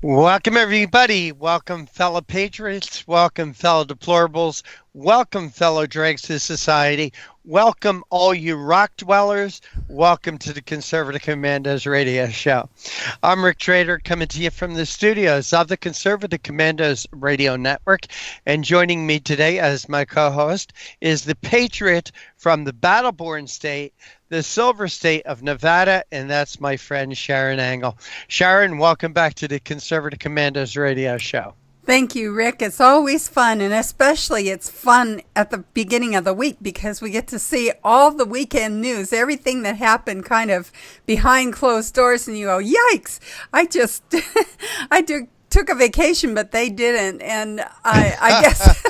Welcome, everybody. Welcome, fellow patriots. Welcome, fellow deplorables. Welcome, fellow dregs of society. Welcome, all you rock dwellers. Welcome to the Conservative Commandos radio show. I'm Rick Trader, coming to you from the studios of the Conservative Commandos radio network. And joining me today as my co-host is the patriot from the battle-born state, the silver state of Nevada, and that's my friend Sharon Angle. Sharon, welcome back to the Conservative Commandos radio show. Thank you, Rick. It's always fun, and especially it's fun at the beginning of the week because we get to see all the weekend news, everything that happened kind of behind closed doors, and you go, yikes, took a vacation, but they didn't, and I guess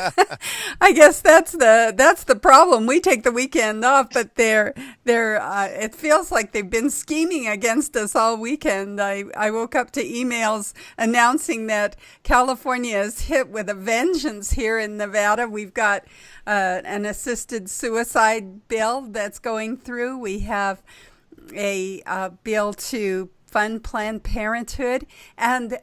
I guess that's the problem. We take the weekend off, but it feels like they've been scheming against us all weekend. I woke up to emails announcing that California is hit with a vengeance here in Nevada. We've got an assisted suicide bill that's going through. We have a bill to fund Planned Parenthood, and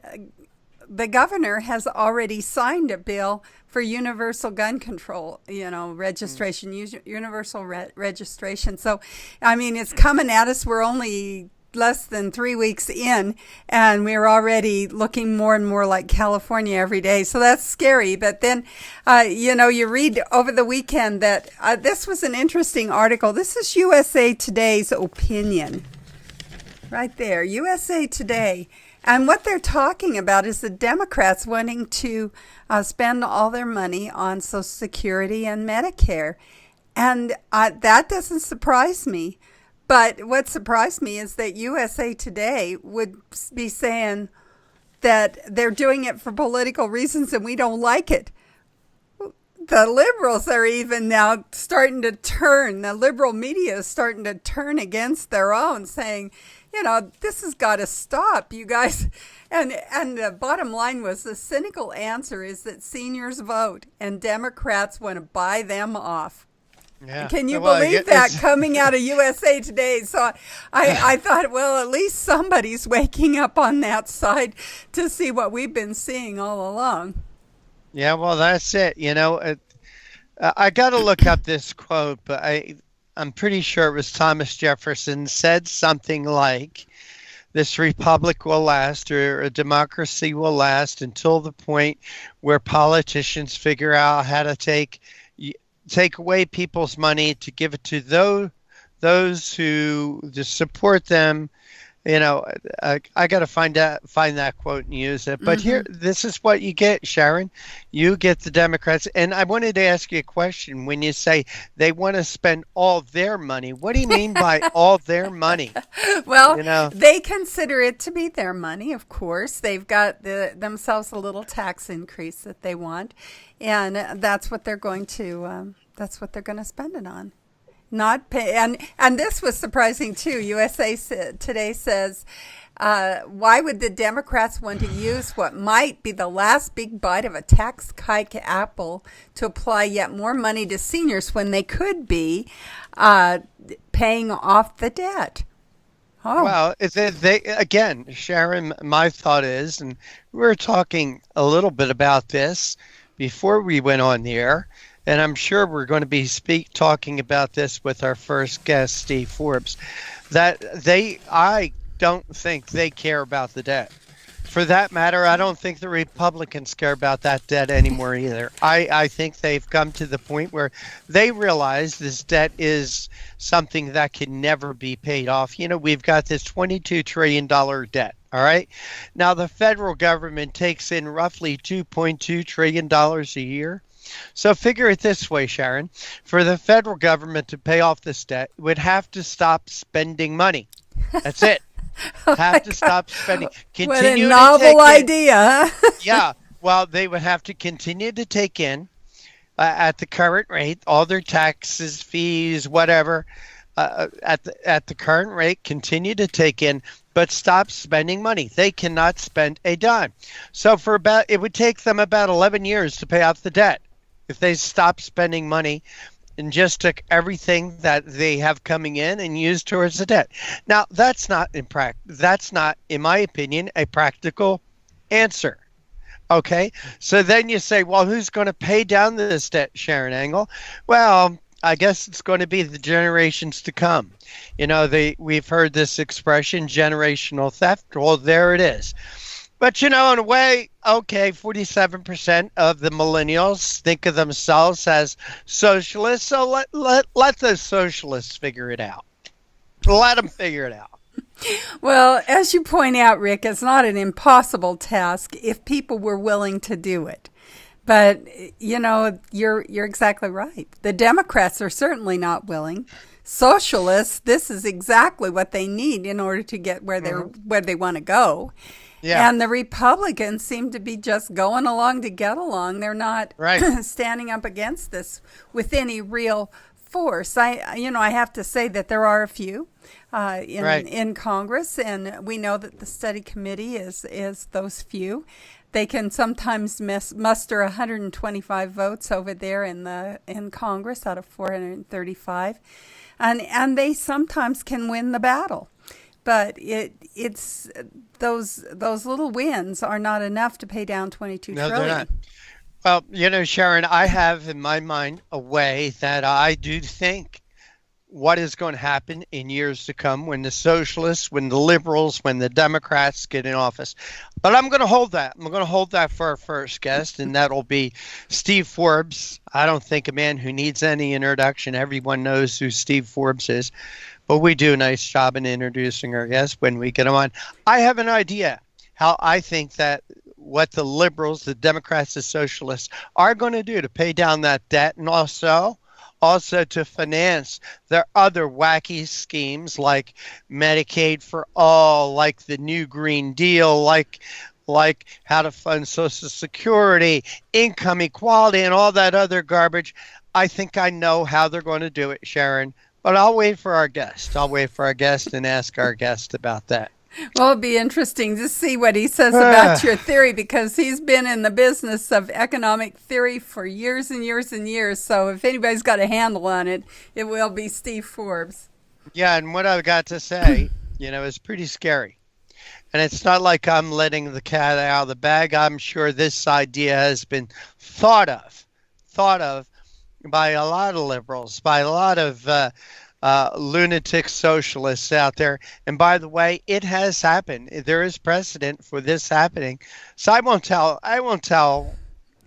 the governor has already signed a bill for universal gun control, registration, universal registration. So, I mean, it's coming at us. We're only less than 3 weeks in, and we're already looking more and more like California every day. So that's scary. But then, you read over the weekend that this was an interesting article. This is USA Today's opinion. Right there, USA Today. And what they're talking about is the Democrats wanting to spend all their money on Social Security and Medicare. And that doesn't surprise me. But what surprised me is that USA Today would be saying that they're doing it for political reasons and we don't like it. The liberals are even now starting to turn, the liberal media is starting to turn against their own, saying, this has got to stop, you guys. And the bottom line was the cynical answer is that seniors vote and Democrats want to buy them off. Yeah. Can you believe that coming out of USA Today? So I thought, well, at least somebody's waking up on that side to see what we've been seeing all along. Yeah, well, that's it. I got to look up this quote, but I'm pretty sure it was Thomas Jefferson said something like, this republic will last, or a democracy will last until the point where politicians figure out how to take away people's money to give it to those who just support them. I got to find that quote and use it. But here, this is what you get, Sharon. You get the Democrats. And I wanted to ask you a question. When you say they want to spend all their money, what do you mean by all their money? Well, they consider it to be their money, of course. They've got themselves a little tax increase that they want. And that's what they're going to spend it on. Not pay, and this was surprising too. USA Today says, why would the Democrats want to use what might be the last big bite of a tax hike apple to apply yet more money to seniors when they could be paying off the debt? Oh. Well, again, Sharon, my thought is, and we were talking a little bit about this before we went on the air, and I'm sure we're going to be talking about this with our first guest, Steve Forbes, that I don't think they care about the debt. For that matter, I don't think the Republicans care about that debt anymore either. I think they've come to the point where they realize this debt is something that can never be paid off. We've got this $22 trillion debt. All right. Now, the federal government takes in roughly $2.2 trillion a year. So figure it this way, Sharon. For the federal government to pay off this debt, it would have to stop spending money. That's it. Have to stop spending. What a novel idea. Yeah. Well, they would have to continue to take in at the current rate, all their taxes, fees, whatever, at the current rate, continue to take in, but stop spending money. They cannot spend a dime. So it would take them about 11 years to pay off the debt if they stopped spending money and just took everything that they have coming in and used towards the debt. Now, that's not, in my opinion, a practical Answer. Okay. So then you say, well, who's going to pay down this debt, Sharon Angle? Well, I guess it's going to be the generations to come. We've heard this expression, generational theft. Well, there it is. But, in a way, okay, 47% of the millennials think of themselves as socialists. So let those socialists figure it out. Let them figure it out. Well, as you point out, Rick, it's not an impossible task if people were willing to do it. But, you're exactly right. The Democrats are certainly not willing. Socialists, this is exactly what they need in order to get where they want to go. Yeah. And the Republicans seem to be just going along to get along. They're not standing up against this with any real force. I have to say that there are a few in Congress, and we know that the study committee is those few. They can sometimes muster 125 votes over there in Congress out of 435, and they sometimes can win the battle. But it's those little wins are not enough to pay down $22 trillion. They're not. Well, Sharon, I have in my mind a way that I do think what is going to happen in years to come when the socialists, when the liberals, when the Democrats get in office. But I'm going to hold that. I'm going to hold that for our first guest, and that'll be Steve Forbes. I don't think a man who needs any introduction. Everyone knows who Steve Forbes is. But we do a nice job in introducing our guests when we get them on. I have an idea how I think that what the liberals, the Democrats, the socialists are going to do to pay down that debt, and also to finance their other wacky schemes like Medicaid for all, like the new Green Deal, like how to fund Social Security, income equality, and all that other garbage. I think I know how they're going to do it, Sharon, but I'll wait for our guest. I'll wait for our guest and ask our guest about that. Well, it'd be interesting to see what he says about your theory, because he's been in the business of economic theory for years and years and years. So if anybody's got a handle on it, it will be Steve Forbes. Yeah, and what I've got to say, is pretty scary. And it's not like I'm letting the cat out of the bag. I'm sure this idea has been thought of by a lot of liberals, by a lot of lunatic socialists out there. And by the way, it has happened. There is precedent for this happening. So I won't tell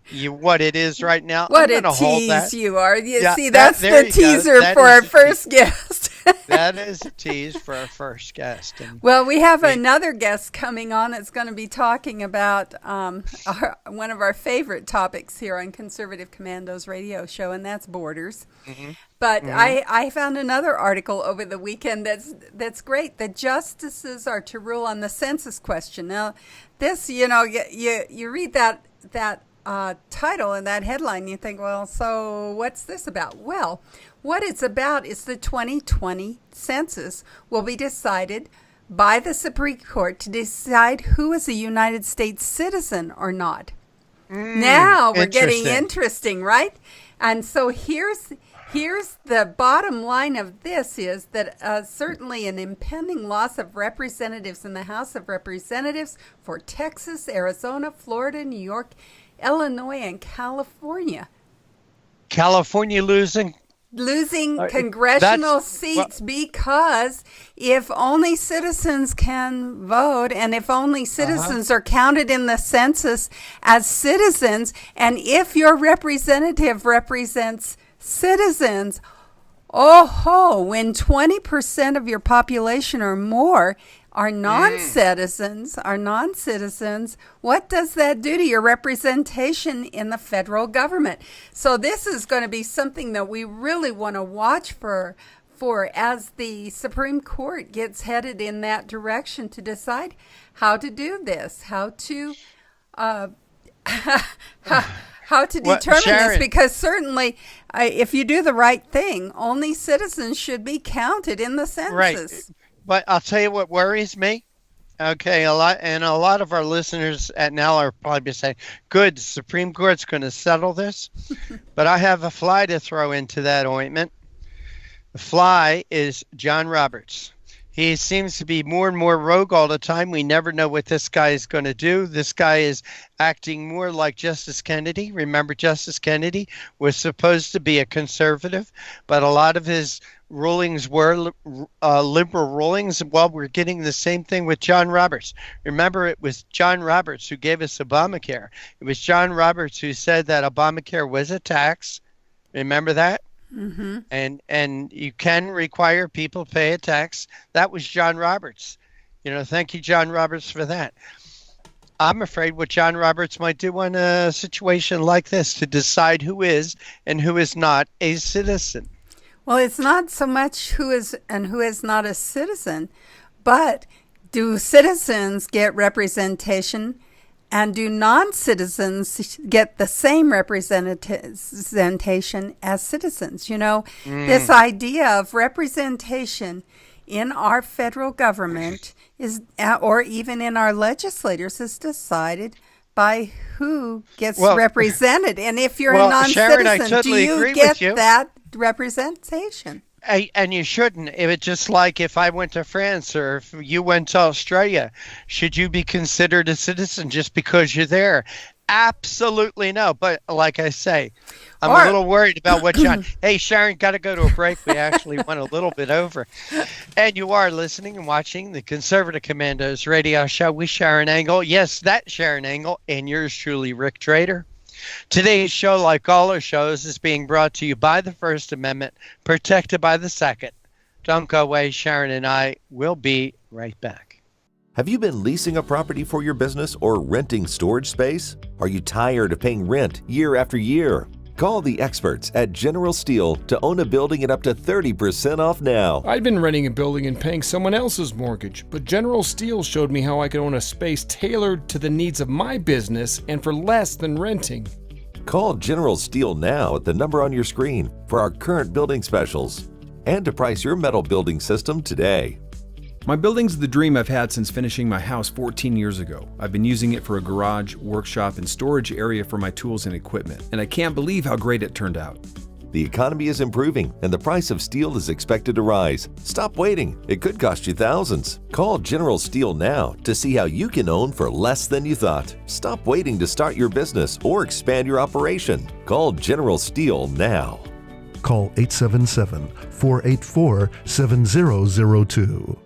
you what it is right now. What a tease you are. See, that's the teaser for our first guest. That is a tease for our first guest. Well, we have another guest coming on that's going to be talking about one of our favorite topics here on Conservative Commandos radio show, and that's borders. Mm-hmm. But I found another article over the weekend that's great. The justices are to rule on the census question. Now, this, you read that title and that headline, you think, well, so what's this about? Well, what it's about is the 2020 census will be decided by the Supreme Court to decide who is a United States citizen or not. Now we're getting interesting, right? And so here's the bottom line of this is that certainly an impending loss of representatives in the House of Representatives for Texas, Arizona, Florida, New York, Illinois, and California. California losing congressional seats because if only citizens can vote, and if only citizens are counted in the census as citizens, and if your representative represents citizens, when 20% of your population or more are non-citizens, what does that do to your representation in the federal government? So this is going to be something that we really want to watch for as the Supreme Court gets headed in that direction to decide how to do this, how to determine this, because certainly if you do the right thing, only citizens should be counted in the census. Right. But I'll tell you what worries me. Okay, a lot of our listeners at now are probably saying, "Good, the Supreme Court's going to settle this." But I have a fly to throw into that ointment. The fly is John Roberts. He seems to be more and more rogue all the time. We never know what this guy is going to do. This guy is acting more like Justice Kennedy. Remember, Justice Kennedy was supposed to be a conservative, but a lot of his rulings were liberal rulings. Well, we're getting the same thing with John Roberts. Remember, it was John Roberts who gave us Obamacare. It was John Roberts who said that Obamacare was a tax. Remember that? Mm-hmm. And you can require people to pay a tax. That was John Roberts. Thank you, John Roberts, for that. I'm afraid what John Roberts might do in a situation like this to decide who is and who is not a citizen. Well, it's not so much who is and who is not a citizen, but do citizens get representation? And do non-citizens get the same representation as citizens? This idea of representation in our federal government is, or even in our legislators, is decided by who gets represented. And if you're a non-citizen, Sharon, totally do you get you. that representation? And you shouldn't. It's just like if I went to France or if you went to Australia, should you be considered a citizen just because you're there? Absolutely no. But like I say, I'm a little worried about what John. Hey, Sharon, got to go to a break. We actually went a little bit over. And you are listening and watching the Conservative Commandos radio show with Sharon Angle. Yes, that Sharon Angle, and yours truly, Rick Trader. Today's show, like all our shows, is being brought to you by the First Amendment, protected by the Second. Don't go away. Sharon and I will be right back. Have you been leasing a property for your business or renting storage space? Are you tired of paying rent year after year? Call the experts at General Steel to own a building at up to 30% off now. I'd been renting a building and paying someone else's mortgage, but General Steel showed me how I could own a space tailored to the needs of my business and for less than renting. Call General Steel now at the number on your screen for our current building specials and to price your metal building system today. My building's the dream I've had since finishing my house 14 years ago. I've been using it for a garage, workshop, and storage area for my tools and equipment, and I can't believe how great it turned out. The economy is improving and the price of steel is expected to rise. Stop waiting. It could cost you thousands. Call General Steel now to see how you can own for less than you thought. Stop waiting to start your business or expand your operation. Call General Steel now. Call 877-484-7002.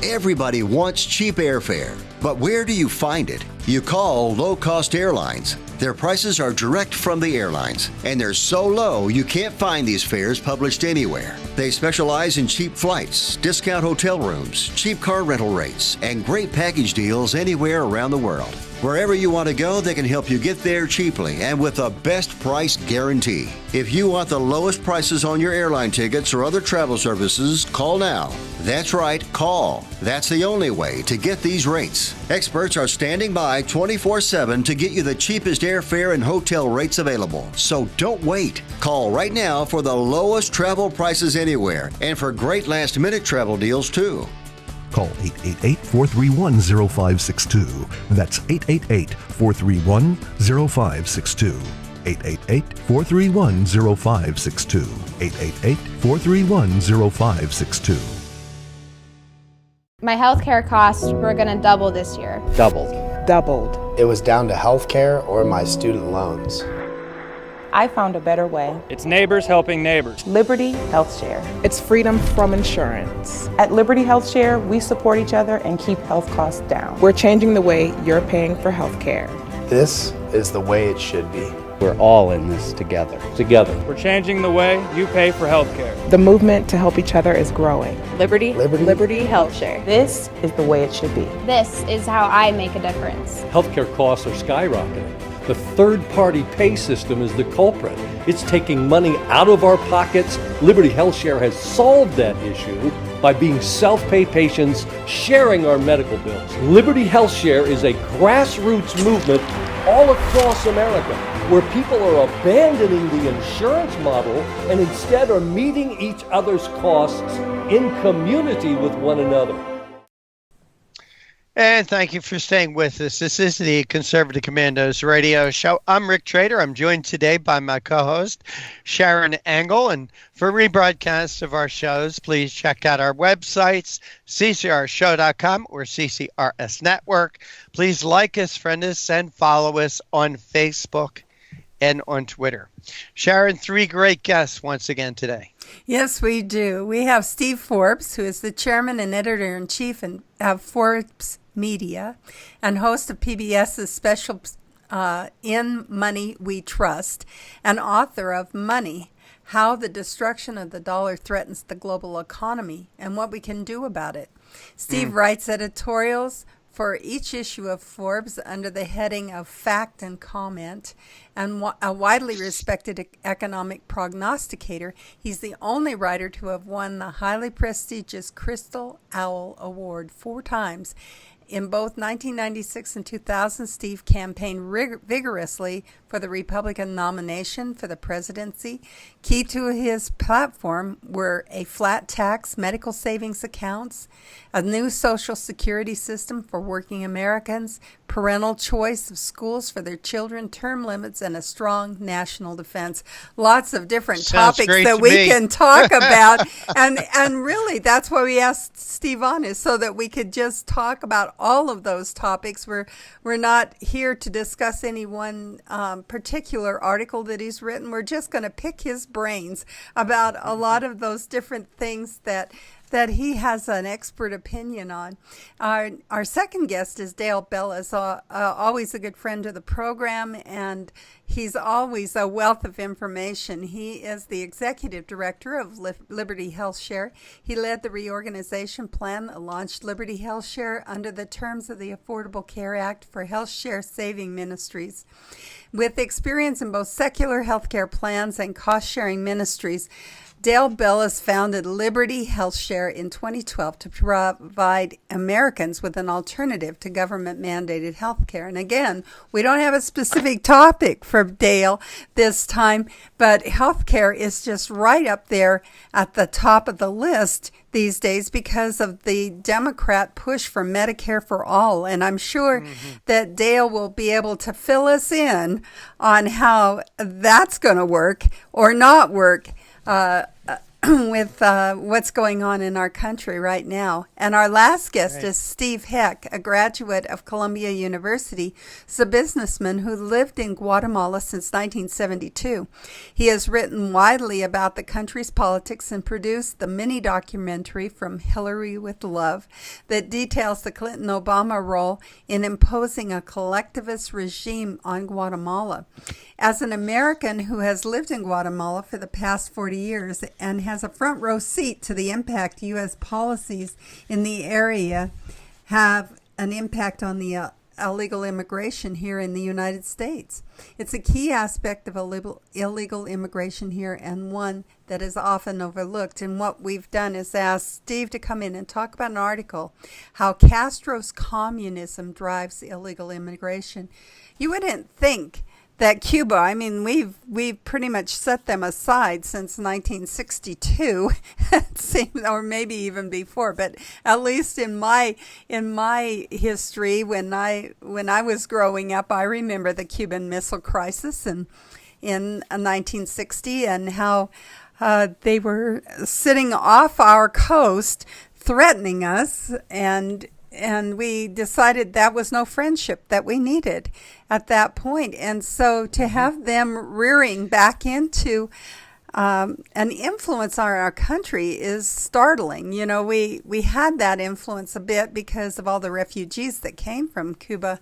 Everybody wants cheap airfare, but where do you find it? You call low-cost airlines. Their prices are direct from the airlines, and they're so low you can't find these fares published anywhere. They specialize in cheap flights, discount hotel rooms, cheap car rental rates, and great package deals anywhere around the world. Wherever you want to go, they can help you get there cheaply and with a best price guarantee. If you want the lowest prices on your airline tickets or other travel services, call now. That's right, call. That's the only way to get these rates. Experts are standing by 24/7 to get you the cheapest airfare and hotel rates available. So don't wait. Call right now for the lowest travel prices anywhere and for great last-minute travel deals too. Call 888-431-0562. That's 888-431-0562. 888-431-0562. 888-431-0562. My healthcare costs were going to double this year. Doubled. It was down to healthcare or my student loans. I found a better way. It's neighbors helping neighbors. Liberty Health Share. It's freedom from insurance. At Liberty Health Share, we support each other and keep health costs down. We're changing the way you're paying for health care. This is the way it should be. We're all in this together. We're changing the way you pay for health care. The movement to help each other is growing. Liberty Health Share. This is the way it should be. This is how I make a difference. Healthcare costs are skyrocketing. The third-party pay system is the culprit. It's taking money out of our pockets. Liberty Health Share has solved that issue by being self-pay patients sharing our medical bills. Liberty Health Share is a grassroots movement all across America where people are abandoning the insurance model and instead are meeting each other's costs in community with one another. And thank you for staying with us. This is the Conservative Commandos radio show. I'm Rick Trader. I'm joined today by my co-host, Sharon Engel. And for rebroadcasts of our shows, please check out our websites, ccrshow.com or CCRS Network. Please like us, friend us, and follow us on Facebook and on Twitter. Sharon, 3 great guests once again today. Yes, we do. We have Steve Forbes, who is the chairman and editor-in-chief of Forbes Media and host of PBS's special In Money We Trust, and author of Money, How the Destruction of the Dollar Threatens the Global Economy and What We Can Do About It. Steve writes editorials for each issue of Forbes under the heading of Fact and Comment, and a widely respected economic prognosticator. He's the only writer to have won the highly prestigious Crystal Owl Award 4 times. In both 1996 and 2000, Steve campaigned vigorously for the Republican nomination for the presidency. Key to his platform were a flat tax, medical savings accounts, a new Social Security system for working Americans, parental choice of schools for their children, term limits, and a strong national defense. Lots of different topics that we can talk about. And really, that's why we asked Steve on, is so that we could just talk about all of those topics. We're not here to discuss any one particular article that he's written. We're just going to pick his brains about a lot of those different things that he has an expert opinion on. Our second guest is Dale Bellis, always a good friend of the program, and he's always a wealth of information. He is the executive director of Liberty Health Share. He led the reorganization plan that launched Liberty Health Share under the terms of the Affordable Care Act for Health Share Saving Ministries. With experience in both secular healthcare plans and cost-sharing ministries, Dale Bellis founded Liberty Health Share in 2012 to provide Americans with an alternative to government-mandated health care. And again, we don't have a specific topic for Dale this time, but health care is just right up there at the top of the list these days because of the Democrat push for Medicare for all. And I'm sure that Dale will be able to fill us in on how that's going to work or not work with what's going on in our country right now. And our last guest is Steve Heck, a graduate of Columbia University. He's a businessman who lived in Guatemala since 1972. He has written widely about the country's politics and produced the mini-documentary From Hillary with Love that details the Clinton-Obama role in imposing a collectivist regime on Guatemala. As an American who has lived in Guatemala for the past 40 years and has a front row seat to the impact U.S. policies in the area have an impact on the illegal immigration here in the United States. It's a key aspect of illegal immigration here and one that is often overlooked. And what we've done is ask Steve to come in and talk about an article, How Castro's Communism Drives Illegal Immigration. You wouldn't think that Cuba, I mean, we've pretty much set them aside since 1962, it seems, or maybe even before. But at least in my history, when I was growing up, I remember the Cuban Missile Crisis in 1960 and how they were sitting off our coast, threatening us, and we decided that was no friendship that we needed at that point. And so to have them rearing back into an influence on our country is startling. You know, we had that influence a bit because of all the refugees that came from Cuba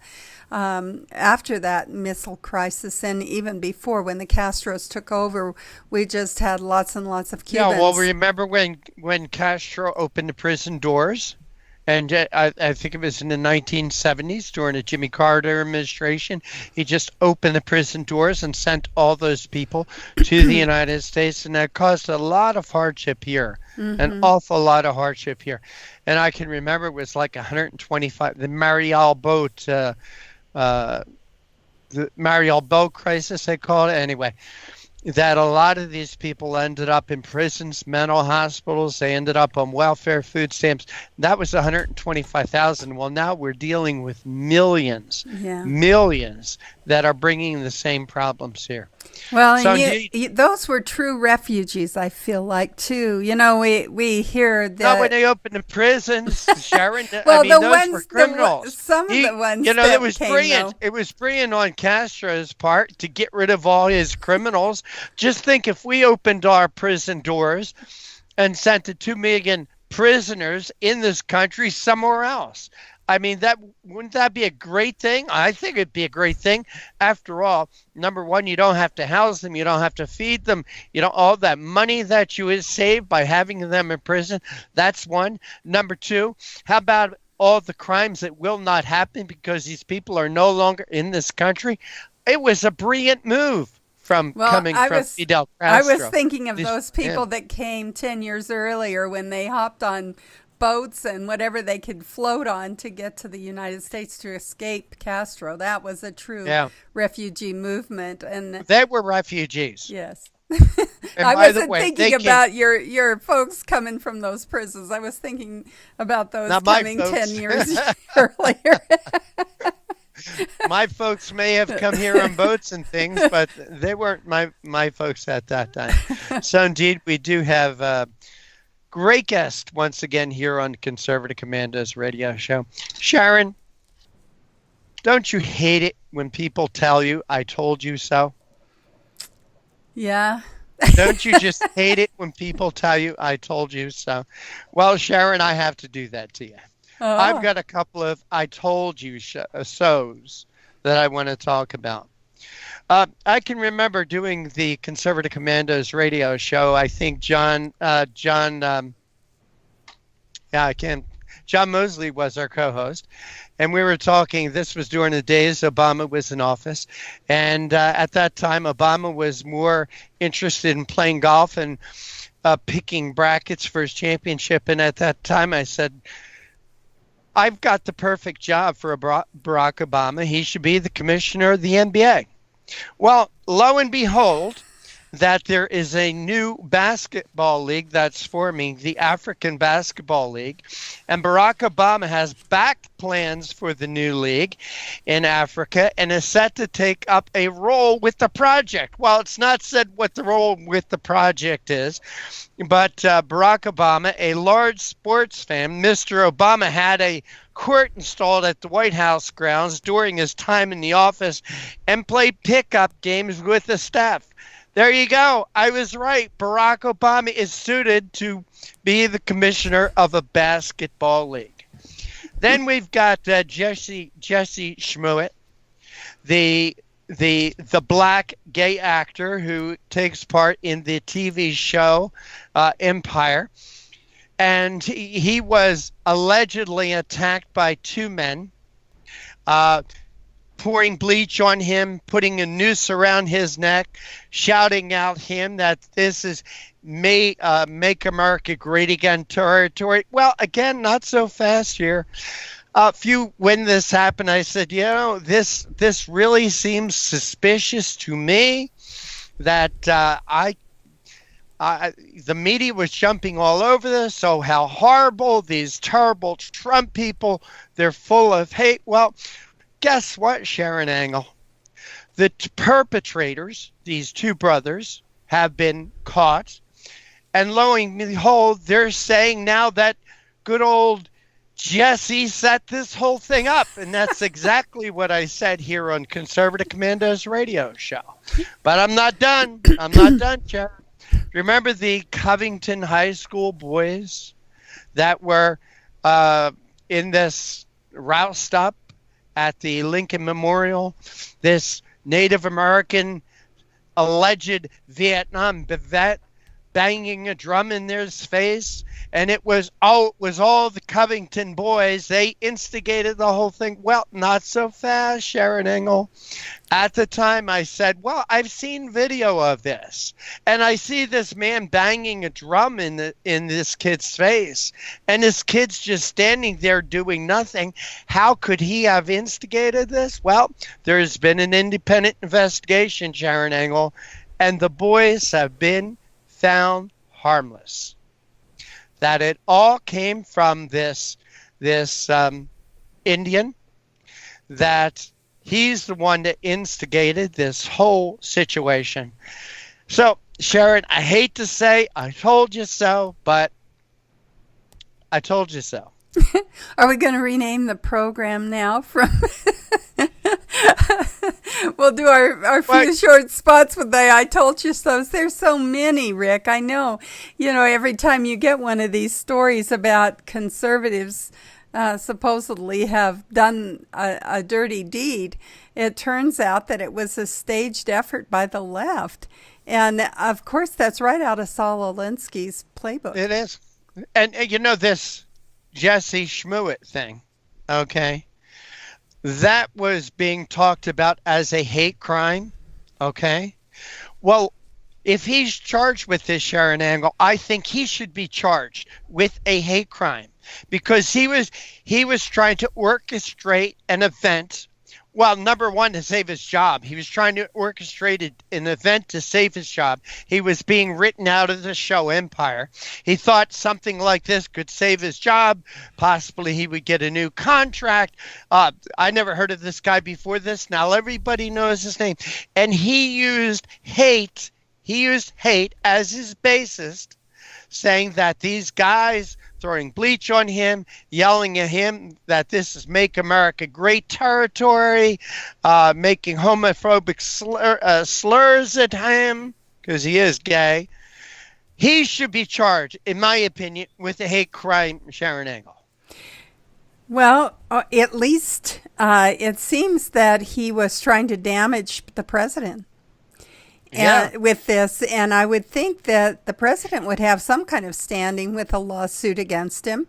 after that missile crisis, and even before when the Castros took over, we just had lots and lots of Cubans. Yeah, well, remember when Castro opened the prison doors? And I think it was in the 1970s during the Jimmy Carter administration. He just opened the prison doors and sent all those people to the United States. And that caused a lot of hardship here, an awful lot of hardship here. And I can remember it was like 125, the Mariel boat, the Mariel boat crisis, they called it. Anyway, that a lot of these people ended up in prisons, mental hospitals. They ended up on welfare, food stamps. That was 125,000. Well, now we're dealing with millions that are bringing the same problems here. Well, so those were true refugees, I feel like, too. You know, we hear that. Not when they opened the prisons, Sharon. Well, I mean, those were criminals. Some of the ones you know, that it was came, brilliant. though. It was brilliant on Castro's part to get rid of all his criminals. Just think if we opened our prison doors and sent the 2 million prisoners in this country somewhere else. I mean, wouldn't that be a great thing? I think it'd be a great thing. After all, number one, you don't have to house them. You don't have to feed them. You know, all that money that you would save by having them in prison, that's one. Number two, how about all the crimes that will not happen because these people are no longer in this country? It was a brilliant move from Fidel Castro. I was thinking of those people that came 10 years earlier when they hopped on boats and whatever they could float on to get to the United States to escape Castro. That was a true refugee movement. And they were refugees. Yes. I wasn't thinking about your folks coming from those prisons. I was thinking about those coming 10 years earlier. My folks may have come here on boats and things, but they weren't my folks at that time. So indeed, we do have great guest once again here on Conservative Commandos radio show. Sharon, don't you hate it when people tell you, I told you so? Yeah. Don't you just hate it when people tell you, I told you so? Well, Sharon, I have to do that to you. Oh. I've got a couple of I told you so's that I want to talk about. I can remember doing the Conservative Commandos radio show. I think John Mosley was our co-host, and we were talking. This was during the days Obama was in office, and at that time, Obama was more interested in playing golf and picking brackets for his championship. And at that time, I said, I've got the perfect job for Barack Obama. He should be the commissioner of the NBA. Well, lo and behold, that there is a new basketball league that's forming, the African Basketball League, and Barack Obama has backed plans for the new league in Africa and is set to take up a role with the project. Well, it's not said what the role with the project is, but Barack Obama, a large sports fan, Mr. Obama had a court installed at the White House grounds during his time in the office and played pickup games with the staff. There you go. I was right. Barack Obama is suited to be the commissioner of a basketball league. Then we've got Jesse Schmuitt, the black gay actor who takes part in the TV show Empire. And he was allegedly attacked by two men, pouring bleach on him, putting a noose around his neck, shouting out him that this is Make America Great Again territory. Well, again, not so fast here. When this happened, I said, this really seems suspicious to me that the media was jumping all over this. So how horrible, these terrible Trump people, they're full of hate. Well, guess what, Sharon Engel? The perpetrators, these two brothers, have been caught. And lo and behold, they're saying now that good old Jesse set this whole thing up. And that's exactly what I said here on Conservative Commandos radio show. But I'm not done. I'm not done, Sharon. Remember the Covington High School boys that were in this route stop at the Lincoln Memorial? This Native American alleged Vietnam vet banging a drum in their face, and it was all the Covington boys. They instigated the whole thing. Well, not so fast, Sharon Engel. At the time, I said, well, I've seen video of this, and I see this man banging a drum in this kid's face, and this kid's just standing there doing nothing. How could he have instigated this? Well, there has been an independent investigation, Sharon Engel, and the boys have been found harmless. That it all came from this Indian, that he's the one that instigated this whole situation. So, Sharon, I hate to say I told you so, but I told you so. Are we going to rename the program now from... We'll do our few short spots with the I told you so. There's so many, Rick. I know. Every time you get one of these stories about conservatives supposedly have done a dirty deed, it turns out that it was a staged effort by the left. And, of course, that's right out of Saul Alinsky's playbook. It is. And this Jesse Schmuitt thing, okay? That was being talked about as a hate crime, okay? Well, if he's charged with this, Sharon Angle, I think he should be charged with a hate crime because he was trying to orchestrate an event. Well, number one, to save his job. He was trying to orchestrate an event to save his job. He was being written out of the show Empire. He thought something like this could save his job. Possibly he would get a new contract. I never heard of this guy before this. Now everybody knows his name. And he used hate. He used hate as his basis, saying that these guys throwing bleach on him, yelling at him that this is Make America Great territory, making homophobic slurs at him because he is gay. He should be charged, in my opinion, with a hate crime, Sharon Angle. Well, at least it seems that he was trying to damage the president. With this, and I would think that the president would have some kind of standing with a lawsuit against him,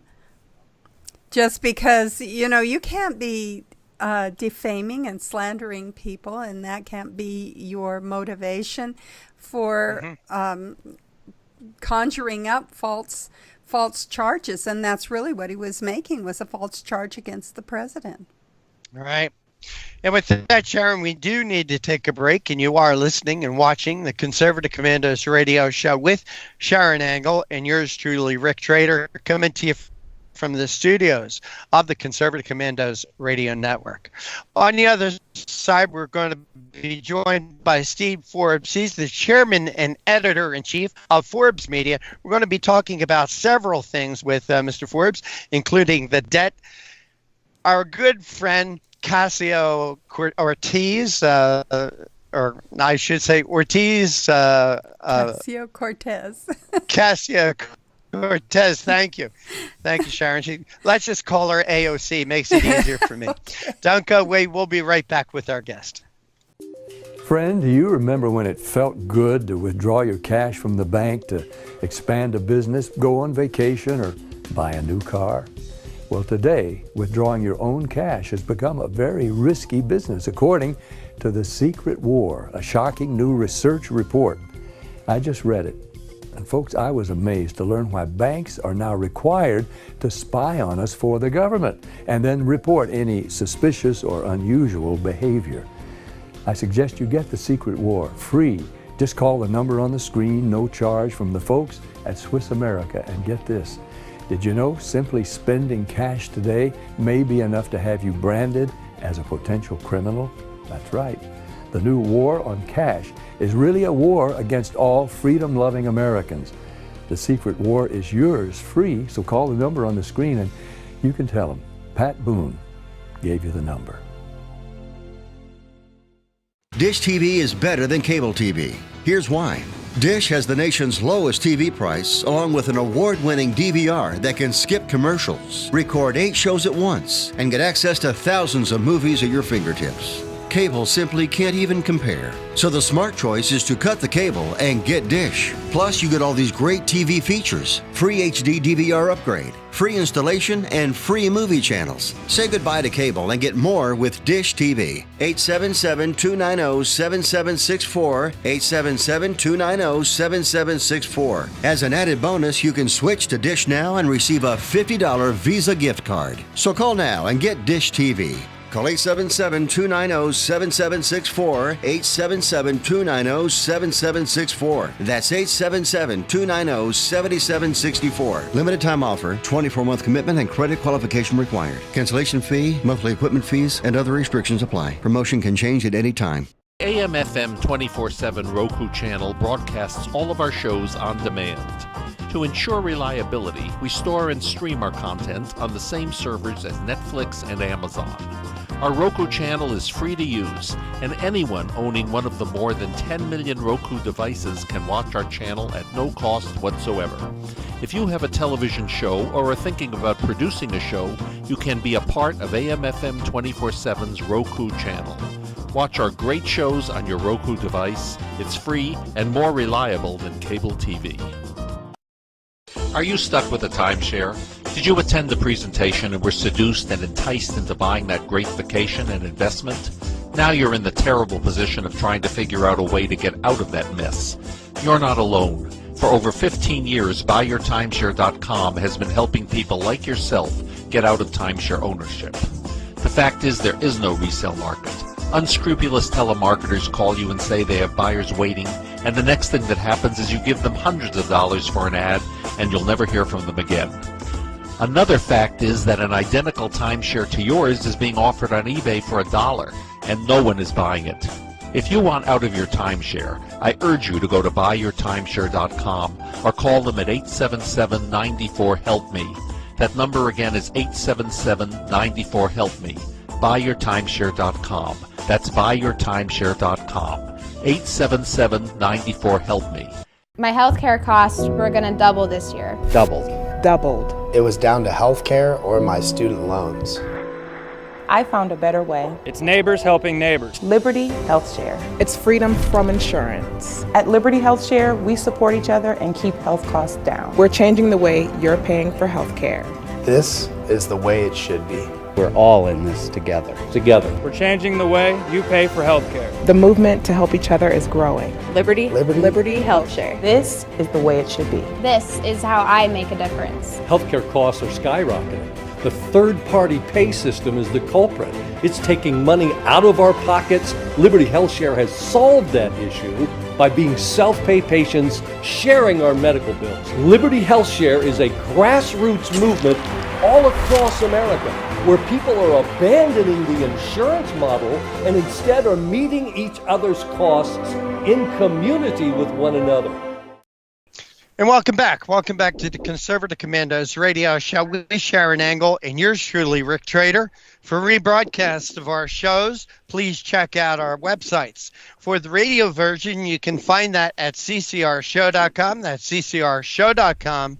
just because you can't be defaming and slandering people, and that can't be your motivation for conjuring up false charges, and that's really what he was making, was a false charge against the president. All right. And with that, Sharon, we do need to take a break, and you are listening and watching the Conservative Commandos radio show with Sharon Angle and yours truly, Rick Trader, coming to you from the studios of the Conservative Commandos radio network. On the other side, we're going to be joined by Steve Forbes. He's the chairman and editor-in-chief of Forbes Media. We're going to be talking about several things with Mr. Forbes, including the debt. Our good friend Cassio Ortiz, or I should say Ortiz. Cassio Cortez. Cassio Cortez, thank you. Thank you, Sharon. Let's just call her AOC. Makes it easier for me. Don't go away. We'll be right back with our guest. Friend, do you remember when it felt good to withdraw your cash from the bank to expand a business, go on vacation, or buy a new car? Well, today, withdrawing your own cash has become a very risky business, according to The Secret War, a shocking new research report. I just read it. And folks, I was amazed to learn why banks are now required to spy on us for the government and then report any suspicious or unusual behavior. I suggest you get The Secret War free. Just call the number on the screen, no charge, from the folks at Swiss America, and get this. Did you know simply spending cash today may be enough to have you branded as a potential criminal? That's right. The new war on cash is really a war against all freedom-loving Americans. The Secret War is yours free, so call the number on the screen and you can tell them Pat Boone gave you the number. Dish TV is better than cable TV. Here's why. Dish has the nation's lowest TV price, along with an award-winning DVR that can skip commercials, record 8 shows at once, and get access to thousands of movies at your fingertips. Cable simply can't even compare. So the smart choice is to cut the cable and get Dish. Plus, you get all these great TV features, free HD DVR upgrade, free installation, and free movie channels. Say goodbye to cable and get more with Dish TV. 877-290-7764, 877-290-7764. As an added bonus, you can switch to Dish now and receive a $50 Visa gift card. So call now and get Dish TV. Call 877-290-7764, 877-290-7764. That's 877-290-7764. Limited time offer, 24-month commitment and credit qualification required. Cancellation fee, monthly equipment fees, and other restrictions apply. Promotion can change at any time. AM/FM 24/7 Roku channel broadcasts all of our shows on demand. To ensure reliability, we store and stream our content on the same servers as Netflix and Amazon. Our Roku channel is free to use, and anyone owning one of the more than 10 million Roku devices can watch our channel at no cost whatsoever. If you have a television show or are thinking about producing a show, you can be a part of AM/FM 24/7's Roku channel. Watch our great shows on your Roku device. It's free and more reliable than cable TV. Are you stuck with a timeshare? Did you attend the presentation and were seduced and enticed into buying that great vacation and investment? Now you're in the terrible position of trying to figure out a way to get out of that mess. You're not alone. For over 15 years, BuyYourTimeshare.com has been helping people like yourself get out of timeshare ownership. The fact is, there is no resale market. Unscrupulous telemarketers call you and say they have buyers waiting, and the next thing that happens is you give them hundreds of dollars for an ad, and you'll never hear from them again. Another fact is that an identical timeshare to yours is being offered on eBay for $1, and no one is buying it. If you want out of your timeshare, I urge you to go to BuyYourTimeshare.com or call them at 877-94-HELP-ME. That number again is 877-94-HELP-ME. BuyYourTimeshare.com. That's BuyYourTimeshare.com. 877-94-HELP-ME. My healthcare costs were going to double this year. Doubled. It was down to healthcare or my student loans. I found a better way. It's neighbors helping neighbors. Liberty Health Share. It's freedom from insurance. At Liberty Health Share, we support each other and keep health costs down. We're changing the way you're paying for health care. This is the way it should be. We're all in this together. We're changing the way you pay for health care. The movement to help each other is growing. Liberty Health Share. This is the way it should be. This is how I make a difference. Healthcare costs are skyrocketing. The third-party pay system is the culprit. It's taking money out of our pockets. Liberty Health Share has solved that issue by being self-pay patients sharing our medical bills. Liberty Health Share is a grassroots movement all across America where people are abandoning the insurance model and instead are meeting each other's costs in community with one another. And welcome back. Welcome back to the Conservative Commandos radio show with Sharon Angle and yours truly, Rick Trader. For rebroadcast of our shows, please check out our websites. For the radio version, you can find that at ccrshow.com. That's ccrshow.com.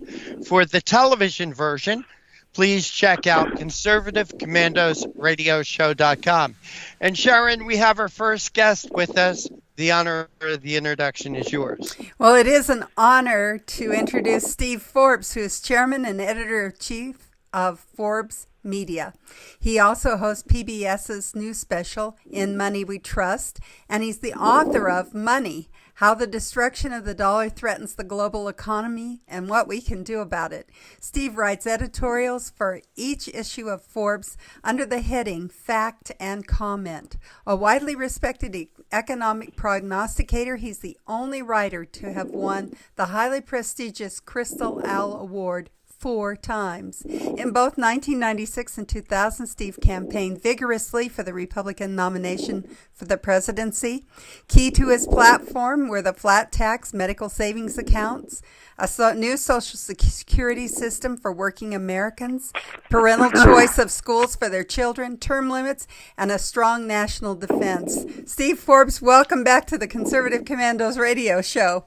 For the television version, please check out conservativecommandosradioshow.com. And Sharon, we have our first guest with us. The honor of the introduction is yours. Well, it is an honor to introduce Steve Forbes, who is chairman and editor-in-chief of Forbes Media. He also hosts PBS's new special, In Money We Trust, and he's the author of Money, How the Destruction of the Dollar Threatens the Global Economy and What We Can Do About It. Steve writes editorials for each issue of Forbes under the heading Fact and Comment. A widely respected economic prognosticator, he's the only writer to have won the highly prestigious Crystal Owl Award 4 times. In both 1996 and 2000, Steve campaigned vigorously for the Republican nomination for the presidency. Key to his platform were the flat tax medical savings accounts, a new Social Security system for working Americans, parental choice of schools for their children, term limits, and a strong national defense. Steve Forbes, welcome back to the Conservative Commandos radio show.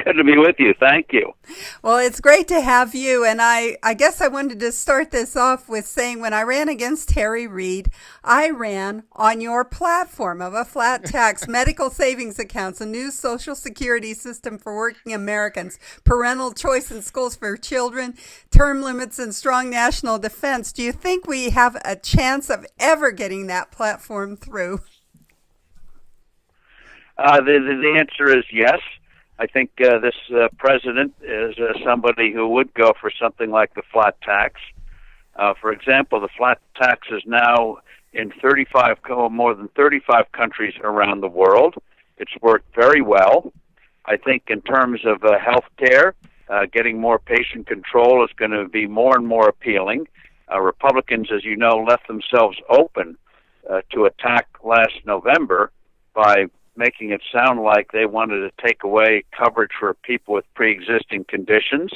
Good to be with you. Thank you. Well, it's great to have you. And I guess I wanted to start this off with saying when I ran against Terry Reid, I ran on your platform of a flat tax, medical savings accounts, a new Social Security system for working Americans, parental choice in schools for children, term limits, and strong national defense. Do you think we have a chance of ever getting that platform through? The answer is yes. I think this president is somebody who would go for something like the flat tax. For example, the flat tax is now in more than 35 countries around the world. It's worked very well. I think in terms of health care, getting more patient control is going to be more and more appealing. Republicans, as you know, left themselves open to attack last November by making it sound like they wanted to take away coverage for people with pre-existing conditions.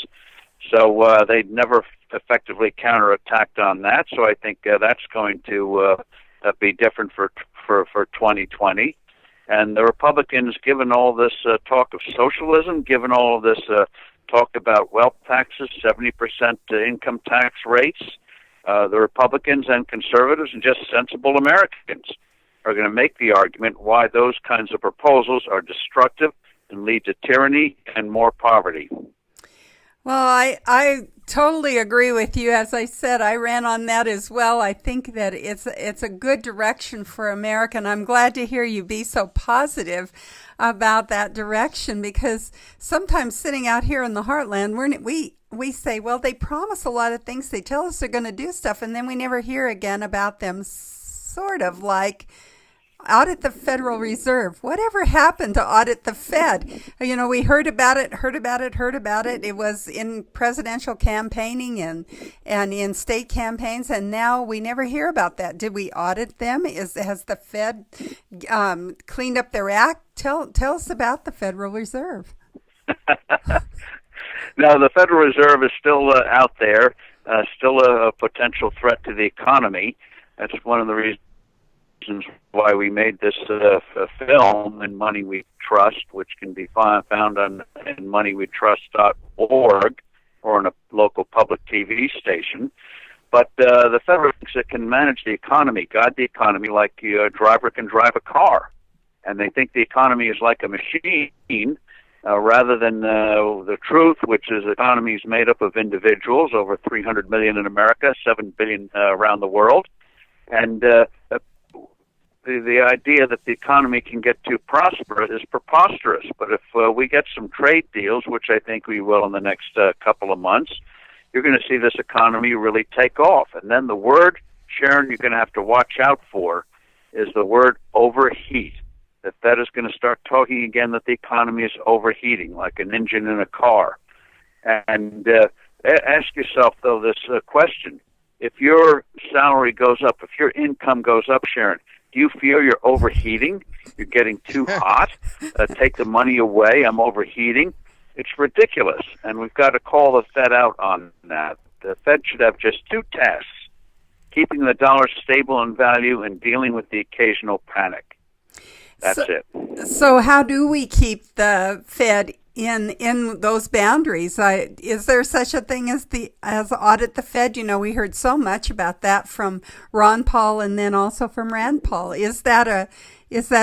So they never effectively counterattacked on that. So I think that's going to be different for 2020. And the Republicans, given all this talk of socialism, given all of this talk about wealth taxes, 70% income tax rates, the Republicans and conservatives and just sensible Americans are going to make the argument why those kinds of proposals are destructive and lead to tyranny and more poverty. Well, I totally agree with you. As I said, I ran on that as well. I think that it's a good direction for America, and I'm glad to hear you be so positive about that direction, because sometimes sitting out here in the heartland, we say, well, they promise a lot of things. They tell us they're going to do stuff, and then we never hear again about them, sort of like audit the Federal Reserve. Whatever happened to audit the Fed? You know, we heard about it. It was in presidential campaigning and in state campaigns, and now we never hear about that. Did we audit them? Has the Fed cleaned up their act? Tell us about the Federal Reserve. No, the Federal Reserve is still out there, still a potential threat to the economy. That's one of the reasons why we made this film, In Money We Trust, which can be found on moneywetrust.org or on a local public TV station. But the federal thinks it can manage the economy, guide the economy like a driver can drive a car. And they think the economy is like a machine rather than the truth, which is the economy is made up of individuals, over 300 million in America, 7 billion around the world. And the idea that the economy can get too prosperous is preposterous. But if we get some trade deals, which I think we will in the next couple of months, you're going to see this economy really take off. And then the word, Sharon, you're going to have to watch out for is the word overheat. The Fed is going to start talking again that the economy is overheating, like an engine in a car. And ask yourself, though, this question. If your salary goes up, if your income goes up, Sharon, do you feel you're overheating? You're getting too hot? Take the money away. I'm overheating. It's ridiculous, and we've got to call the Fed out on that. The Fed should have just two tasks: keeping the dollar stable in value and dealing with the occasional panic. That's it. So how do we keep the Fed in those boundaries? Is there such a thing as audit the Fed? You know, we heard so much about that from Ron Paul and then also from Rand Paul. Is that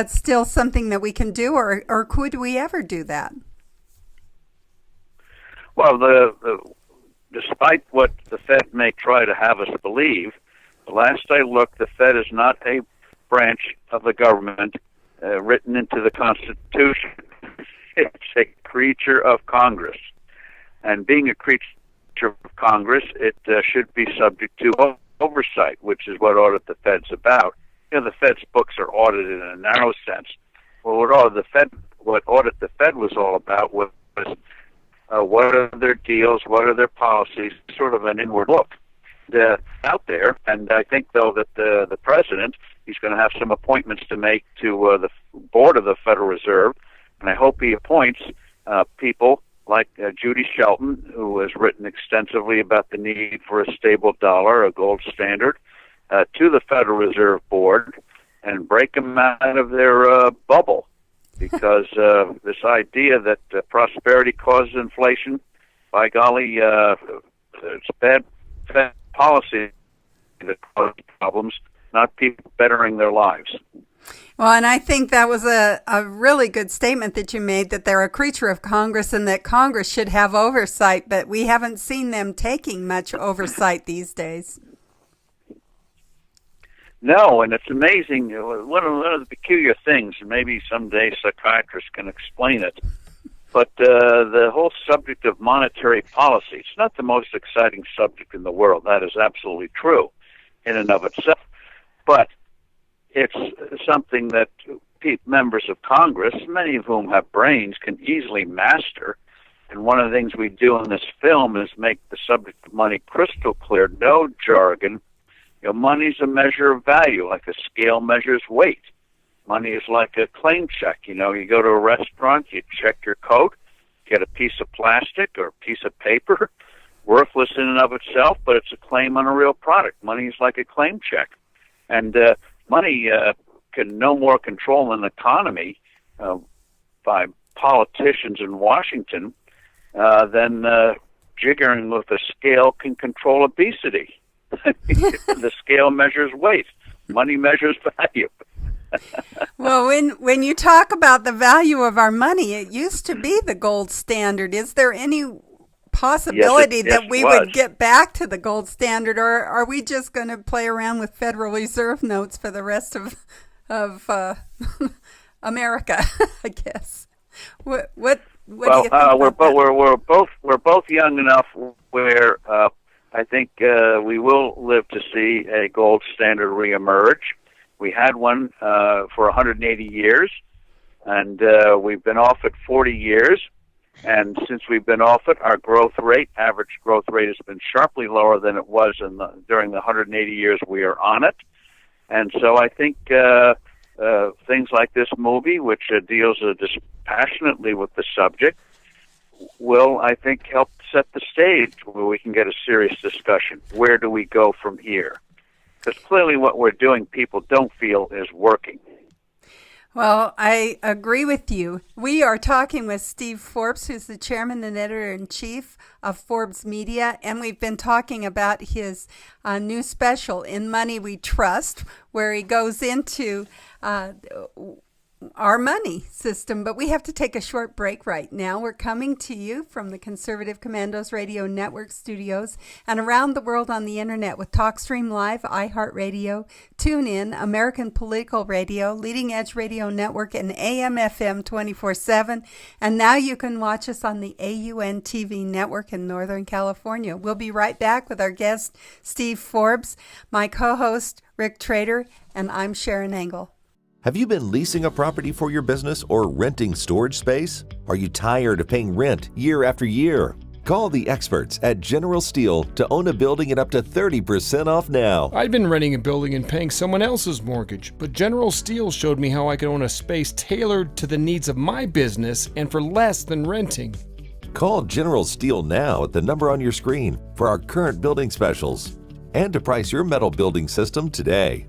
still something that we can do, or could we ever do that? Well, despite what the Fed may try to have us believe, the last I looked, the Fed is not a branch of the government written into the Constitution. It's a creature of Congress. And being a creature of Congress, it should be subject to oversight, which is what Audit the Fed's about. You know, the Fed's books are audited in a narrow sense. Well, what Audit the Fed was all about was what are their deals, what are their policies, sort of an inward look out there. And I think, though, that the president, he's going to have some appointments to make to the board of the Federal Reserve, and I hope he appoints people like Judy Shelton, who has written extensively about the need for a stable dollar, a gold standard, to the Federal Reserve Board, and break them out of their bubble. Because this idea that prosperity causes inflation, by golly, it's bad policy that causes problems, not people bettering their lives. Well, and I think that was a really good statement that you made, that they're a creature of Congress and that Congress should have oversight, but we haven't seen them taking much oversight these days. No, and it's amazing. One of the peculiar things, and maybe someday psychiatrists can explain it, But the whole subject of monetary policy, it's not the most exciting subject in the world. That is absolutely true in and of itself. But it's something that members of Congress, many of whom have brains, can easily master. And one of the things we do in this film is make the subject of money crystal clear, no jargon. Money's a measure of value, like a scale measures weight. Money is like a claim check. You go to a restaurant, you check your coat, get a piece of plastic or a piece of paper, worthless in and of itself, but it's a claim on a real product. Money is like a claim check. And money can no more control an economy by politicians in Washington than jiggering with a scale can control obesity. The scale measures weight. Money measures value. Well, when you talk about the value of our money, it used to be the gold standard. Is there any possibility that we would get back to the gold standard, or are we just going to play around with Federal Reserve notes for the rest of America? I guess. What do you think we're both young enough where I think we will live to see a gold standard reemerge. We had one for 180 years, and we've been off it 40 years. And since we've been off it, our average growth rate, has been sharply lower than it was during the 180 years we are on it. And so I think things like this movie, which deals dispassionately with the subject, will, I think, help set the stage where we can get a serious discussion. Where do we go from here? Because clearly what we're doing, people don't feel is working. Well, I agree with you. We are talking with Steve Forbes, who's the chairman and editor-in-chief of Forbes Media, and we've been talking about his new special, In Money We Trust, where he goes into our money system. But we have to take a short break right now. We're coming to you from the Conservative Commandos Radio Network studios and around the world on the internet with TalkStream Live, iHeartRadio, TuneIn, American Political Radio, Leading Edge Radio Network, and AM/FM 24/7. And now you can watch us on the AUN TV network in Northern California. We'll be right back with our guest, Steve Forbes, my co-host, Rick Trader, and I'm Sharon Engel. Have you been leasing a property for your business or renting storage space? Are you tired of paying rent year after year? Call the experts at General Steel to own a building at up to 30% off now. I'd been renting a building and paying someone else's mortgage, but General Steel showed me how I could own a space tailored to the needs of my business and for less than renting. Call General Steel now at the number on your screen for our current building specials and to price your metal building system today.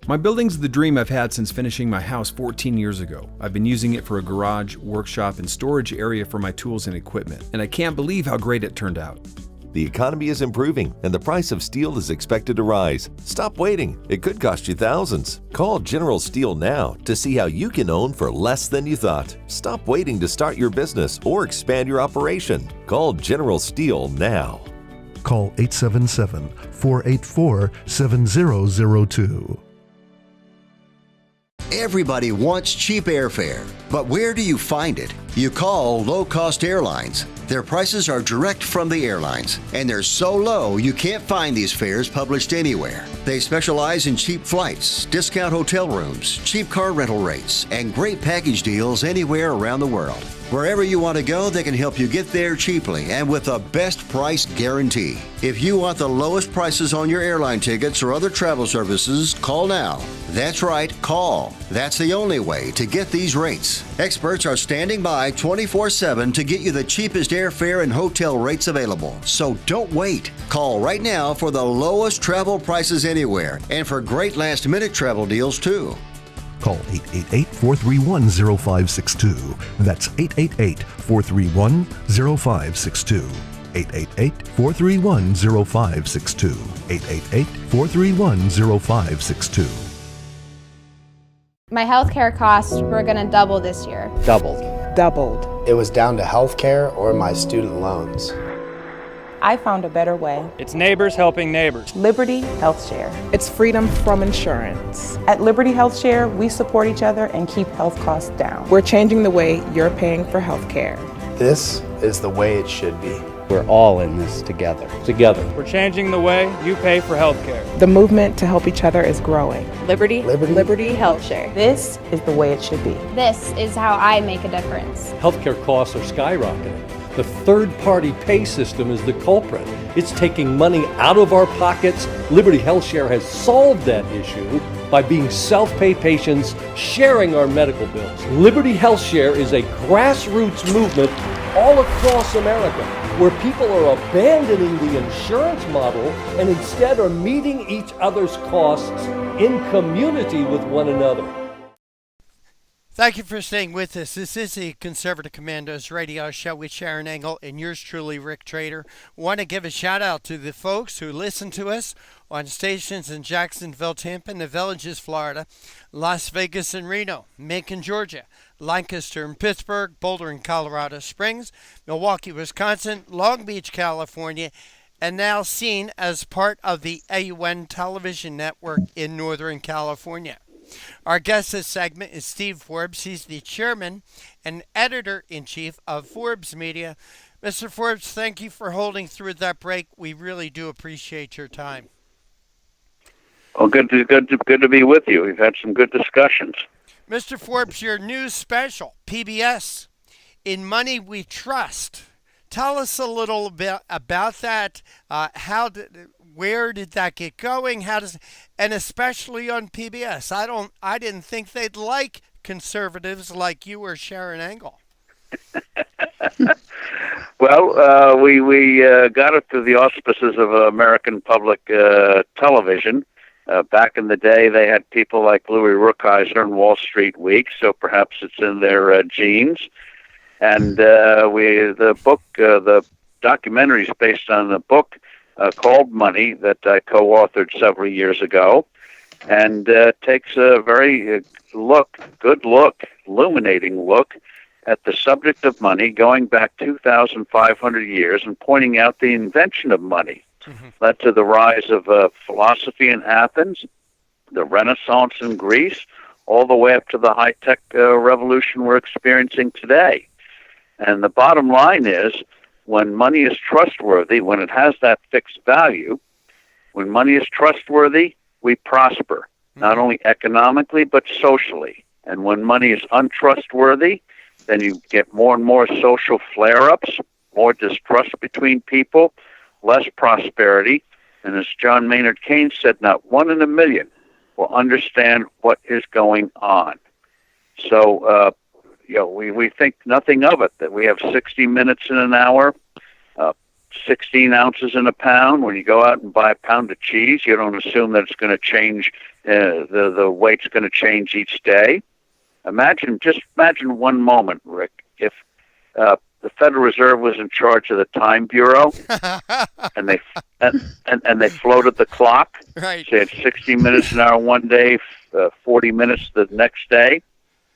My building's the dream I've had since finishing my house 14 years ago. I've been using it for a garage, workshop, and storage area for my tools and equipment, and I can't believe how great it turned out. The economy is improving, and the price of steel is expected to rise. Stop waiting. It could cost you thousands. Call General Steel now to see how you can own for less than you thought. Stop waiting to start your business or expand your operation. Call General Steel now. Call 877-484-7002. Everybody wants cheap airfare, but where do you find it? You call low-cost airlines. Their prices are direct from the airlines, and they're so low you can't find these fares published anywhere. They specialize in cheap flights, discount hotel rooms, cheap car rental rates, and great package deals anywhere around the world. Wherever you want to go, they can help you get there cheaply and with a best price guarantee. If you want the lowest prices on your airline tickets or other travel services, call now. That's right, call. That's the only way to get these rates. Experts are standing by 24/7 to get you the cheapest airfare and hotel rates available. So don't wait. Call right now for the lowest travel prices anywhere and for great last-minute travel deals too. Call 888-431-0562. That's 888-431-0562. 888-431-0562. 888-431-0562. My healthcare costs were going to double this year. Doubled. Doubled. It was down to health care or my student loans. I found a better way. It's neighbors helping neighbors. Liberty Health Share. It's freedom from insurance. At Liberty Health Share, we support each other and keep health costs down. We're changing the way you're paying for health care. This is the way it should be. We're all in this together. Together. We're changing the way you pay for health care. The movement to help each other is growing. Liberty Health Share. This is the way it should be. This is how I make a difference. Healthcare costs are skyrocketing. The third-party pay system is the culprit. It's taking money out of our pockets. Liberty Health Share has solved that issue by being self-pay patients sharing our medical bills. Liberty Health Share is a grassroots movement all across America where people are abandoning the insurance model and instead are meeting each other's costs in community with one another. Thank you for staying with us. This is the Conservative Commandos radio show with Sharon Engel and yours truly, Rick Trader. Want to give a shout out to the folks who listen to us on stations in Jacksonville, Tampa, the Villages, Florida, Las Vegas and Reno, Macon, Georgia, Lancaster and Pittsburgh, Boulder and Colorado Springs, Milwaukee, Wisconsin, Long Beach, California, and now seen as part of the AUN television network in Northern California. Our guest this segment is Steve Forbes. He's the chairman and editor-in-chief of Forbes Media. Mr. Forbes, thank you for holding through that break. We really do appreciate your time. Well, good to be with you. We've had some good discussions. Mr. Forbes, your new special, PBS, In Money We Trust. Tell us a little bit about that. Where did that get going? And especially on PBS. I didn't think they'd like conservatives like you or Sharon Engel. Well, we got it through the auspices of American Public Television. Back in the day, they had people like Louis Rookheiser and Wall Street Week, so perhaps it's in their genes. And the documentary is based on the book called Money that I co-authored several years ago, and takes a very good look, illuminating look at the subject of money going back 2,500 years and pointing out the invention of money led to the rise of philosophy in Athens, the Renaissance in Greece, all the way up to the high-tech revolution we're experiencing today. And the bottom line is, when money is trustworthy, when it has that fixed value, when money is trustworthy, we prosper, not only economically, but socially. And when money is untrustworthy, then you get more and more social flare-ups, more distrust between people, less prosperity. And as John Maynard Keynes said, not one in a million will understand what is going on. So, we think nothing of it, that we have 60 minutes in an hour, 16 ounces in a pound. When you go out and buy a pound of cheese, you don't assume that it's going to change, the weight's going to change each day. Imagine one moment, Rick, if the Federal Reserve was in charge of the Time Bureau, and they floated the clock. Right. They had 60 minutes an hour one day, 40 minutes the next day.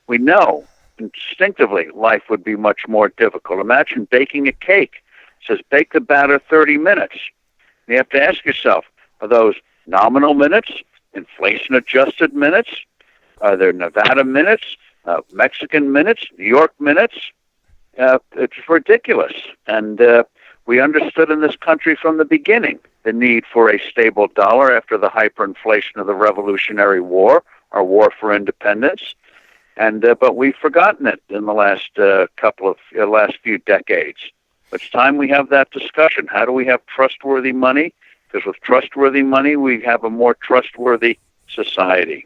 We know instinctively life would be much more difficult. Imagine baking a cake. It says bake the batter 30 minutes. And you have to ask yourself, are those nominal minutes, inflation-adjusted minutes? Are there Nevada minutes, Mexican minutes, New York minutes? It's ridiculous. And we understood in this country from the beginning the need for a stable dollar after the hyperinflation of the Revolutionary War, our war for independence. And but we've forgotten it in the last last few decades. It's time we have that discussion. How do we have trustworthy money? Because with trustworthy money, we have a more trustworthy society.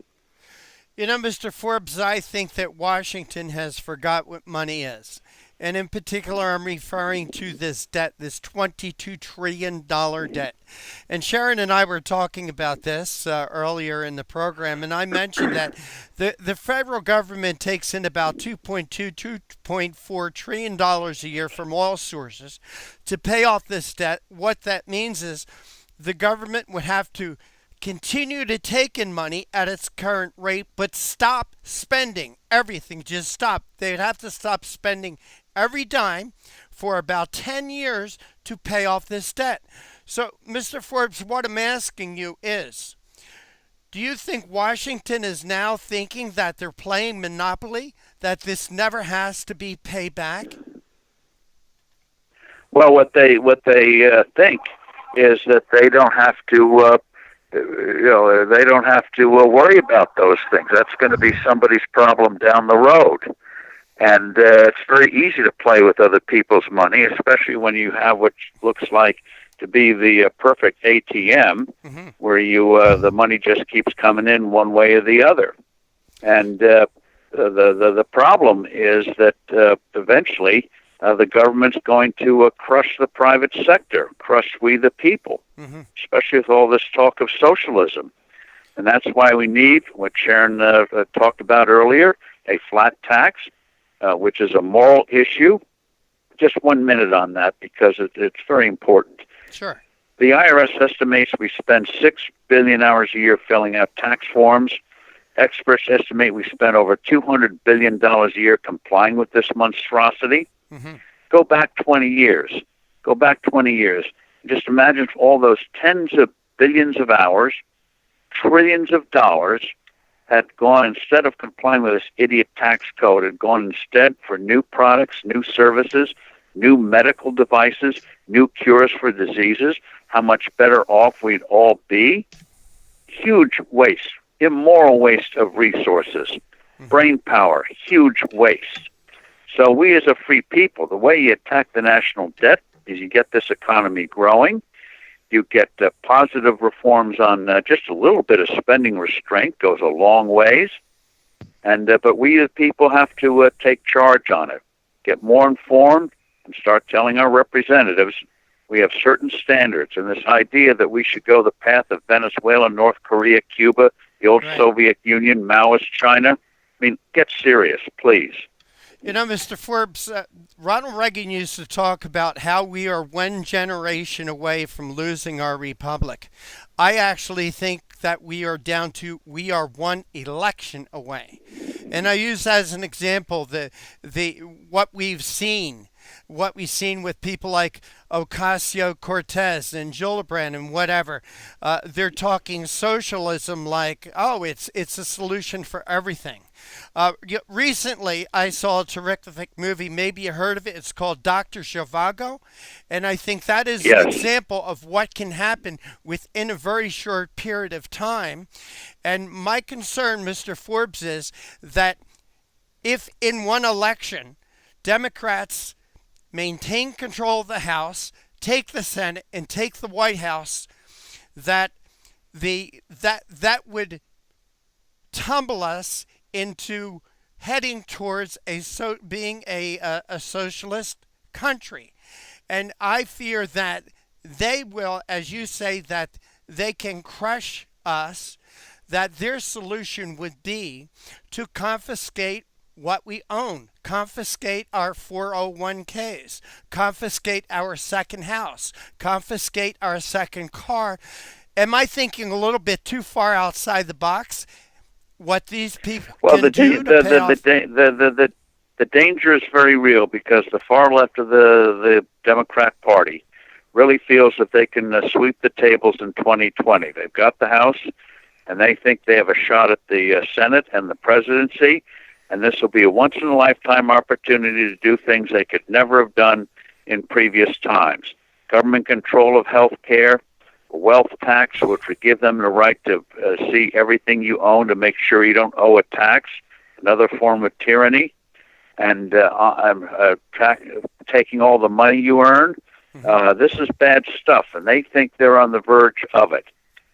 You know, Mr. Forbes, I think that Washington has forgot what money is. And in particular, I'm referring to this debt, this $22 trillion debt. And Sharon and I were talking about this earlier in the program, and I mentioned that the federal government takes in about $2.4 trillion a year from all sources to pay off this debt. What that means is the government would have to continue to take in money at its current rate, but stop spending everything. Just stop. They'd have to stop spending every dime for about 10 years to pay off this debt. So, Mr. Forbes, what I'm asking you is, do you think Washington is now thinking that they're playing Monopoly, that this never has to be paid back? Well, what they think is that they don't have to, they don't have to worry about those things. That's going to be somebody's problem down the road. And it's very easy to play with other people's money, especially when you have what looks like to be the perfect ATM, where the money just keeps coming in one way or the other. And the problem is that eventually the government's going to crush the private sector, crush we the people, especially with all this talk of socialism. And that's why we need what Sharon talked about earlier, a flat tax, which is a moral issue. Just 1 minute on that because it's very important. Sure. The IRS estimates we spend 6 billion hours a year filling out tax forms. Experts estimate we spend over $200 billion a year complying with this monstrosity. Go back 20 years. Go back 20 years. Just imagine if all those tens of billions of hours, trillions of dollars had gone, instead of complying with this idiot tax code, had gone instead for new products, new services, new medical devices, new cures for diseases, how much better off we'd all be. Huge waste, immoral waste of resources, brain power, huge waste. So we as a free people, the way you attack the national debt is you get this economy growing, you get positive reforms on just a little bit of spending restraint, goes a long ways, and but we the people have to take charge on it, get more informed, and start telling our representatives we have certain standards, and this idea that we should go the path of Venezuela, North Korea, Cuba, the old Soviet Union, Maoist China. I mean, get serious, please. You know, Mr. Forbes, Ronald Reagan used to talk about how we are one generation away from losing our republic. I actually think that we are one election away. And I use as an example what we've seen with people like Ocasio-Cortez and Gillibrand and whatever. They're talking socialism like, oh, it's a solution for everything. Recently, I saw a terrific movie. Maybe you heard of it. It's called Dr. Zhivago. And I think that is an example of what can happen within a very short period of time. And my concern, Mr. Forbes, is that if in one election, Democrats maintain control of the House, take the Senate, and take the White House, that would tumble us into heading towards being a socialist country. And I fear that they will, as you say, that they can crush us, that their solution would be to confiscate what we own, confiscate our 401ks, confiscate our second house, confiscate our second car. Am I thinking a little bit too far outside the box? What these people can do to pay off? The danger is very real because the far left of the Democrat Party really feels that they can sweep the tables in 2020. They've got the House, and they think they have a shot at the Senate and the presidency, and this will be a once-in-a-lifetime opportunity to do things they could never have done in previous times. Government control of health care, a wealth tax, which would give them the right to see everything you own to make sure you don't owe a tax, another form of tyranny, and taking all the money you earn. This is bad stuff, and they think they're on the verge of it.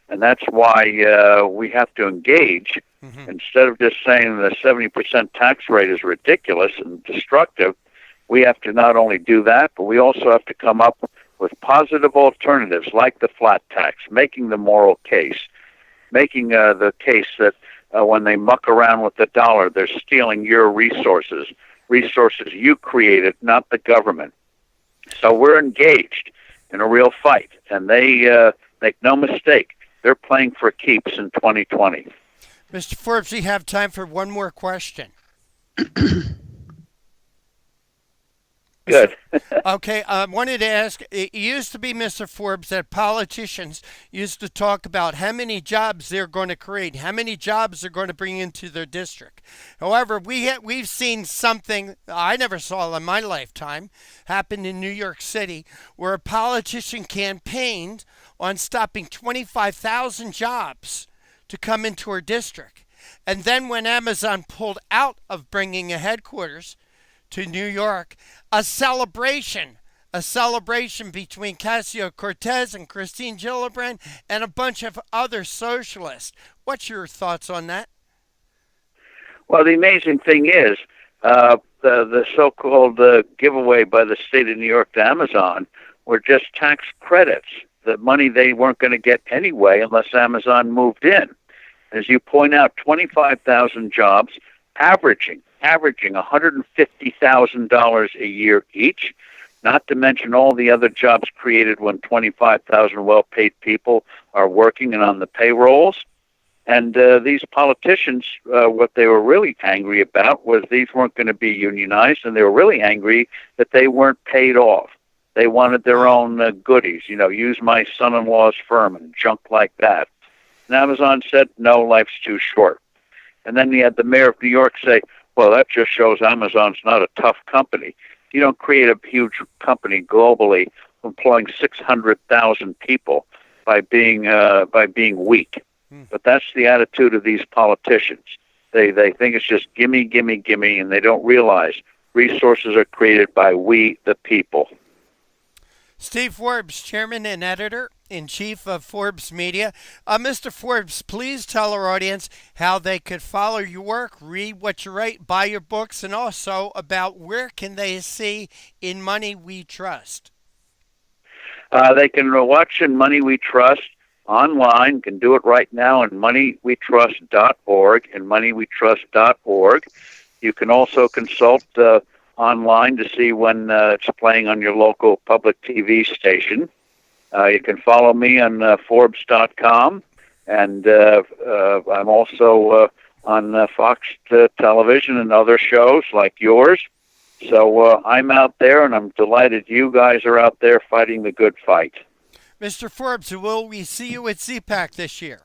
And that's why we have to engage. Instead of just saying the 70% tax rate is ridiculous and destructive, we have to not only do that, but we also have to come up with positive alternatives like the flat tax, making the moral case, making the case that when they muck around with the dollar, they're stealing your resources you created, not the government. So we're engaged in a real fight, and they make no mistake, they're playing for keeps in 2020. Mr. Forbes, we have time for one more question. Good. Okay, I wanted to ask, it used to be, Mr. Forbes, that politicians used to talk about how many jobs they're going to create, how many jobs they're going to bring into their district. However, we've seen something I never saw in my lifetime happen in New York City, where a politician campaigned on stopping 25,000 jobs to come into her district. And then when Amazon pulled out of bringing a headquarters to New York, a celebration between Ocasio-Cortez and Christine Gillibrand and a bunch of other socialists. What's your thoughts on that? Well, the amazing thing is the so-called giveaway by the state of New York to Amazon were just tax credits, the money they weren't going to get anyway unless Amazon moved in. As you point out, 25,000 jobs, averaging $150,000 a year each, not to mention all the other jobs created when 25,000 well-paid people are working and on the payrolls. And these politicians, what they were really angry about was these weren't going to be unionized, and they were really angry that they weren't paid off. They wanted their own goodies, use my son-in-law's firm and junk like that. And Amazon said, no, life's too short. And then you had the mayor of New York say, well, that just shows Amazon's not a tough company. You don't create a huge company globally employing 600,000 people by being weak. But that's the attitude of these politicians. They think it's just gimme, gimme, gimme, and they don't realize resources are created by we, the people. Steve Forbes, Chairman and Editor-in-Chief of Forbes Media. Mr. Forbes, please tell our audience how they could follow your work, read what you write, buy your books, and also about where can they see In Money We Trust. They can watch In Money We Trust online. Can do it right now in moneywetrust.org, moneywetrust.org. You can also consult online to see when it's playing on your local public TV station. You can follow me on Forbes.com, and I'm also on Fox Television and other shows like yours. So I'm out there, and I'm delighted you guys are out there fighting the good fight. Mr. Forbes, will we see you at CPAC this year?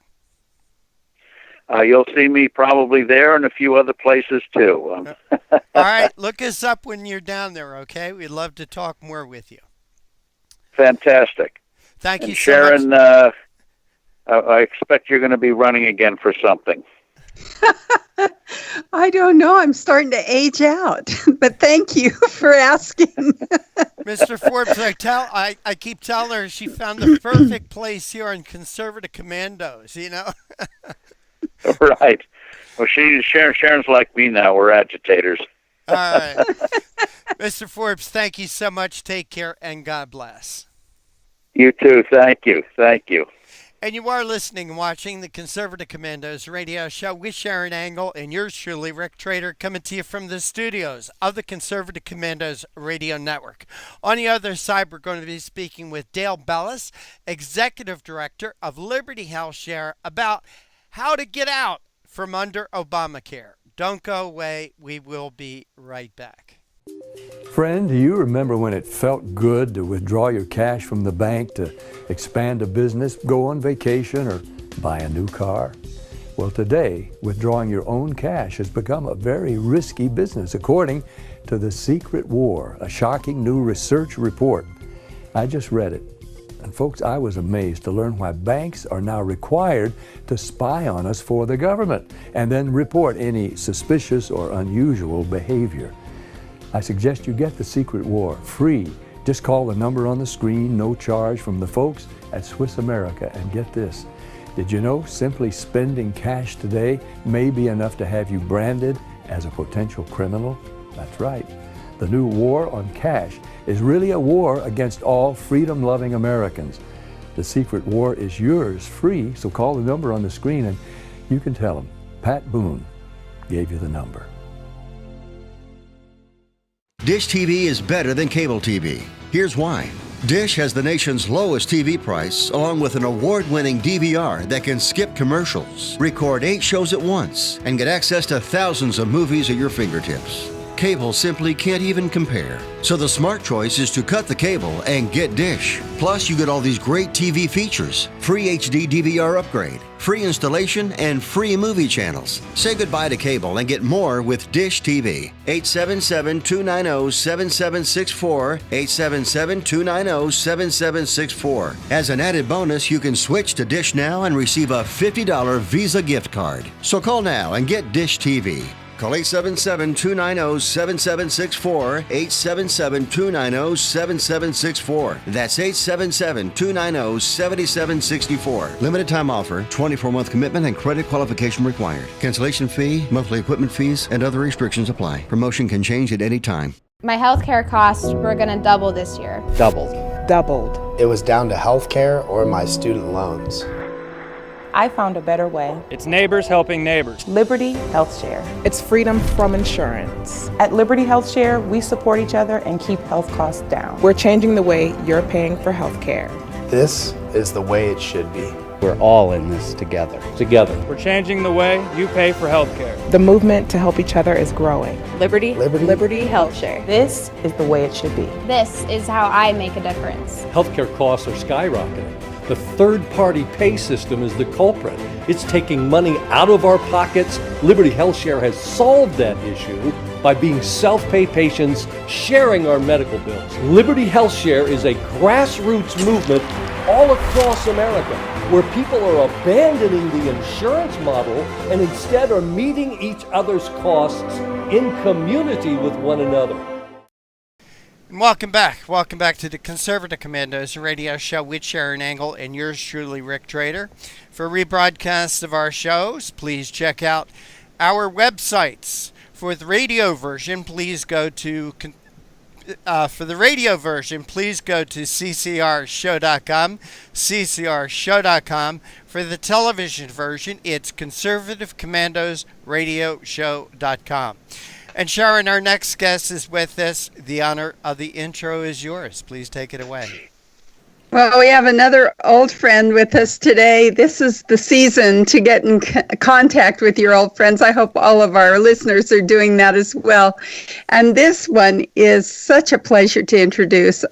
You'll see me probably there and a few other places, too. All right. Look us up when you're down there, okay? We'd love to talk more with you. Fantastic. Thank you, Sharon, so much. I expect you're going to be running again for something. I don't know. I'm starting to age out, but thank you for asking. Mr. Forbes, I keep telling her she found the perfect place here on Conservative Commandos, Right. Well, Sharon's like me now. We're agitators. All right. Mr. Forbes, thank you so much. Take care, and God bless. You too. Thank you. Thank you. And you are listening and watching the Conservative Commandos radio show with Sharon Angle and yours truly, Rick Trader, coming to you from the studios of the Conservative Commandos radio network. On the other side, we're going to be speaking with Dale Bellis, Executive Director of Liberty HealthShare, about how to get out from under Obamacare. Don't go away. We will be right back. Friend, do you remember when it felt good to withdraw your cash from the bank to expand a business, go on vacation, or buy a new car? Well, today, withdrawing your own cash has become a very risky business, according to The Secret War, a shocking new research report. I just read it. And folks, I was amazed to learn why banks are now required to spy on us for the government and then report any suspicious or unusual behavior. I suggest you get The Secret War free. Just call the number on the screen, no charge, from the folks at Swiss America. And get this, did you know simply spending cash today may be enough to have you branded as a potential criminal? That's right. The new war on cash is really a war against all freedom-loving Americans. The Secret War is yours free, so call the number on the screen and you can tell them Pat Boone gave you the number. Dish TV is better than cable TV. Here's why. Dish has the nation's lowest TV price, along with an award-winning DVR that can skip commercials, record 8 shows at once, and get access to thousands of movies at your fingertips. cable simply can't even compare. So the smart choice is to cut the cable and get Dish. Plus, you get all these great TV features, free HD DVR upgrade, free installation, and free movie channels. Say goodbye to cable and get more with Dish TV. 877-290-7764, 877-290-7764. As an added bonus, you can switch to Dish now and receive a $50 Visa gift card. So call now and get Dish TV. Call 877-290-7764, 877-290-7764. That's 877-290-7764. Limited time offer, 24-month commitment and credit qualification required. Cancellation fee, monthly equipment fees, and other restrictions apply. Promotion can change at any time. My healthcare costs were going to double this year. Doubled. It was down to healthcare or my student loans. I found a better way. It's neighbors helping neighbors. Liberty Health Share. It's freedom from insurance. At Liberty Health Share, we support each other and keep health costs down. We're changing the way you're paying for health care. This is the way it should be. We're all in this together. We're changing the way you pay for healthcare. The movement to help each other is growing. Liberty Health Share. This is the way it should be. This is how I make a difference. Healthcare costs are skyrocketing. The third-party pay system is the culprit. It's taking money out of our pockets. Liberty Health Share has solved that issue by being self-pay patients sharing our medical bills. Liberty Health Share is a grassroots movement all across America where people are abandoning the insurance model and instead are meeting each other's costs in community with one another. Welcome back. Welcome back to the Conservative Commandos radio show with Sharon Engel and yours truly, Rick Trader. For rebroadcasts of our shows, please check out our websites. For the radio version, please go to ccrshow.com, ccrshow.com. For the television version, it's conservativecommandosradioshow.com. And Sharon, our next guest is with us. The honor of the intro is yours. Please take it away. Well, we have another old friend with us today. This is the season to get in contact with your old friends. I hope all of our listeners are doing that as well. And this one is such a pleasure to introduce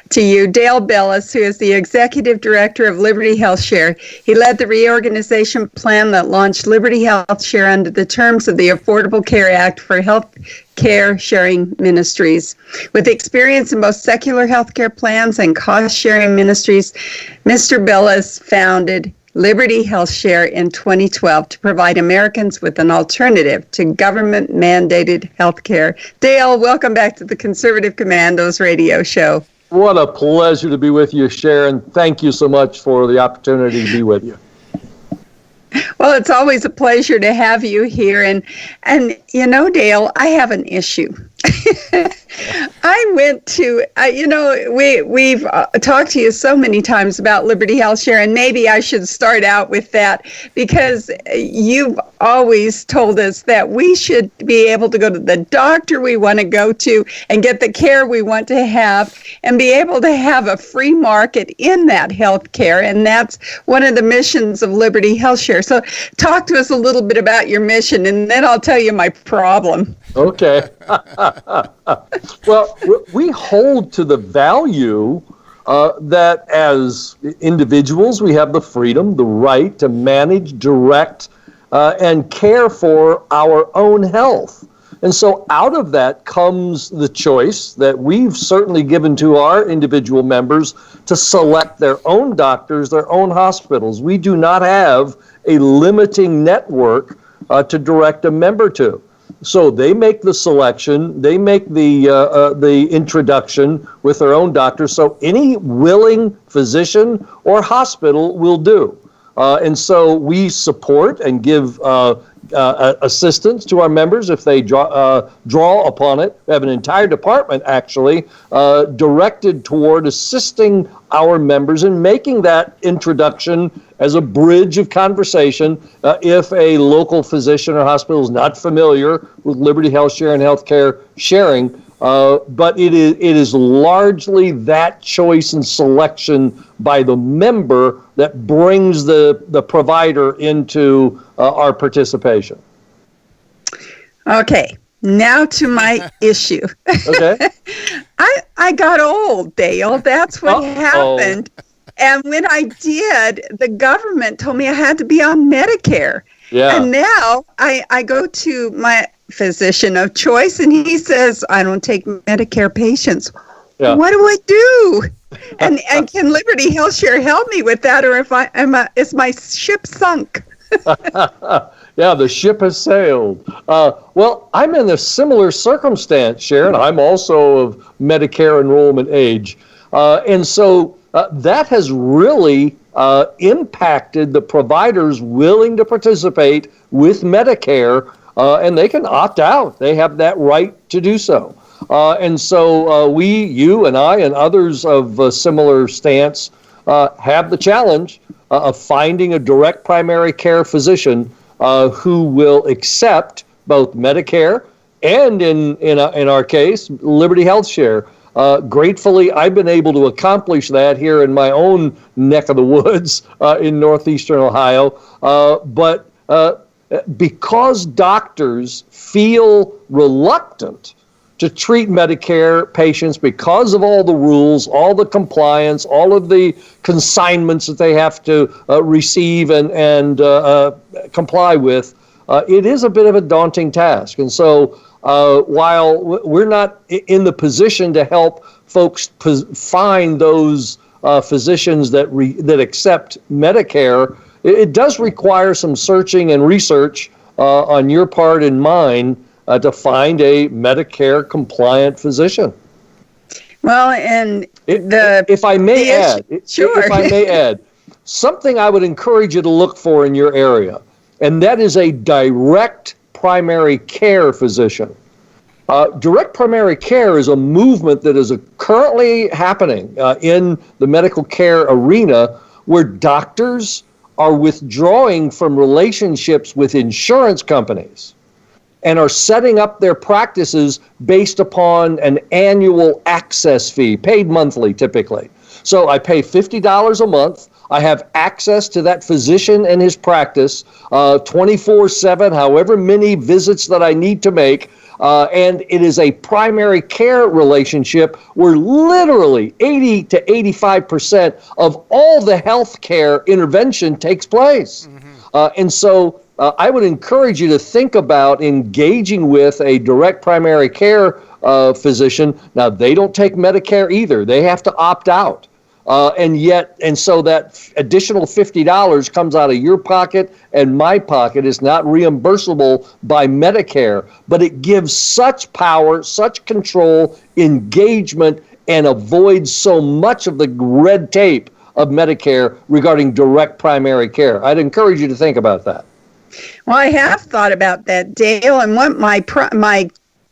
to you, Dale Bellis, who is the Executive Director of Liberty Health Share. He led the reorganization plan that launched Liberty Health Share under the terms of the Affordable Care Act for health care sharing ministries. With experience in both secular healthcare plans and cost sharing ministries, Mr. Bellis founded Liberty Health Share in 2012 to provide Americans with an alternative to government mandated healthcare. Dale, welcome back to the Conservative Commandos radio show. What a pleasure to be with you, Sharon. Thank you so much for the opportunity to be with you. Well, it's always a pleasure to have you here. And you know, Dale, I have an issue. I went to, we've talked to you so many times about Liberty Health Share, and maybe I should start out with that because you've always told us that we should be able to go to the doctor we want to go to and get the care we want to have and be able to have a free market in that health care. And that's one of the missions of Liberty Health Share. So talk to us a little bit about your mission, and then I'll tell you my problem. Okay. Well, we hold to the value that as individuals, we have the freedom, the right to manage, direct, and care for our own health. And so out of that comes the choice that we've certainly given to our individual members to select their own doctors, their own hospitals. We do not have a limiting network to direct a member to. So they make the selection, they make the introduction with their own doctor. So any willing physician or hospital will do. And so we support and give assistance to our members if they draw upon it. We have an entire department actually directed toward assisting our members in making that introduction as a bridge of conversation if a local physician or hospital is not familiar with Liberty Health Share and healthcare sharing. But it is largely that choice and selection by the member that brings the provider into our participation. Okay. Now to my issue. Okay. I got old, Dale. That's what happened. And when I did, the government told me I had to be on Medicare. Yeah. And now I go to my physician of choice, and he says, I don't take Medicare patients. Yeah. What do I do? And can Liberty Health Share help me with that, or is my ship sunk? Yeah, the ship has sailed. Well, I'm in a similar circumstance, Sharon. I'm also of Medicare enrollment age. And so that has really impacted the providers willing to participate with Medicare, and they can opt out. They have that right to do so. And so you and I and others of a similar stance have the challenge of finding a direct primary care physician who will accept both Medicare and, in our case, Liberty Health Share. Gratefully, I've been able to accomplish that here in my own neck of the woods in northeastern Ohio. But because doctors feel reluctant to treat Medicare patients because of all the rules, all the compliance, all of the consignments that they have to receive and comply with, it is a bit of a daunting task. And so while we're not in the position to help folks find those physicians that accept Medicare, it does require some searching and research on your part and mine to find a Medicare compliant physician. Well, and if I may add, something I would encourage you to look for in your area, and that is a direct primary care physician. Direct primary care is a movement that is currently happening in the medical care arena, where doctors are withdrawing from relationships with insurance companies and are setting up their practices based upon an annual access fee, paid monthly typically. So I pay $50 a month. I have access to that physician and his practice 24/7, however many visits that I need to make. And it is a primary care relationship where literally 80 to 85% of all the health care intervention takes place. And so I would encourage you to think about engaging with a direct primary care physician. Now, they don't take Medicare either. They have to opt out. And so that additional $50 comes out of your pocket and my pocket. Is not reimbursable by Medicare, but it gives such power, such control, engagement, and avoids so much of the red tape of Medicare regarding direct primary care. I'd encourage you to think about that. Well, I have thought about that, Dale, and what my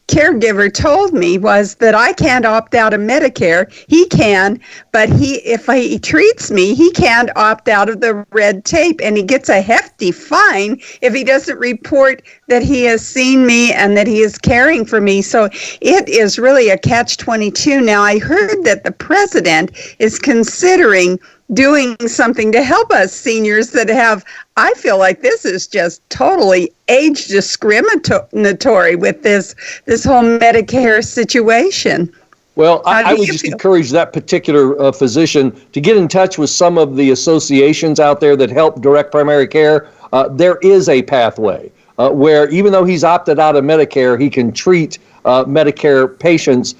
caregiver told me was that I can't opt out of Medicare. He can, but if he treats me, he can't opt out of the red tape, and he gets a hefty fine if he doesn't report that he has seen me and that he is caring for me. So it is really a catch-22. Now, I heard that the president is considering doing something to help us seniors that have, I feel like this is just totally age discriminatory with this whole Medicare situation. Well, I would just encourage that particular physician to get in touch with some of the associations out there that help direct primary care. There is a pathway where even though he's opted out of Medicare, he can treat Medicare patients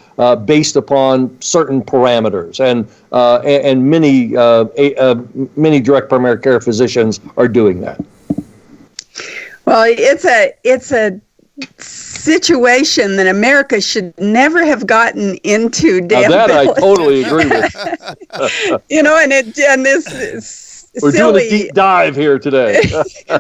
based upon certain parameters, and many direct primary care physicians are doing that. Well, it's a situation that America should never have gotten into. Dale, that I totally agree with. and this. We're doing a deep dive here today.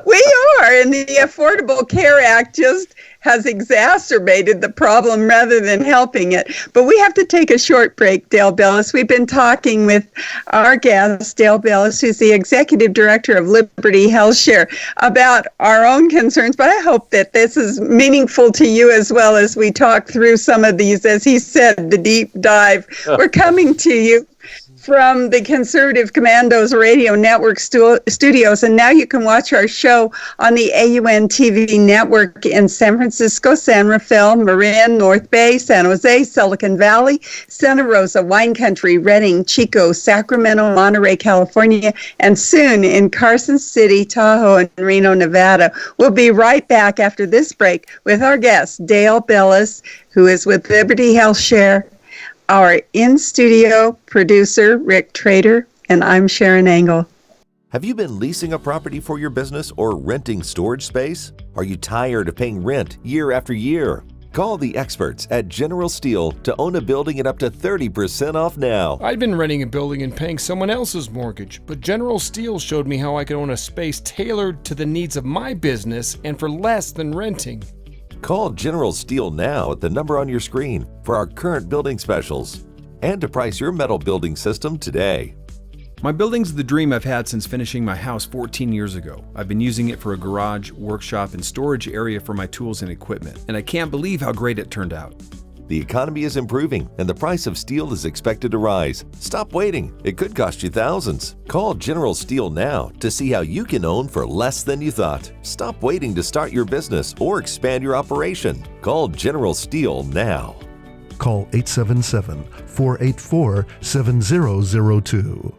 We are, and the Affordable Care Act just has exacerbated the problem rather than helping it. But we have to take a short break, Dale Bellis. We've been talking with our guest, Dale Bellis, who's the Executive Director of Liberty Health Share, about our own concerns. But I hope that this is meaningful to you as well as we talk through some of these, as he said, the deep dive. We're coming to you from the Conservative Commandos Radio Network studios. And now you can watch our show on the AUN TV network in San Francisco, San Rafael, Marin, North Bay, San Jose, Silicon Valley, Santa Rosa, Wine Country, Redding, Chico, Sacramento, Monterey, California, and soon in Carson City, Tahoe, and Reno, Nevada. We'll be right back after this break with our guest, Dale Bellis, who is with Liberty Health Share, our in-studio producer, Rick Trader, and I'm Sharon Angle. Have you been leasing a property for your business or renting storage space? Are you tired of paying rent year after year? Call the experts at General Steel to own a building at up to 30% off now. I'd been renting a building and paying someone else's mortgage, but General Steel showed me how I could own a space tailored to the needs of my business and for less than renting. Call General Steel now at the number on your screen for our current building specials and to price your metal building system today. My building's the dream I've had since finishing my house 14 years ago. I've been using it for a garage, workshop, and storage area for my tools and equipment, and I can't believe how great it turned out. The economy is improving and the price of steel is expected to rise. Stop waiting. It could cost you thousands. Call General Steel now to see how you can own for less than you thought. Stop waiting to start your business or expand your operation. Call General Steel now. Call 877-484-7002.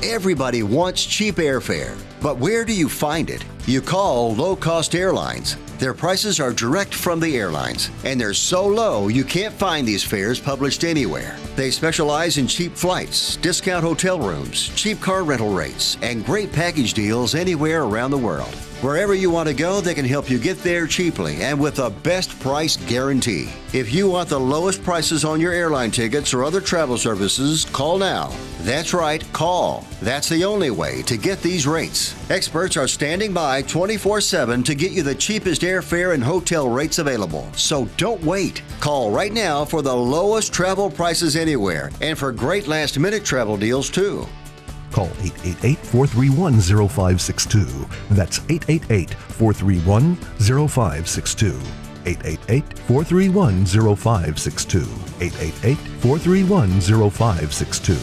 Everybody wants cheap airfare, but where do you find it? You call low-cost airlines. Their prices are direct from the airlines, and they're so low you can't find these fares published anywhere. They specialize in cheap flights, discount hotel rooms, cheap car rental rates, and great package deals anywhere around the world. Wherever you want to go, they can help you get there cheaply and with a best price guarantee. If you want the lowest prices on your airline tickets or other travel services, call now. That's right, call. That's the only way to get these rates. Experts are standing by 24/7 to get you the cheapest airfare and hotel rates available. So don't wait. Call right now for the lowest travel prices anywhere and for great last-minute travel deals too. Call 888-431-0562. That's 888-431-0562. 888-431-0562. 888-431-0562.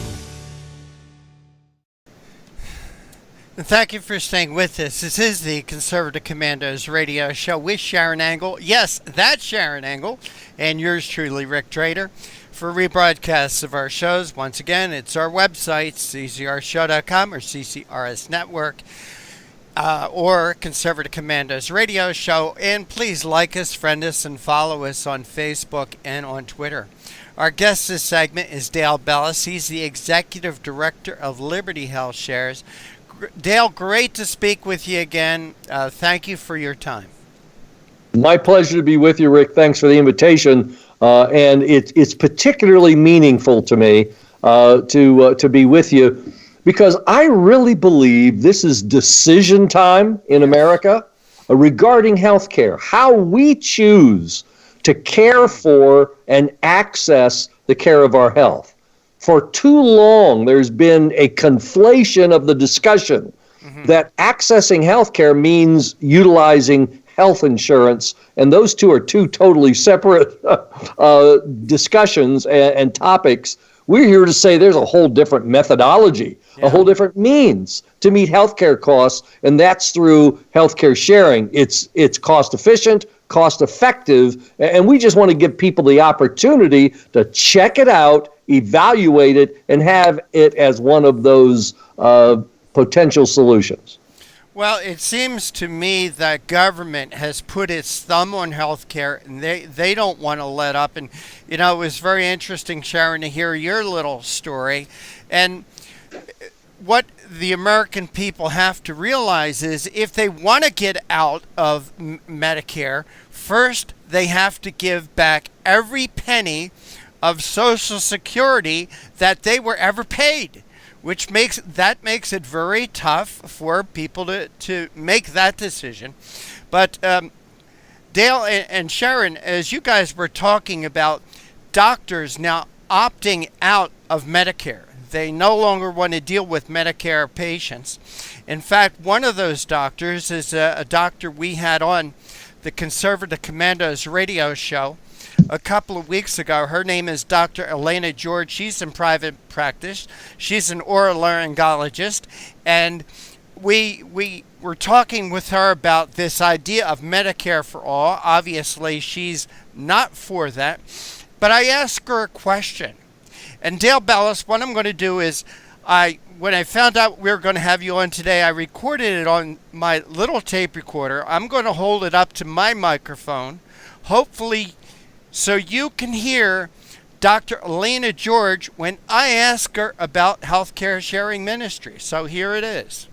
Thank you for staying with us. This is the Conservative Commandos radio show with Sharon Angle. Yes, that's Sharon Angle, and yours truly, Rick Trader. For rebroadcasts of our shows, once again, it's our website, ccrshow.com or CCRS Network, or Conservative Commandos Radio Show. And please like us, friend us, and follow us on Facebook and on Twitter. Our guest this segment is Dale Bellis. He's the Executive Director of Liberty Health Shares. Dale, great to speak with you again. Thank you for your time. My pleasure to be with you, Rick. Thanks for the invitation. And it's particularly meaningful to me to be with you because I really believe this is decision time in America regarding healthcare, how we choose to care for and access the care of our health. For too long, there's been a conflation of the discussion that accessing healthcare means utilizing health insurance, and those two are two totally separate discussions and topics. We're here to say there's a whole different methodology, a whole different means to meet healthcare costs, and that's through healthcare sharing. It's cost efficient, cost effective, and we just want to give people the opportunity to check it out, evaluate it, and have it as one of those potential solutions. Well, it seems to me that government has put its thumb on healthcare, and they don't want to let up. And, you know, it was very interesting, Sharon, to hear your little story. And what the American people have to realize is if they want to get out of Medicare, first they have to give back every penny of Social Security that they were ever paid, which makes it very tough for people to make that decision. But Dale and Sharon, as you guys were talking about doctors now opting out of Medicare, they no longer want to deal with Medicare patients. In fact, one of those doctors is a doctor we had on the Conservative Commandos radio show, a couple of weeks ago. Her name is Dr. Elena George. She's in private practice. She's an otolaryngologist, and we were talking with her about this idea of Medicare for all. Obviously, she's not for that, but I asked her a question. And Dale Bellis, what I'm going to do is, when I found out we were going to have you on today, I recorded it on my little tape recorder. I'm going to hold it up to my microphone, hopefully so you can hear Dr. Elena George when I ask her about healthcare sharing ministry. So here it is.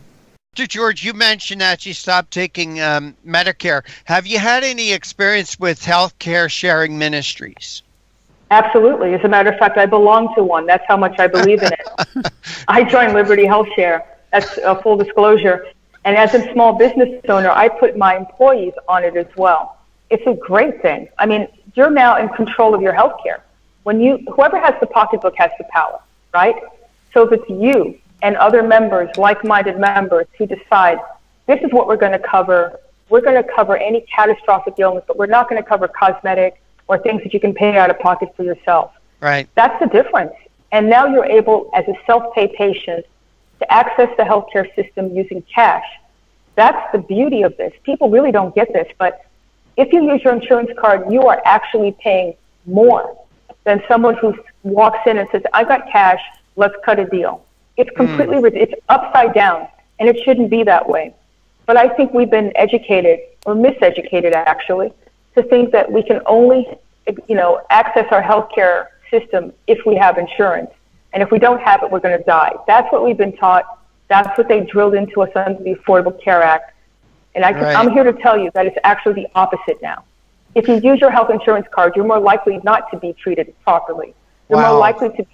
Dr. George, you mentioned that you stopped taking Medicare. Have you had any experience with healthcare sharing ministries? Absolutely. As a matter of fact, I belong to one. That's how much I believe in it. I joined Liberty Health Share. That's a full disclosure. And as a small business owner, I put my employees on it as well. It's a great thing. I mean, you're now in control of your health care. Whoever has the pocketbook has the power, right? So if it's you and other members, like-minded members, who decide, this is what we're going to cover any catastrophic illness, but we're not going to cover cosmetic or things that you can pay out of pocket for yourself. Right. That's the difference. And now you're able, as a self-pay patient, to access the healthcare system using cash. That's the beauty of this. People really don't get this, but if you use your insurance card, you are actually paying more than someone who walks in and says, I got cash, let's cut a deal. It's completely, it's upside down, and it shouldn't be that way. But I think we've been educated, or miseducated actually, to think that we can only, access our healthcare system if we have insurance. And if we don't have it, we're going to die. That's what we've been taught. That's what they drilled into us under the Affordable Care Act. And I'm here to tell you that it's actually the opposite now. If you use your health insurance card, you're more likely not to be treated properly. You're more likely to be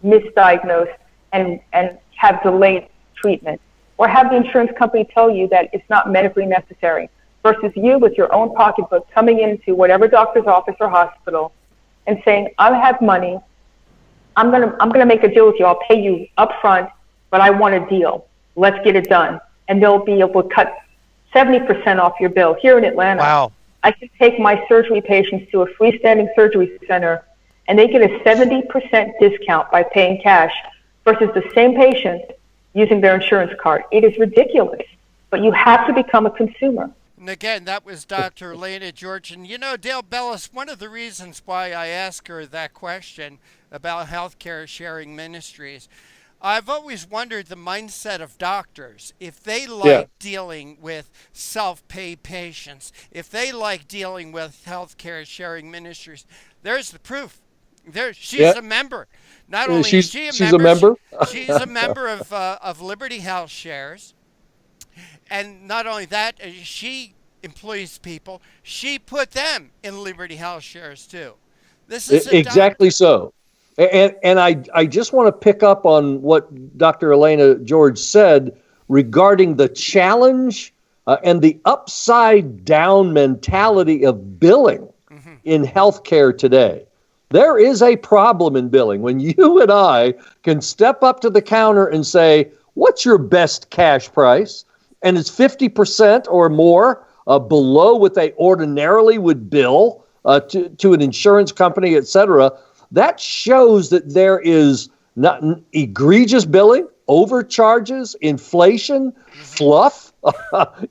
misdiagnosed and have delayed treatment, or have the insurance company tell you that it's not medically necessary, versus you with your own pocketbook coming into whatever doctor's office or hospital and saying, I have money, I'm gonna make a deal with you, I'll pay you up front, but I want a deal. Let's get it done. And they'll be able to cut 70% off your bill. Here in Atlanta, wow. I can take my surgery patients to a freestanding surgery center, and they get a 70% discount by paying cash versus the same patient using their insurance card. It is ridiculous, but you have to become a consumer. And again, that was Dr. Elena George. And Dale Bellis, one of the reasons why I asked her that question about healthcare sharing ministries, I've always wondered the mindset of doctors. If they like dealing with self-pay patients, if they like dealing with healthcare sharing ministries, there's the proof. She's a member. Not only is she a member, she's a member of Liberty Health Shares. And not only that, she employs people. She put them in Liberty Health Shares too. This is exactly so. And I just want to pick up on what Dr. Elena George said regarding the challenge and the upside down mentality of billing in healthcare today. There is a problem in billing when you and I can step up to the counter and say, what's your best cash price? And it's 50% or more below what they ordinarily would bill to an insurance company, et cetera. That shows that there is not egregious billing, overcharges, inflation, fluff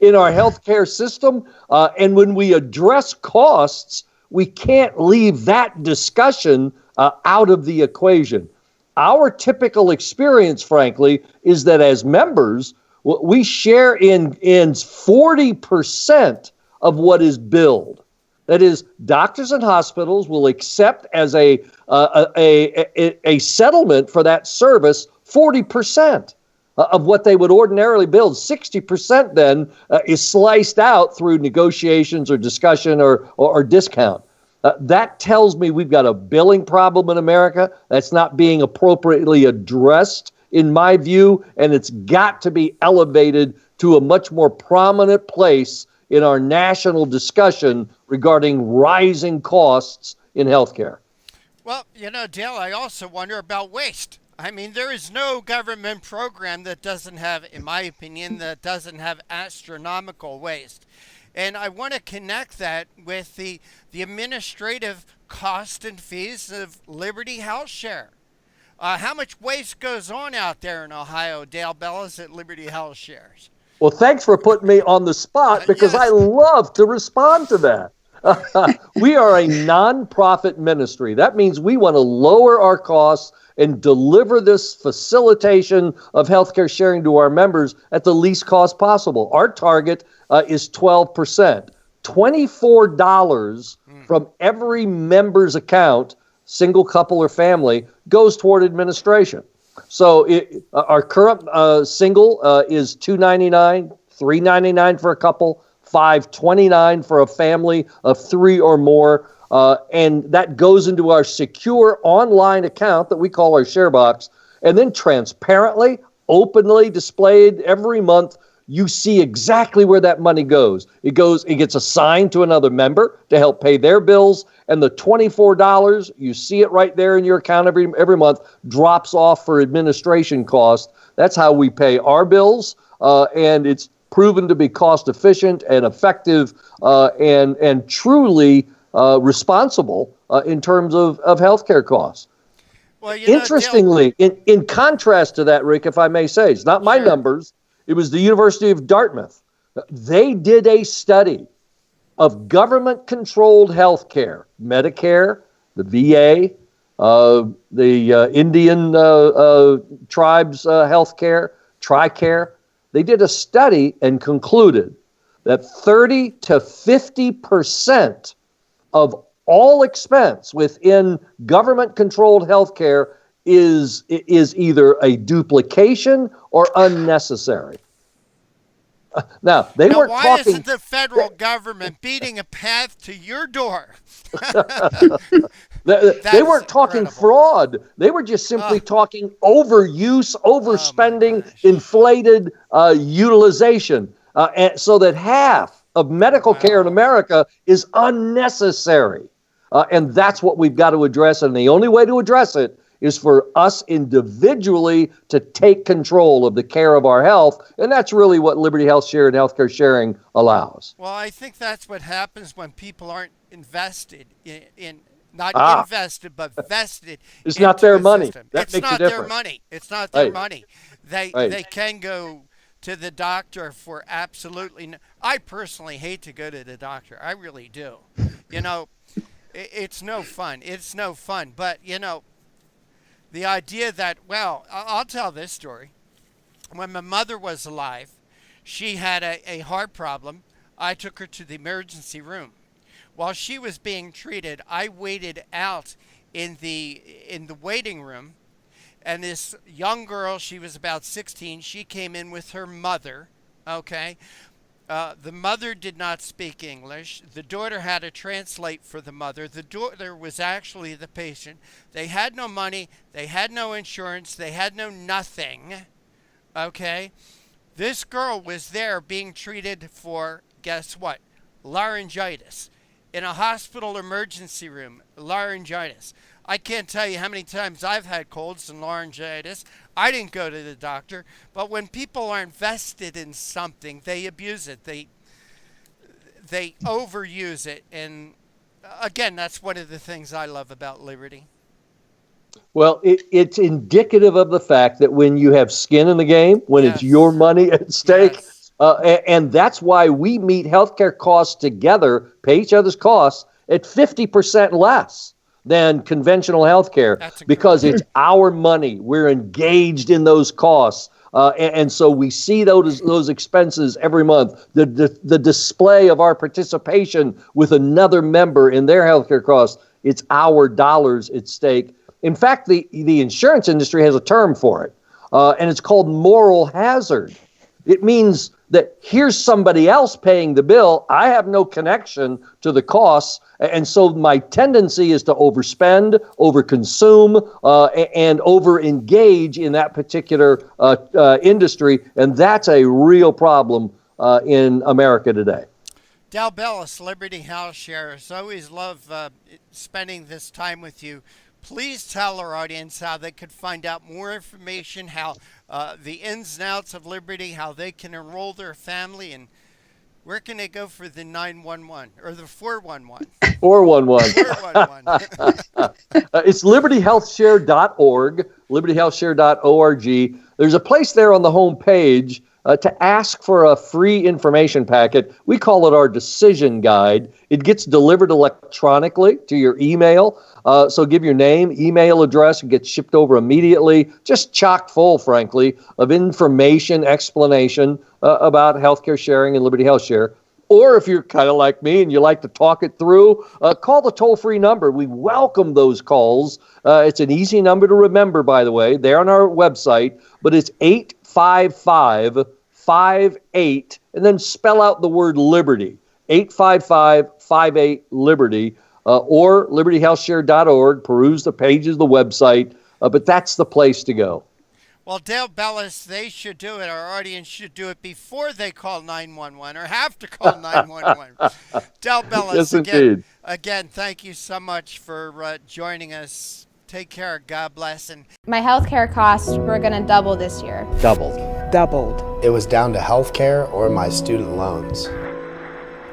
in our healthcare system. And when we address costs, we can't leave that discussion out of the equation. Our typical experience, frankly, is that as members, we share in 40% of what is billed. That is, doctors and hospitals will accept as a settlement for that service 40% of what they would ordinarily bill. 60% then is sliced out through negotiations or discussion or discount. That tells me we've got a billing problem in America that's not being appropriately addressed, in my view, and it's got to be elevated to a much more prominent place in our national discussion regarding rising costs in healthcare. Well, Dale, I also wonder about waste. I mean, there is no government program that doesn't have, in my opinion, that doesn't have astronomical waste. And I want to connect that with the administrative cost and fees of Liberty Health Share. How much waste goes on out there in Ohio, Dale Bellis at Liberty Health Shares? Well, thanks for putting me on the spot because I love to respond to that. We are a nonprofit ministry. That means we want to lower our costs and deliver this facilitation of healthcare sharing to our members at the least cost possible. Our target is 12%. $24 from every member's account, single, couple, or family, goes toward administration. So our current single is $299, $399 for a couple, $529 for a family of 3 or more. And that goes into our secure online account that we call our share box. And then transparently, openly displayed every month, you see exactly where that money goes. It gets assigned to another member to help pay their bills. And the $24, you see it right there in your account every month, drops off for administration costs. That's how we pay our bills. And it's proven to be cost efficient and effective and truly responsible in terms of healthcare costs. Well, interestingly, in contrast to that, Rick, if I may say, it's not my numbers. It was the University of Dartmouth. They did a study of government-controlled healthcare, Medicare, the VA, the Indian tribes' healthcare, TRICARE. They did a study and concluded that 30 to 50% of all expense within government-controlled healthcare is either a duplication or unnecessary. Now, why talking. Isn't the federal government beating a path to your door? They weren't talking fraud. They were just simply talking overuse, overspending, inflated utilization, and so that half of medical care in America is unnecessary. And that's what we've got to address. And the only way to address it is for us individually to take control of the care of our health. And that's really what Liberty Health Share and healthcare sharing allows. Well, I think that's what happens when people aren't invested in not invested, but vested. It's not their money. It's not their money. It's not their money. They can go to the doctor for absolutely I personally hate to go to the doctor. I really do. You know, it's no fun. It's no fun. But, you know, the idea that, well, I'll tell this story. When my mother was alive, she had a heart problem. I took her to the emergency room. While she was being treated, I waited out in the waiting room. And this young girl, she was about 16, she came in with her mother, okay? The mother did not speak English. The daughter had to translate for the mother. The daughter was actually the patient. They had no money. They had no insurance. They had no nothing, okay? This girl was there being treated for, guess what? Laryngitis. In a hospital emergency room, laryngitis. I can't tell you how many times I've had colds and laryngitis. I didn't go to the doctor. But when people are invested in something, they abuse it. They overuse it. And again, that's one of the things I love about Liberty. Well, it's indicative of the fact that when you have skin in the game, when it's your money at stake, and that's why we meet healthcare costs together, pay each other's costs at 50% less than conventional healthcare because it's our money. We're engaged in those costs. And so we see those expenses every month. The display of our participation with another member in their healthcare costs, it's our dollars at stake. In fact, the insurance industry has a term for it, and it's called moral hazard. It means that here's somebody else paying the bill. I have no connection to the costs. And so my tendency is to overspend, overconsume, and over-engage in that particular industry. And that's a real problem in America today. Dal Bellis, Liberty Health Shares. Always love spending this time with you. Please tell our audience how they could find out more information, how the ins and outs of Liberty, how they can enroll their family and Where can they go for the 911 or the 411? 411. 411. It's libertyhealthshare.org, libertyhealthshare.org. There's a place there on the home page to ask for a free information packet. We call it our decision guide. It gets delivered electronically to your email. So give your name, email address, and gets shipped over immediately. Just chock full, frankly, of information, explanation about healthcare sharing and Liberty Health Share. Or if you're kind of like me and you like to talk it through, call the toll-free number. We welcome those calls. It's an easy number to remember, by the way. They're on our website, but it's 855-58, and then spell out the word Liberty, 855-58-LIBERTY, or libertyhealthshare.org. Peruse the pages of the website, but that's the place to go. Well, Dale Bellis, they should do it. Our audience should do it before they call 911 or have to call 911. Dale Bellis, yes, again, thank you so much for joining us. Take care. God bless. And My healthcare costs were going to double this year. Doubled. It was down to healthcare or my student loans.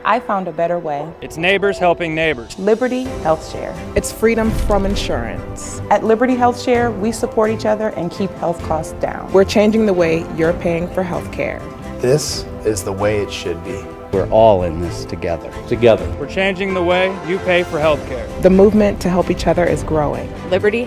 I found a better way. It's neighbors helping neighbors. Liberty Health Share. It's freedom from insurance. At Liberty Health Share, we support each other and keep health costs down. We're changing the way you're paying for health care. This is the way it should be. We're all in this together. We're changing the way you pay for health care. The movement to help each other is growing. Liberty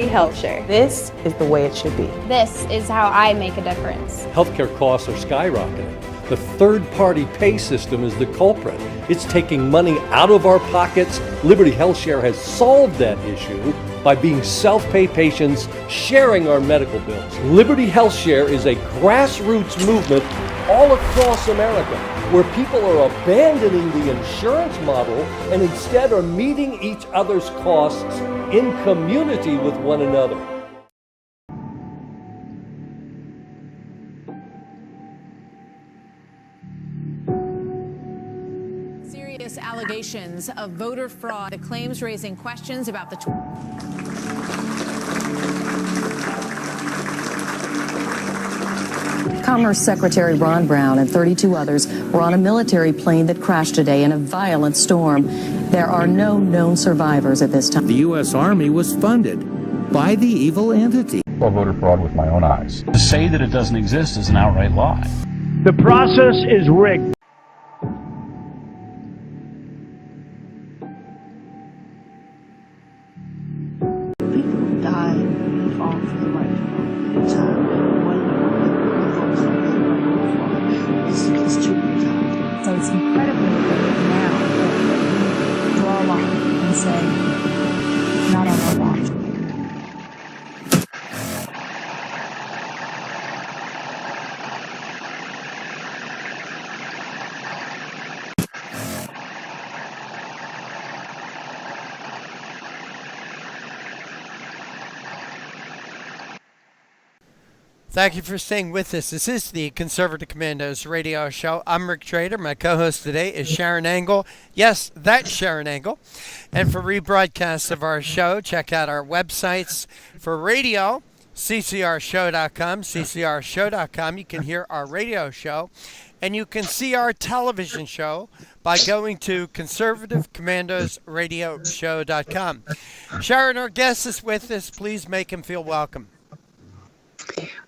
Health Share. This is the way it should be. This is how I make a difference. Healthcare costs are skyrocketing. The third-party pay system is the culprit. It's taking money out of our pockets. Liberty Health Share has solved that issue by being self-pay patients sharing our medical bills. Liberty Health Share is a grassroots movement all across America where people are abandoning the insurance model and instead are meeting each other's costs in community with one another. Allegations of voter fraud, the claims raising questions about the Commerce Secretary Ron Brown and 32 others were on a military plane that crashed today in a violent storm. There are no known survivors at this time. The U.S. Army was funded by the evil entity. I saw voter fraud with my own eyes. To say that it doesn't exist is an outright lie. The process is rigged. So it's incredibly important now that we draw a line and say, not on our watch. Thank you for staying with us. This is the Conservative Commandos radio show. I'm Rick Trader. My co-host today is Sharon Angle. Yes, that's Sharon Angle. And for rebroadcasts of our show, check out our websites. For radio, ccrshow.com, ccrshow.com. You can hear our radio show. And you can see our television show by going to conservativecommandosradioshow.com. Sharon, our guest is with us. Please make him feel welcome.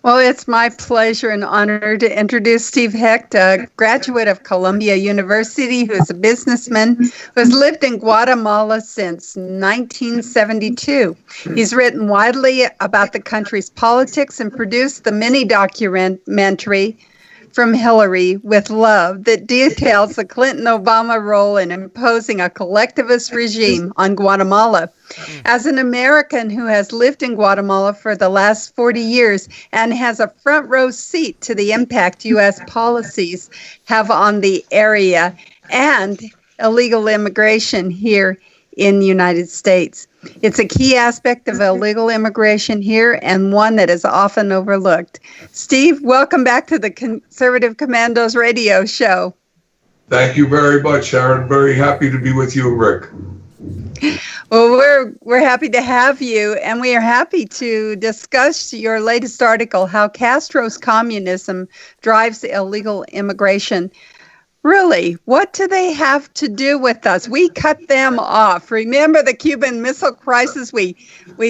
Well, it's my pleasure and honor to introduce Steve Hecht, a graduate of Columbia University, who is a businessman who has lived in Guatemala since 1972. He's written widely about the country's politics and produced the mini-documentary From Hillary with Love that details the Clinton-Obama role in imposing a collectivist regime on Guatemala. As an American who has lived in Guatemala for the last 40 years and has a front row seat to the impact U.S. policies have on the area and illegal immigration here in the United States. It's a key aspect of illegal immigration here and one that is often overlooked. Steve, welcome back to the Conservative Commandos radio show. Thank you very much, Sharon. Very happy to be with you, Rick. Well, we're happy to have you, and we are happy to discuss your latest article, How Castro's Communism Drives Illegal Immigration. Really, what do they have to do with us? We cut them off. Remember the Cuban Missile Crisis? We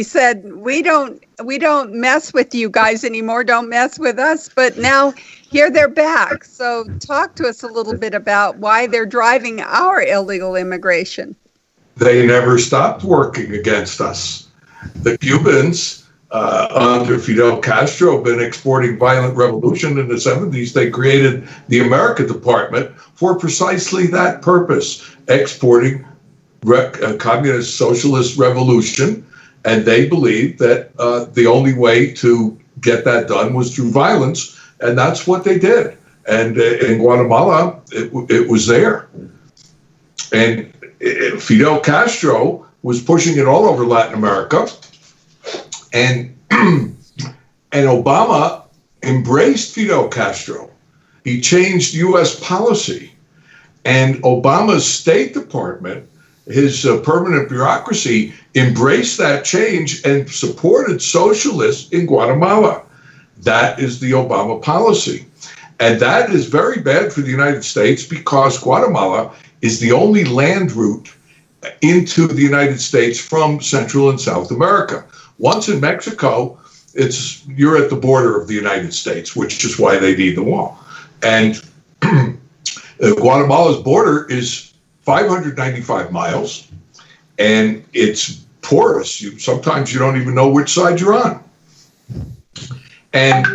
said we don't mess with you guys anymore. Don't mess with us. But now here they're back. So talk to us a little bit about why they're driving our illegal immigration. They never stopped working against us. The Cubans, under Fidel Castro, been exporting violent revolution in the 70s. They created the America Department for precisely that purpose, exporting communist socialist revolution. And they believed that the only way to get that done was through violence. And that's what they did. And in Guatemala, it was there. And Fidel Castro was pushing it all over Latin America. And Obama embraced Fidel Castro. He changed U.S. policy. And Obama's State Department, his permanent bureaucracy, embraced that change and supported socialists in Guatemala. That is the Obama policy. And that is very bad for the United States because Guatemala is the only land route into the United States from Central and South America. Once in Mexico, you're at the border of the United States, which is why they need the wall. And Guatemala's border is 595 miles, and it's porous. Sometimes you don't even know which side you're on. And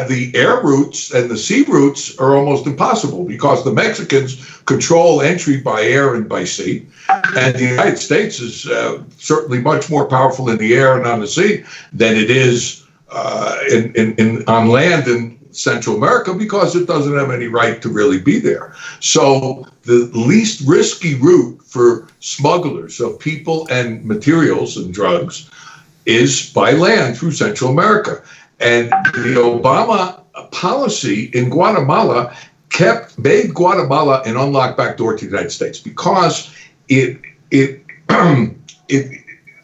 the air routes and the sea routes are almost impossible because the Mexicans control entry by air and by sea. And the United States is certainly much more powerful in the air and on the sea than it is on land in Central America because it doesn't have any right to really be there. So the least risky route for smugglers of people and materials and drugs is by land through Central America. And the Obama policy in Guatemala made Guatemala an unlocked backdoor to the United States because it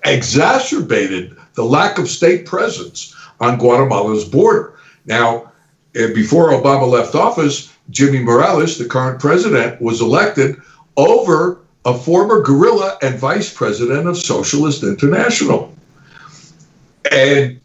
exacerbated the lack of state presence on Guatemala's border. Now, before Obama left office, Jimmy Morales, the current president, was elected over a former guerrilla and vice president of Socialist International. And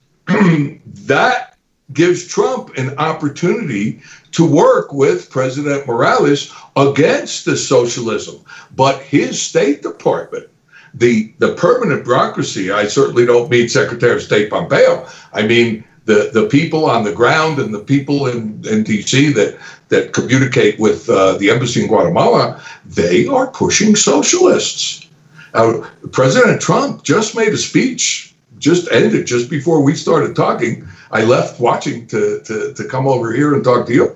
that gives Trump an opportunity to work with President Morales against the socialism. But his State Department, the permanent bureaucracy, I certainly don't mean Secretary of State Pompeo. I mean the people on the ground and the people in D.C. that communicate with the embassy in Guatemala, they are pushing socialists. President Trump just made a speech, just ended just before we started talking. I left watching to come over here and talk to you.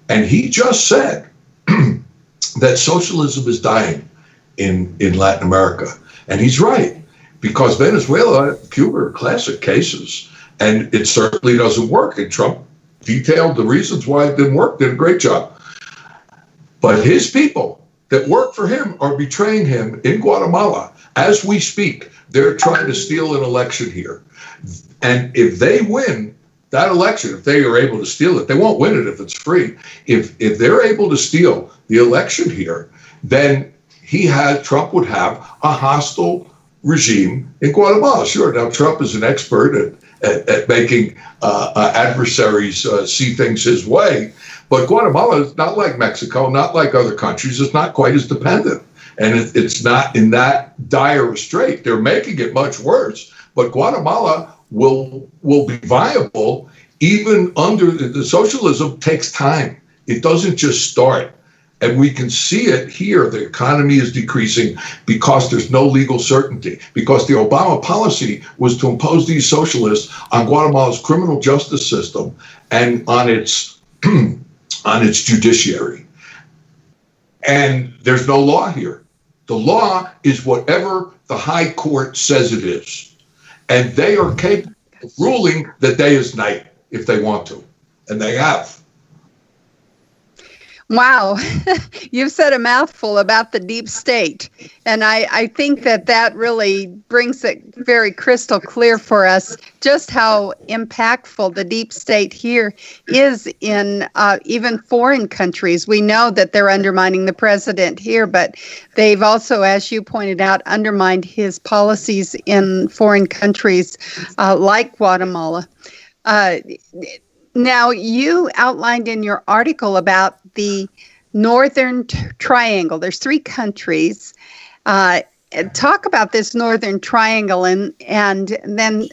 And he just said that socialism is dying in Latin America. And he's right, because Venezuela, Cuba are classic cases, and it certainly doesn't work. And Trump detailed the reasons why it didn't work, did a great job. But his people that work for him are betraying him in Guatemala. As we speak, they're trying to steal an election here. And if they win that election, if they are able to steal it, they won't win it if it's free. If they're able to steal the election here, then Trump would have a hostile regime in Guatemala. Sure, now Trump is an expert at making adversaries see things his way, but Guatemala is not like Mexico, not like other countries. It's not quite as dependent, and it's not in that dire a strait. They're making it much worse, but Guatemala will be viable even under the socialism. Takes time. It doesn't just start. And we can see it here. The economy is decreasing because there's no legal certainty, because the Obama policy was to impose these socialists on Guatemala's criminal justice system and on its judiciary. And there's no law here. The law is whatever the high court says it is. And they are capable of ruling the day is night if they want to. And they have. Wow, you've said a mouthful about the deep state. And I think that really brings it very crystal clear for us just how impactful the deep state here is in even foreign countries. We know that they're undermining the president here, but they've also, as you pointed out, undermined his policies in foreign countries like Guatemala. Now, you outlined in your article about the Northern Triangle. There's 3 countries. Talk about this Northern Triangle and then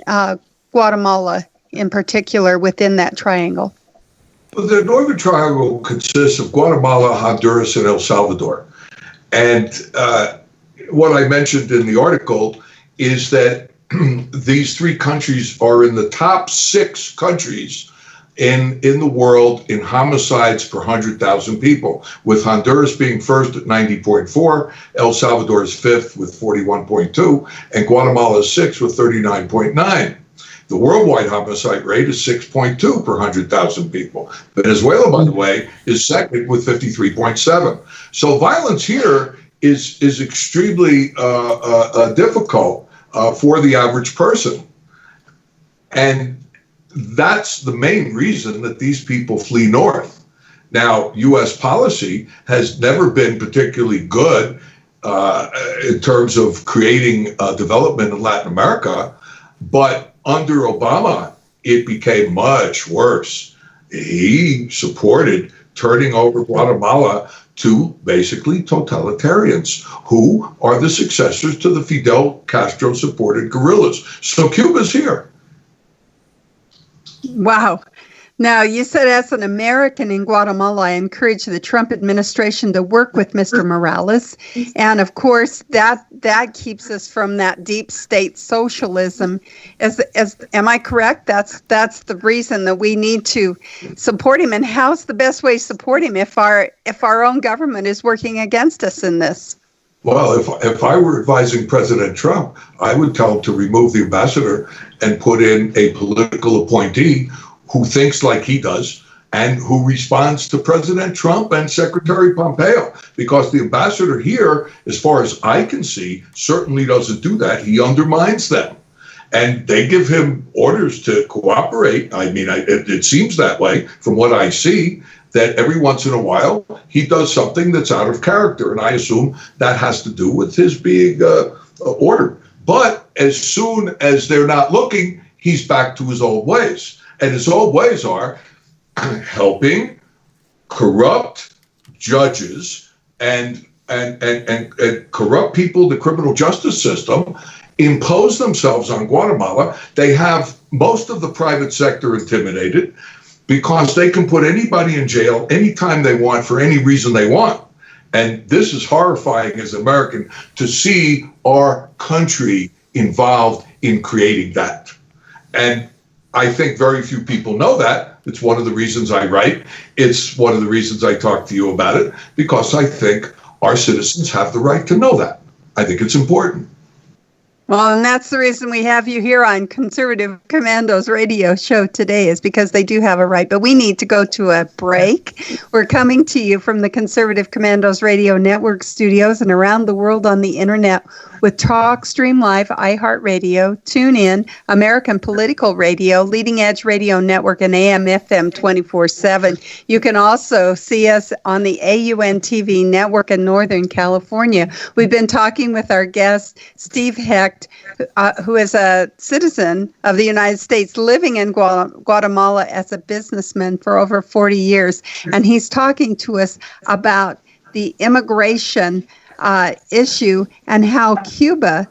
Guatemala in particular within that triangle. The Northern Triangle consists of Guatemala, Honduras, and El Salvador. And what I mentioned in the article is that these 3 countries are in the top 6 countries in the world in homicides per 100,000 people, with Honduras being first at 90.4, El Salvador is 5th with 41.2, and Guatemala is 6th with 39.9. The worldwide homicide rate is 6.2 per 100,000 people. Venezuela, by the way, is second with 53.7. So violence here is extremely difficult for the average person. And that's the main reason that these people flee north. Now, U.S. policy has never been particularly good in terms of creating development in Latin America, but under Obama, it became much worse. He supported turning over Guatemala to basically totalitarians who are the successors to the Fidel Castro-supported guerrillas. So Cuba's here. Wow. Now, you said as an American in Guatemala, I encourage the Trump administration to work with Mr. Morales. And of course, that keeps us from that deep state socialism. Am I correct? That's the reason that we need to support him. And how's the best way to support him if our own government is working against us in this? Well, if I were advising President Trump, I would tell him to remove the ambassador and put in a political appointee who thinks like he does and who responds to President Trump and Secretary Pompeo, because the ambassador here, as far as I can see, certainly doesn't do that. He undermines them. And they give him orders to cooperate. I mean, it seems that way from what I see, that every once in a while he does something that's out of character. And I assume that has to do with his being ordered. But as soon as they're not looking, he's back to his old ways. And his old ways are helping corrupt judges and corrupt people in the criminal justice system impose themselves on Guatemala. They have most of the private sector intimidated because they can put anybody in jail anytime they want for any reason they want. And this is horrifying as an American to see our country involved in creating that. And I think very few people know that. It's one of the reasons I write. It's one of the reasons I talk to you about it, because I think our citizens have the right to know that. I think it's important. Well, and that's the reason we have you here on Conservative Commandos radio show today, is because they do have a right. But we need to go to a break. We're coming to you from the Conservative Commandos Radio Network studios and around the world on the internet with TalkStream Live, iHeartRadio, TuneIn, American Political Radio, Leading Edge Radio Network, and AM/FM 24/7. You can also see us on the AUN TV network in Northern California. We've been talking with our guest, Steve Hecht, who is a citizen of the United States living in Guatemala as a businessman for over 40 years. And he's talking to us about the immigration issue and how Cuba's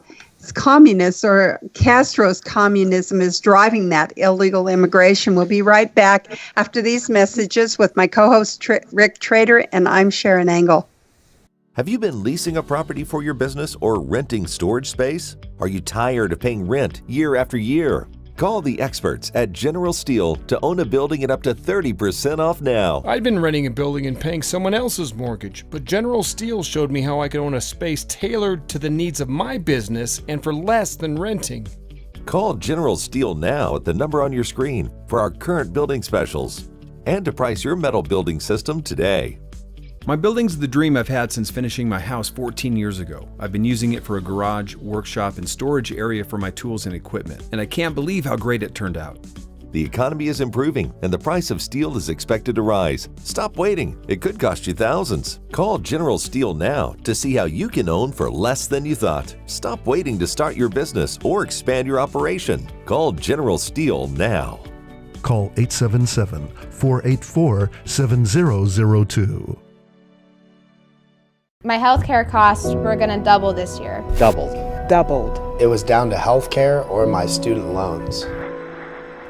communists, or Castro's communism, is driving that illegal immigration. We'll be right back after these messages with my co-host Rick Trader, and I'm Sharon Engel. Have you been leasing a property for your business or renting storage space? Are you tired of paying rent year after year? Call the experts at General Steel to own a building at up to 30% off now. I'd been renting a building and paying someone else's mortgage, but General Steel showed me how I could own a space tailored to the needs of my business and for less than renting. Call General Steel now at the number on your screen for our current building specials and to price your metal building system today. My building's the dream I've had since finishing my house 14 years ago. I've been using it for a garage, workshop, and storage area for my tools and equipment, and I can't believe how great it turned out. The economy is improving and the price of steel is expected to rise. Stop waiting. It could cost you thousands. Call General Steel now to see how you can own for less than you thought. Stop waiting to start your business or expand your operation. Call General Steel now. Call 877-484-7002. My healthcare costs were going to double this year. Doubled. Doubled. It was down to healthcare or my student loans.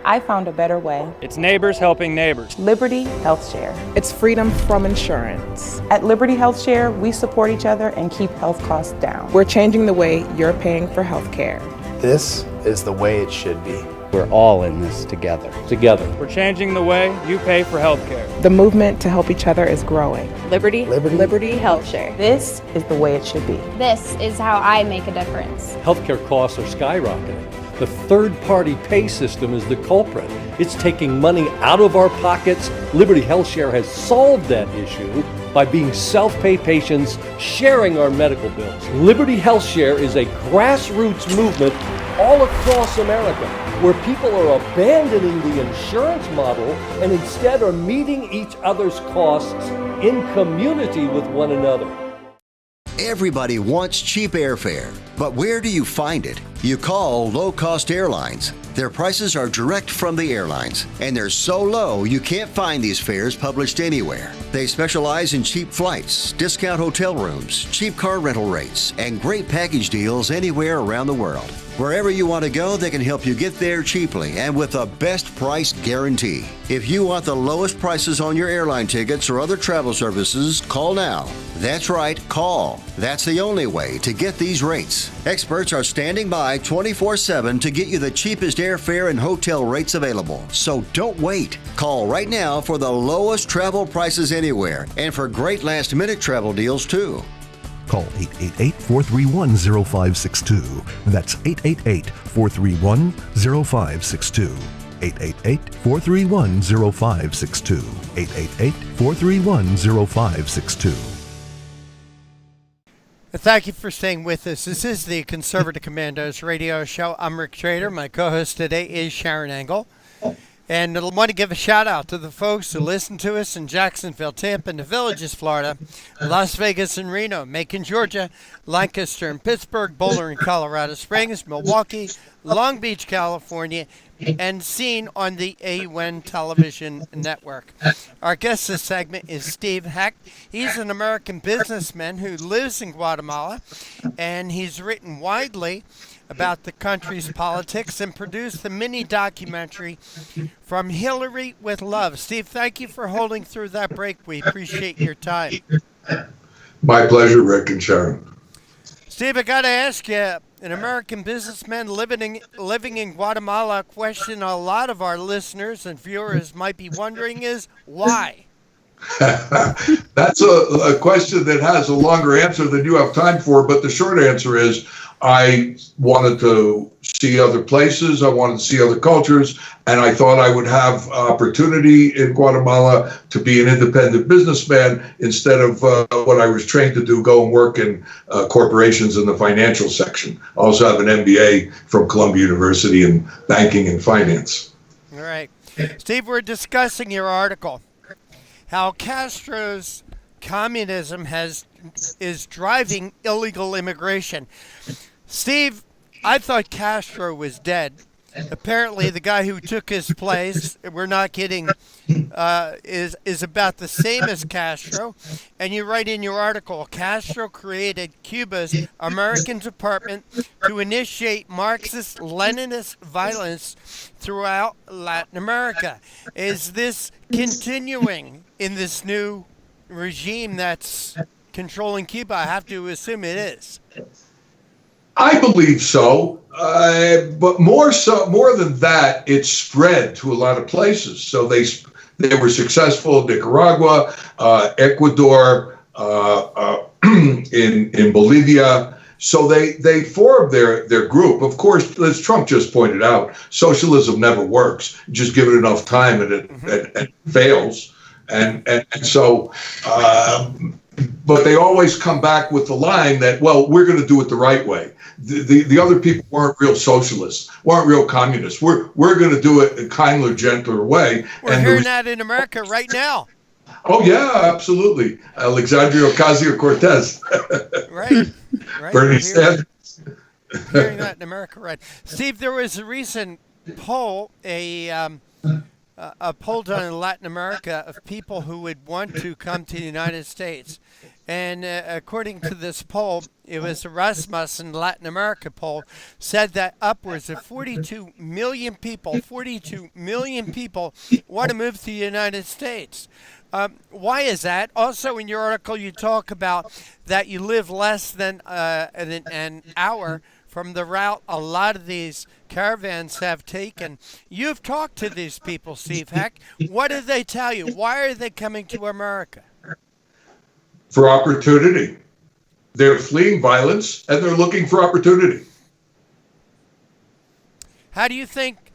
I found a better way. It's neighbors helping neighbors. Liberty Health Share. It's freedom from insurance. At Liberty Health Share, we support each other and keep health costs down. We're changing the way you're paying for health care. This is the way it should be. We're all in this together. Together. We're changing the way you pay for health care. The movement to help each other is growing. Liberty Liberty Health Share. This is the way it should be. This is how I make a difference. Healthcare costs are skyrocketing. The third-party pay system is the culprit. It's taking money out of our pockets. Liberty Health Share has solved that issue by being self-pay patients sharing our medical bills. Liberty Health Share is a grassroots movement all across America where people are abandoning the insurance model and instead are meeting each other's costs in community with one another. Everybody wants cheap airfare, but where do you find it? You call low-cost airlines. Their prices are direct from the airlines, and they're so low you can't find these fares published anywhere. They specialize in cheap flights, discount hotel rooms, cheap car rental rates, and great package deals anywhere around the world. Wherever you want to go, they can help you get there cheaply and with a best price guarantee. If you want the lowest prices on your airline tickets or other travel services, call now. That's right, call. That's the only way to get these rates. Experts are standing by 24/7 to get you the cheapest airfare and hotel rates available. So don't wait. Call right now for the lowest travel prices anywhere and for great last-minute travel deals too. Call 888-431-0562. That's 888-431-0562. 888-431-0562. 888-431-0562. Thank you for staying with us. This is the Conservative Commandos radio show. I'm Rick Trader. My co-host today is Sharon Engel. And I want to give a shout out to the folks who listen to us in Jacksonville, Tampa, and the Villages, Florida, Las Vegas and Reno, Macon, Georgia, Lancaster and Pittsburgh, Boulder and Colorado Springs, Milwaukee, Long Beach, California, and seen on the AUN television network. Our guest this segment is Steve Heck. He's an American businessman who lives in Guatemala, and he's written widely about the country's politics and produced the mini documentary From Hillary with Love. Steve, thank you for holding through that break. We appreciate your time. My pleasure, Rick and Sharon. Steve, I got to ask you, an American businessman living in Guatemala, a question a lot of our listeners and viewers might be wondering is why? That's a question that has a longer answer than you have time for, but the short answer is I wanted to see other places, I wanted to see other cultures, and I thought I would have opportunity in Guatemala to be an independent businessman instead of what I was trained to do, go and work in corporations in the financial section. I also have an MBA from Columbia University in banking and finance. All right. Steve, we're discussing your article, how Castro's communism is driving illegal immigration. Steve, I thought Castro was dead. Apparently, the guy who took his place, we're not kidding, is about the same as Castro. And you write in your article, Castro created Cuba's American Department to initiate Marxist-Leninist violence throughout Latin America. Is this continuing in this new regime that's controlling Cuba? I have to assume it is. I believe so, but more than that, it spread to a lot of places. So they were successful in Nicaragua, Ecuador, in Bolivia. So they formed their group. Of course, as Trump just pointed out, socialism never works. Just give it enough time and it fails. And so, but they always come back with the line that, well, we're going to do it the right way. The other people weren't real socialists, weren't real communists. We're going to do it a kinder, gentler way. We're hearing that in America right now. Oh, yeah, absolutely. Alexandria Ocasio-Cortez. Right. Bernie Sanders. Hearing that in America, right. Steve, there was a recent poll, a poll done in Latin America of people who would want to come to the United States. And according to this poll, it was a Rasmussen Latin America poll, said that upwards of 42 million people want to move to the United States. Why is that? Also, in your article, you talk about that you live less than an hour from the route a lot of these caravans have taken. You've talked to these people, Steve Heck. What do they tell you? Why are they coming to America? For opportunity. They're fleeing violence and they're looking for opportunity. How do you think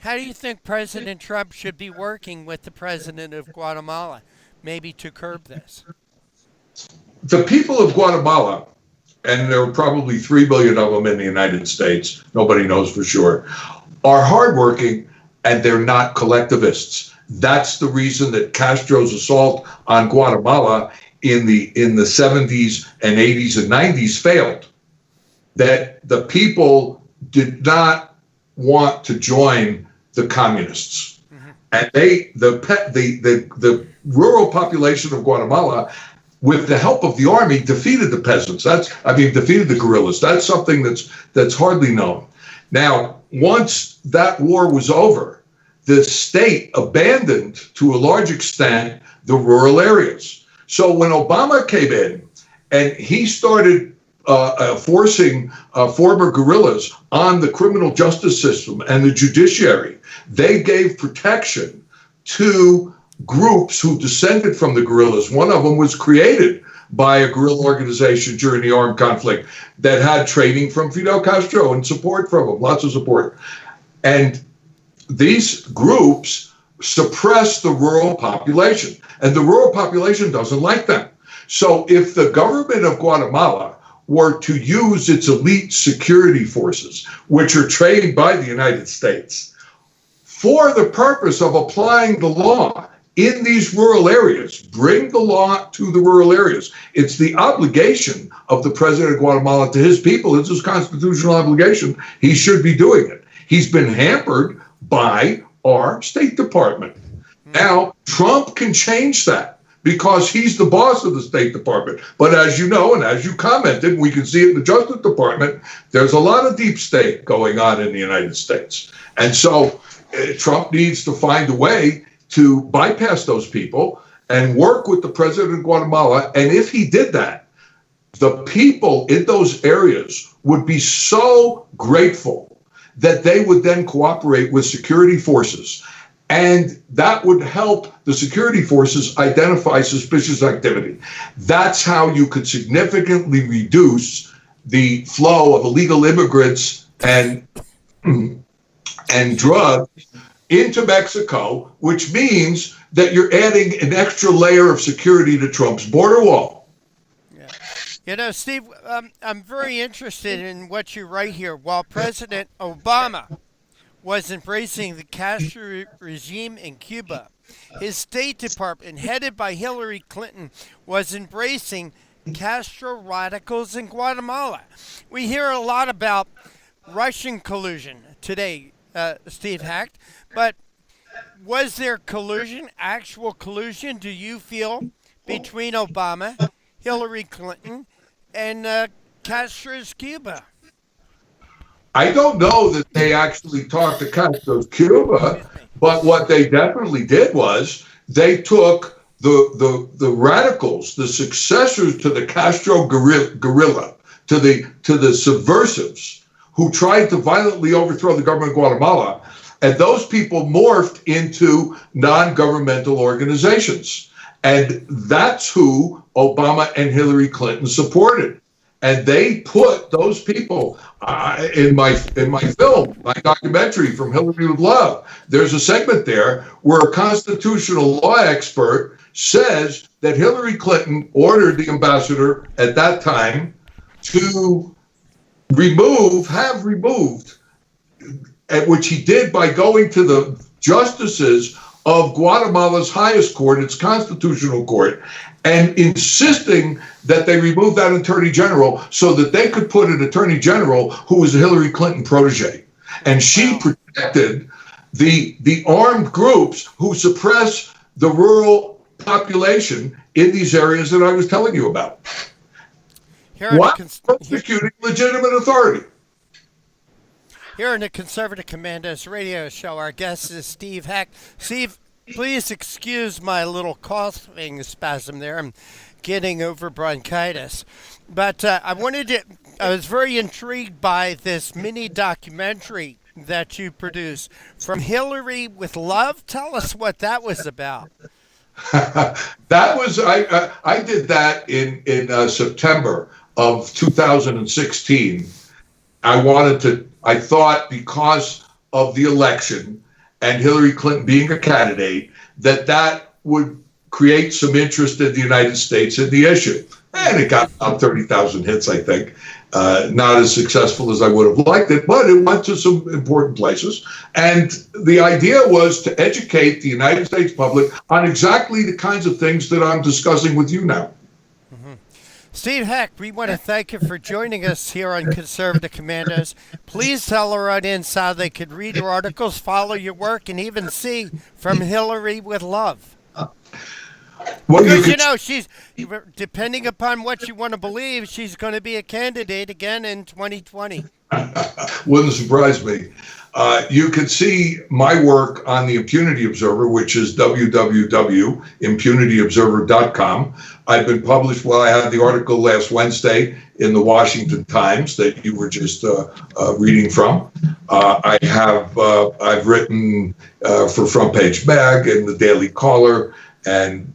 President Trump should be working with the president of Guatemala, maybe to curb this? The people of Guatemala, and there are probably 3 billion of them in the United States, nobody knows for sure, are hardworking and they're not collectivists. That's the reason that Castro's assault on Guatemala in the 70s and 80s and 90s failed. That the people did not want to join the communists. And the rural population of Guatemala, with the help of the army, defeated the peasants. Defeated the guerrillas. That's something that's hardly known. Now, once that war was over, the state abandoned, to a large extent, the rural areas. So when Obama came in and he started forcing former guerrillas on the criminal justice system and the judiciary, they gave protection to groups who descended from the guerrillas. One of them was created by a guerrilla organization during the armed conflict that had training from Fidel Castro and support from him, lots of support. And these groups suppress the rural population, and the rural population doesn't like them. So if the government of Guatemala were to use its elite security forces, which are trained by the United States, for the purpose of applying the law in these rural areas, bring the law to the rural areas. It's the obligation of the president of Guatemala to his people. It's his constitutional obligation. He should be doing it. He's been hampered by our State Department. Now, Trump can change that because he's the boss of the State Department. But as you know, and as you commented, we can see it in the Justice Department, there's a lot of deep state going on in the United States. And so Trump needs to find a way to bypass those people and work with the president of Guatemala. And if he did that, the people in those areas would be so grateful that they would then cooperate with security forces. And that would help the security forces identify suspicious activity. That's how you could significantly reduce the flow of illegal immigrants and drugs into Mexico, which means that you're adding an extra layer of security to Trump's border wall. You know, Steve, I'm very interested in what you write here. While President Obama was embracing the Castro regime in Cuba, his State Department, headed by Hillary Clinton, was embracing Castro radicals in Guatemala. We hear a lot about Russian collusion today, Steve Hecht, but was there collusion, actual collusion, do you feel, between Obama, Hillary Clinton, and Castro's Cuba? I don't know that they actually talked to Castro's Cuba, but what they definitely did was they took the radicals, the successors to the Castro guerrilla, to the subversives who tried to violently overthrow the government of Guatemala, and those people morphed into non-governmental organizations. And that's who Obama and Hillary Clinton supported. And they put those people in my film, my documentary From Hillary with Love. There's a segment there where a constitutional law expert says that Hillary Clinton ordered the ambassador at that time to have removed, which he did by going to the justices of Guatemala's highest court, its constitutional court, and insisting that they remove that attorney general so that they could put an attorney general who was a Hillary Clinton protege. And she protected the armed groups who suppress the rural population in these areas that I was telling you about. While persecuting legitimate authority. Here in the Conservative Commandos radio show, our guest is Steve Heck. Steve, please excuse my little coughing spasm there. I'm getting over bronchitis. But I was very intrigued by this mini documentary that you produced, From Hillary with Love. Tell us what that was about. That was, I did that in September of 2016. I thought because of the election and Hillary Clinton being a candidate, that would create some interest in the United States in the issue. And it got about 30,000 hits, I think. Not as successful as I would have liked it, but it went to some important places. And the idea was to educate the United States public on exactly the kinds of things that I'm discussing with you now. Steve Heck, we want to thank you for joining us here on Conservative Commandos. Please tell our audience how they could read your articles, follow your work, and even see From Hillary with Love. Well, because, she's, depending upon what you want to believe, she's going to be a candidate again in 2020. Wouldn't surprise me. You can see my work on the Impunity Observer, which is www.impunityobserver.com. I've been published, I had the article last Wednesday in the Washington Times that you were just reading from. I've written for Front Page Mag and the Daily Caller and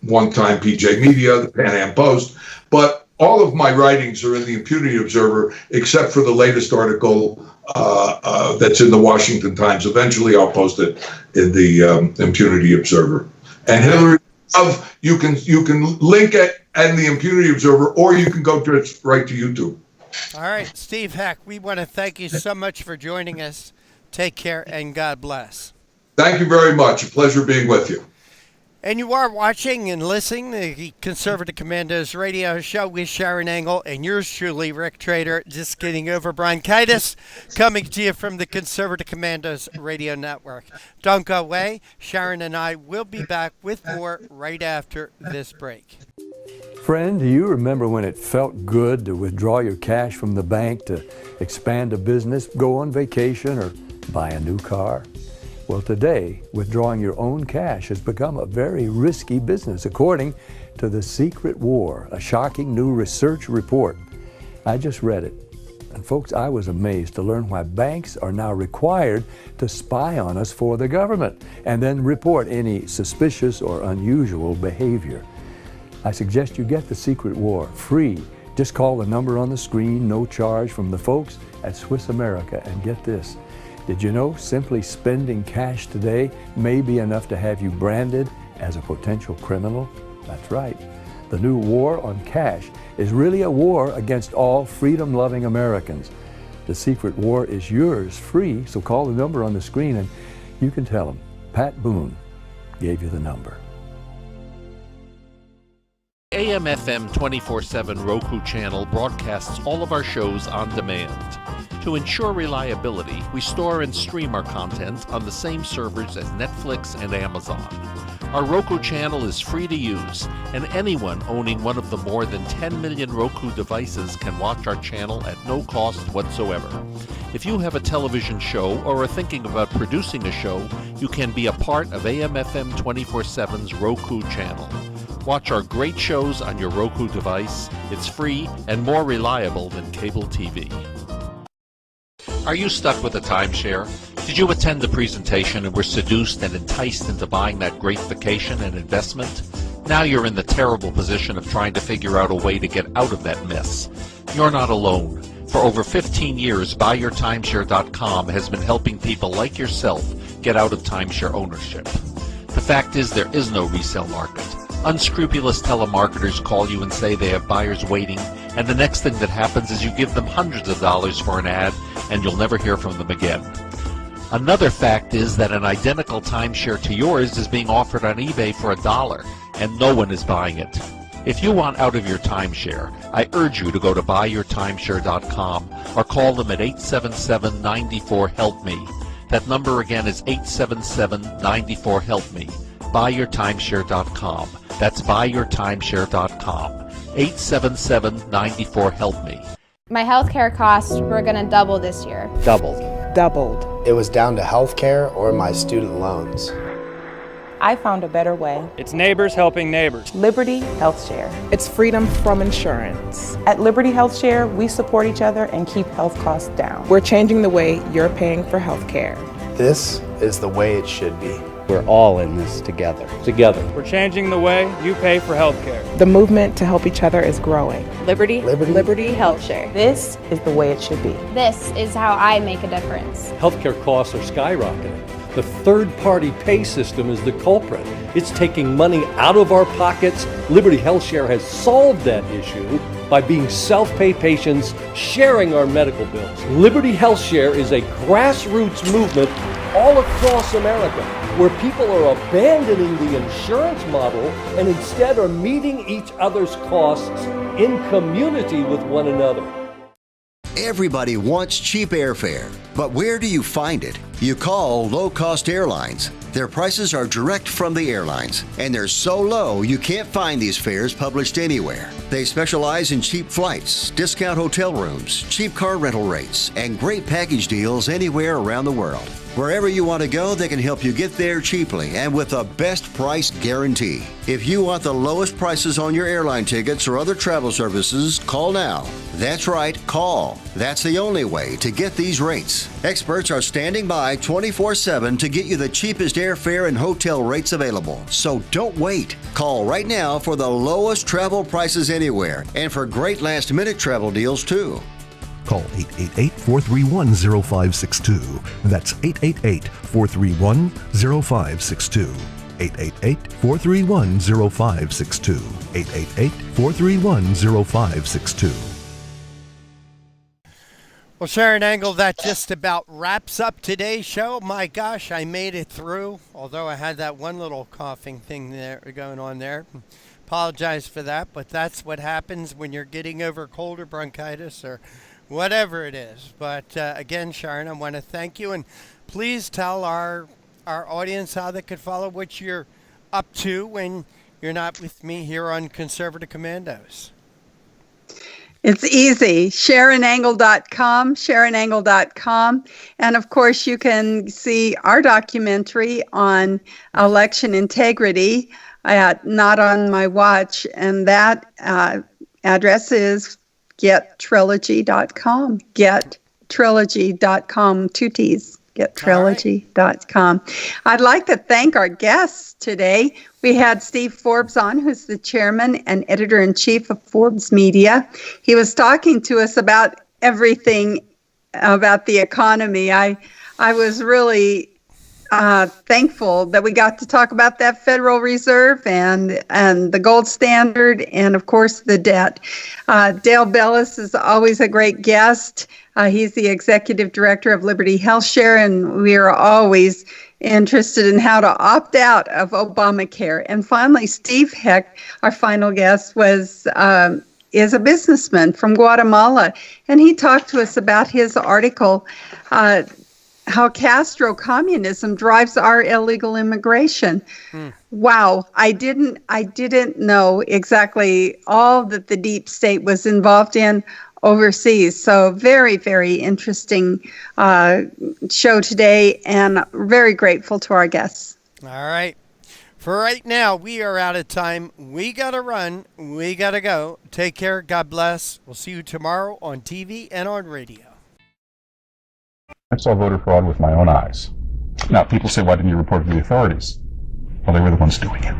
one time PJ Media, the Pan Am Post. But all of my writings are in the Impunity Observer, except for the latest article that's in the Washington Times. Eventually, I'll post it in the Impunity Observer. And Hillary, you can link it and the Impunity Observer, or you can go right to YouTube. All right, Steve Heck, we want to thank you so much for joining us. Take care and God bless. Thank you very much. A pleasure being with you. And you are watching and listening to the Conservative Commandos radio show with Sharon Engel and yours truly, Rick Trader, just getting over bronchitis, coming to you from the Conservative Commandos radio network. Don't go away. Sharon and I will be back with more right after this break. Friend, do you remember when it felt good to withdraw your cash from the bank to expand a business, go on vacation, or buy a new car? Well, today, withdrawing your own cash has become a very risky business, according to The Secret War, a shocking new research report. I just read it. And folks, I was amazed to learn why banks are now required to spy on us for the government and then report any suspicious or unusual behavior. I suggest you get The Secret War free. Just call the number on the screen, no charge, from the folks at Swiss America, and get this. Did you know simply spending cash today may be enough to have you branded as a potential criminal? That's right. The new war on cash is really a war against all freedom-loving Americans. The Secret War is yours free, so call the number on the screen and you can tell them Pat Boone gave you the number. AM/FM 24/7 Roku channel broadcasts all of our shows on demand. To ensure reliability, we store and stream our content on the same servers as Netflix and Amazon. Our Roku channel is free to use, and anyone owning one of the more than 10 million Roku devices can watch our channel at no cost whatsoever. If you have a television show or are thinking about producing a show, you can be a part of AM/FM 24/7's Roku channel. Watch our great shows on your Roku device. It's free and more reliable than cable TV. Are you stuck with a timeshare? Did you attend the presentation and were seduced and enticed into buying that great vacation and investment? Now you're in the terrible position of trying to figure out a way to get out of that mess. You're not alone. For over 15 years, BuyYourTimeshare.com has been helping people like yourself get out of timeshare ownership. The fact is, there is no resale market. Unscrupulous telemarketers call you and say they have buyers waiting, and the next thing that happens is you give them hundreds of dollars for an ad, and you'll never hear from them again. Another fact is that an identical timeshare to yours is being offered on eBay for $1, and no one is buying it. If you want out of your timeshare, I urge you to go to buyyourtimeshare.com or call them at 877-94-HELP-ME. That number again is 877-94-HELP-ME. Buyyourtimeshare.com. That's buyyourtimeshare.com. 877-94-HELP-ME. My healthcare costs were going to double this year. Doubled. It was down to healthcare or my student loans. I found a better way. It's neighbors helping neighbors. Liberty Health Share. It's freedom from insurance. At Liberty Health Share, we support each other and keep health costs down. We're changing the way you're paying for health care. This is the way it should be. We're all in this together. We're changing the way you pay for health care. The movement to help each other is growing. Liberty Health Share. This is the way it should be. This is how I make a difference. Healthcare costs are skyrocketing. The third-party pay system is the culprit. It's taking money out of our pockets. Liberty Health Share has solved that issue by being self-pay patients sharing our medical bills. Liberty Health Share is a grassroots movement all across America where people are abandoning the insurance model and instead are meeting each other's costs in community with one another. Everybody wants cheap airfare, but where do you find it? You call low-cost airlines. Their prices are direct from the airlines, and they're so low you can't find these fares published anywhere. They specialize in cheap flights, discount hotel rooms, cheap car rental rates, and great package deals anywhere around the world. Wherever you want to go, they can help you get there cheaply and with a best price guarantee. If you want the lowest prices on your airline tickets or other travel services, call now. That's right, call. That's the only way to get these rates. Experts are standing by 24/7 to get you the cheapest airfare and hotel rates available. So don't wait. Call right now for the lowest travel prices anywhere and for great last-minute travel deals too. Call 888-431-0562. That's 888-431-0562. 888-431-0562. 888-431-0562. Well, Sharon Engel, that just about wraps up today's show. My gosh, I made it through, although I had that one little coughing thing there going on there. Apologize for that, but that's what happens when you're getting over cold or bronchitis or whatever it is. But again, Sharon, I want to thank you, and please tell our audience how they could follow what you're up to when you're not with me here on Conservative Commandos. It's easy. SharonEngel.com, SharonEngel.com. And of course, you can see our documentary on election integrity at Not On My Watch. And that address is GetTrilogy.com. GetTrilogy.com, 2 T's. GetTrilogy.com. I'd like to thank our guests today. We had Steve Forbes on, who's the chairman and editor-in-chief of Forbes Media. He was talking to us about everything about the economy. I was really thankful that we got to talk about that Federal Reserve and the gold standard and, of course, the debt. Dale Bellis is always a great guest. He's the executive director of Liberty Health Share, and we are always interested in how to opt out of Obamacare. And finally, Steve Heck, our final guest, is a businessman from Guatemala, and he talked to us about his article, how Castro communism drives our illegal immigration. Wow, I didn't know exactly all that the deep state was involved in overseas. So very, very interesting show today, and very grateful to our guests. All right. For right now, we are out of time. We got to run. We got to go. Take care. God bless. We'll see you tomorrow on TV and on radio. I saw voter fraud with my own eyes. Now, people say, why didn't you report it to the authorities? Well, they were the ones doing it.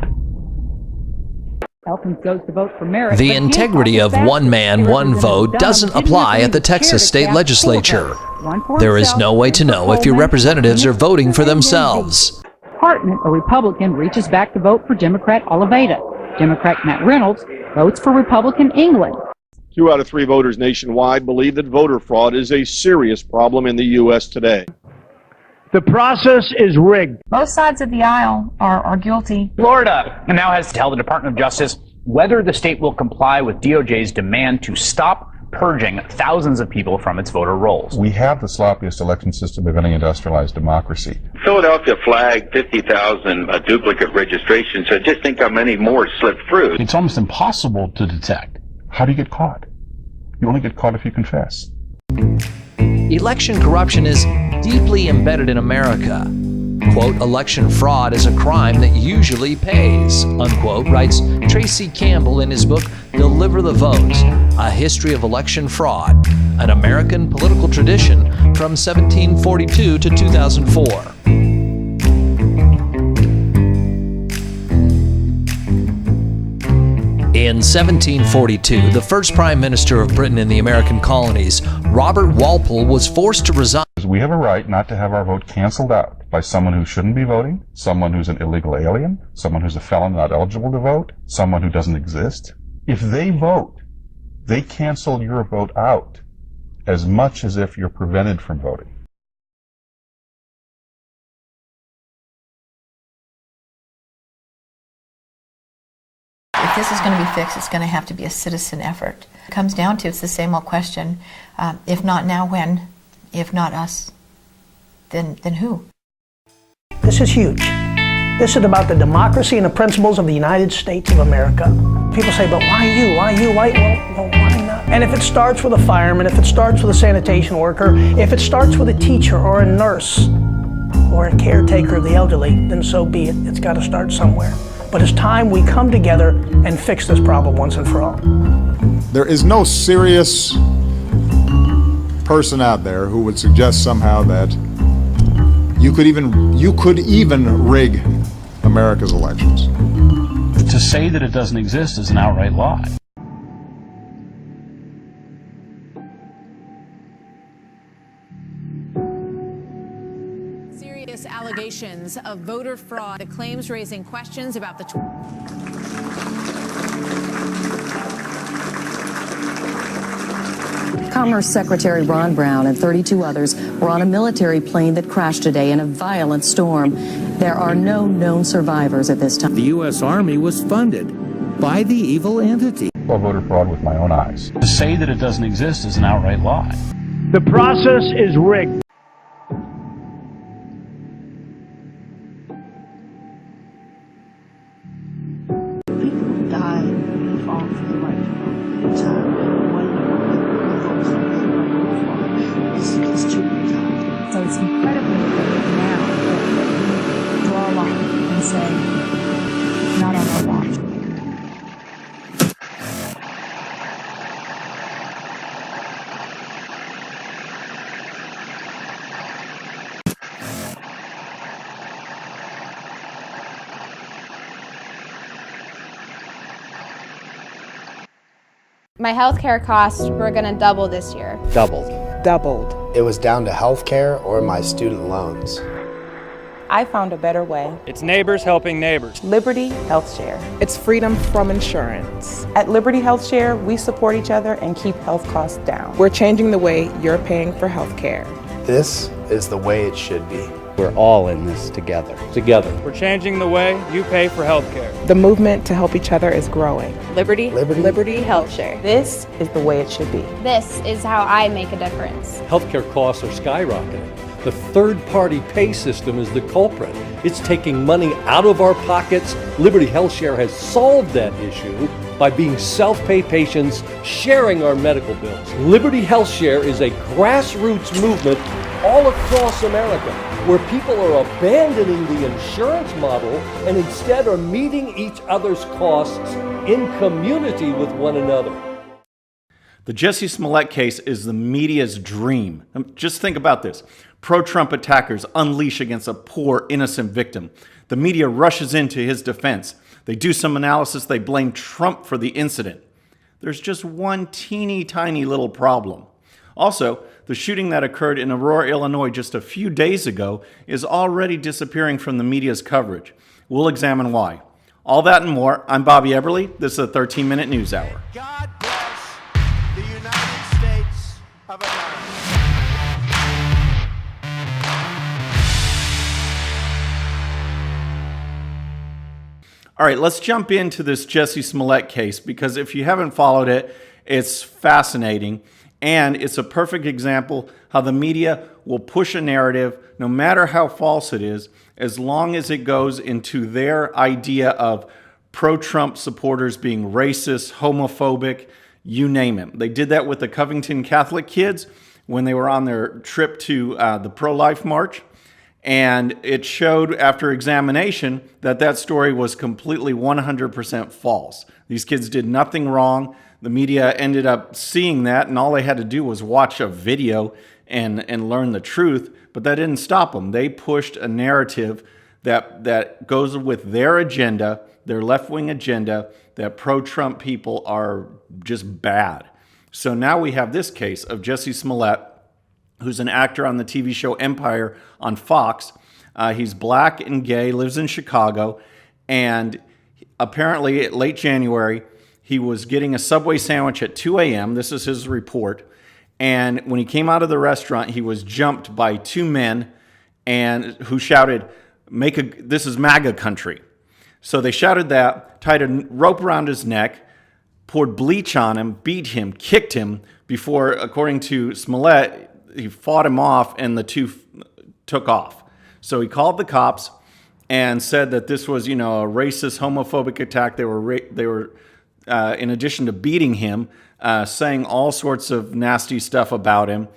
The integrity of one man, one vote doesn't apply at the Texas state legislature. There is no way to know if your representatives are voting for themselves. department, a Republican reaches back to vote for Democrat Oliveira. Democrat Matt Reynolds votes for Republican England. 2 out of 3 voters nationwide believe that voter fraud is a serious problem in the U.S. today. The process is rigged. Both sides of the aisle are guilty. Florida now has to tell the Department of Justice whether the state will comply with DOJ's demand to stop purging thousands of people from its voter rolls. We have the sloppiest election system of any industrialized democracy. Philadelphia flagged 50,000 duplicate registrations, so just think how many more slipped through. It's almost impossible to detect. How do you get caught? You only get caught if you confess. Election corruption is deeply embedded in America. Quote, election fraud is a crime that usually pays, unquote, writes Tracy Campbell in his book, Deliver the Vote, A History of Election Fraud, an American political tradition from 1742 to 2004. In 1742, the first Prime Minister of Britain in the American colonies, Robert Walpole, was forced to resign. We have a right not to have our vote canceled out by someone who shouldn't be voting, someone who's an illegal alien, someone who's a felon not eligible to vote, someone who doesn't exist. If they vote, they cancel your vote out as much as if you're prevented from voting. If this is going to be fixed, it's going to have to be a citizen effort. It comes down to, it's the same old question, if not now, when? If not us, then who? This is huge. This is about the democracy and the principles of the United States of America. People say, but why you? Why you? Why? Well, why not? And if it starts with a fireman, if it starts with a sanitation worker, if it starts with a teacher or a nurse or a caretaker of the elderly, then so be it. It's got to start somewhere. But it's time we come together and fix this problem once and for all. There is no serious person out there who would suggest somehow that you could even rig America's elections. To say that it doesn't exist is an outright lie. Serious allegations of voter fraud, the claims raising questions about the Commerce Secretary Ron Brown and 32 others were on a military plane that crashed today in a violent storm. There are no known survivors at this time. The U.S. Army was funded by the evil entity. I saw voter fraud with my own eyes. To say that it doesn't exist is an outright lie. The process is rigged. People die and fall for the right time. It's too brutal. So it's incredibly important now that we draw a line and say, not on our watch. My healthcare costs were going to double this year. Doubled. Doubled. It was down to health care or my student loans. I found a better way. It's neighbors helping neighbors. Liberty Health Share. It's freedom from insurance. At Liberty Health Share, we support each other and keep health costs down. We're changing the way you're paying for health care. This is the way it should be. We're all in this together. We're changing the way you pay for health care. The movement to help each other is growing. Liberty Health Share. This is the way it should be. This is how I make a difference. Healthcare costs are skyrocketing. The third-party pay system is the culprit. It's taking money out of our pockets. Liberty Health Share has solved that issue by being self-pay patients sharing our medical bills. Liberty Health Share is a grassroots movement all across America where people are abandoning the insurance model and instead are meeting each other's costs in community with one another. The Jussie Smollett case is the media's dream. Just think about this. Pro-Trump attackers unleash against a poor, innocent victim. The media rushes into his defense. They do some analysis. They blame Trump for the incident. There's just one teeny tiny little problem. Also, the The shooting that occurred in Aurora, Illinois just a few days ago is already disappearing from the media's coverage. We'll examine why. All that and more. I'm Bobby Eberly. This is a 13-minute news hour. God bless the United States of America. All right, let's jump into this Jussie Smollett case, because if you haven't followed it, it's fascinating, and it's a perfect example how the media will push a narrative, no matter how false it is, as long as it goes into their idea of pro-Trump supporters being racist, homophobic, you name it. They did that with the Covington Catholic kids when they were on their trip to the pro-life march. And it showed after examination that that story was completely 100% false. These kids did nothing wrong. The media ended up seeing that, and all they had to do was watch a video and learn the truth. But that didn't stop them. They pushed a narrative that goes with their agenda, their left-wing agenda, that pro-Trump people are just bad. So now we have this case of Jussie Smollett, who's an actor on the TV show Empire on Fox. He's black and gay, lives in Chicago, and apparently late January, he was getting a Subway sandwich at 2 a.m. This is his report. And when he came out of the restaurant, he was jumped by two men and who shouted, "This is MAGA country." So they shouted that, tied a rope around his neck, poured bleach on him, beat him, kicked him before, according to Smollett, he fought him off and the two took off. So he called the cops and said that this was, a racist, homophobic attack. They were in addition to beating him, saying all sorts of nasty stuff about him,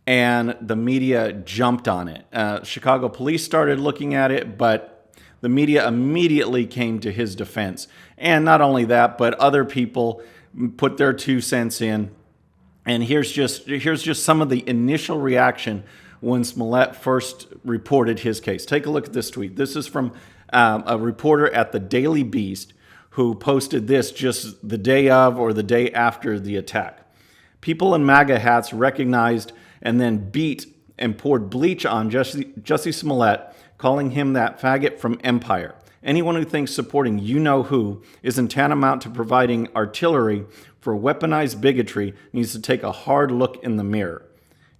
and the media jumped on it. Chicago police started looking at it, but the media immediately came to his defense. And not only that, but other people put their 2 cents in. And here's just some of the initial reaction when Smollett first reported his case. Take a look at this tweet. This is from a reporter at the Daily Beast who posted this just the day of or the day after the attack. People in MAGA hats recognized and then beat and poured bleach on Jussie Smollett, calling him that faggot from Empire. Anyone who thinks supporting you-know-who isn't tantamount to providing artillery for weaponized bigotry needs to take a hard look in the mirror.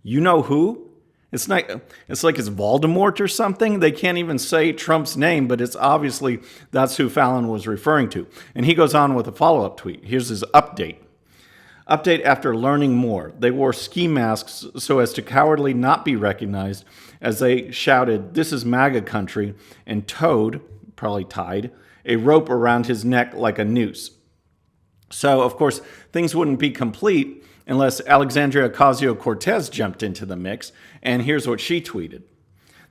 You-know-who? It's like it's Voldemort or something. They can't even say Trump's name, but it's obviously that's who Fallon was referring to. And he goes on with a follow-up tweet. Here's his update. Update after learning more. They wore ski masks so as to cowardly not be recognized as they shouted, "This is MAGA country," and probably tied, a rope around his neck like a noose. So, of course, things wouldn't be complete unless Alexandria Ocasio-Cortez jumped into the mix, and here's what she tweeted.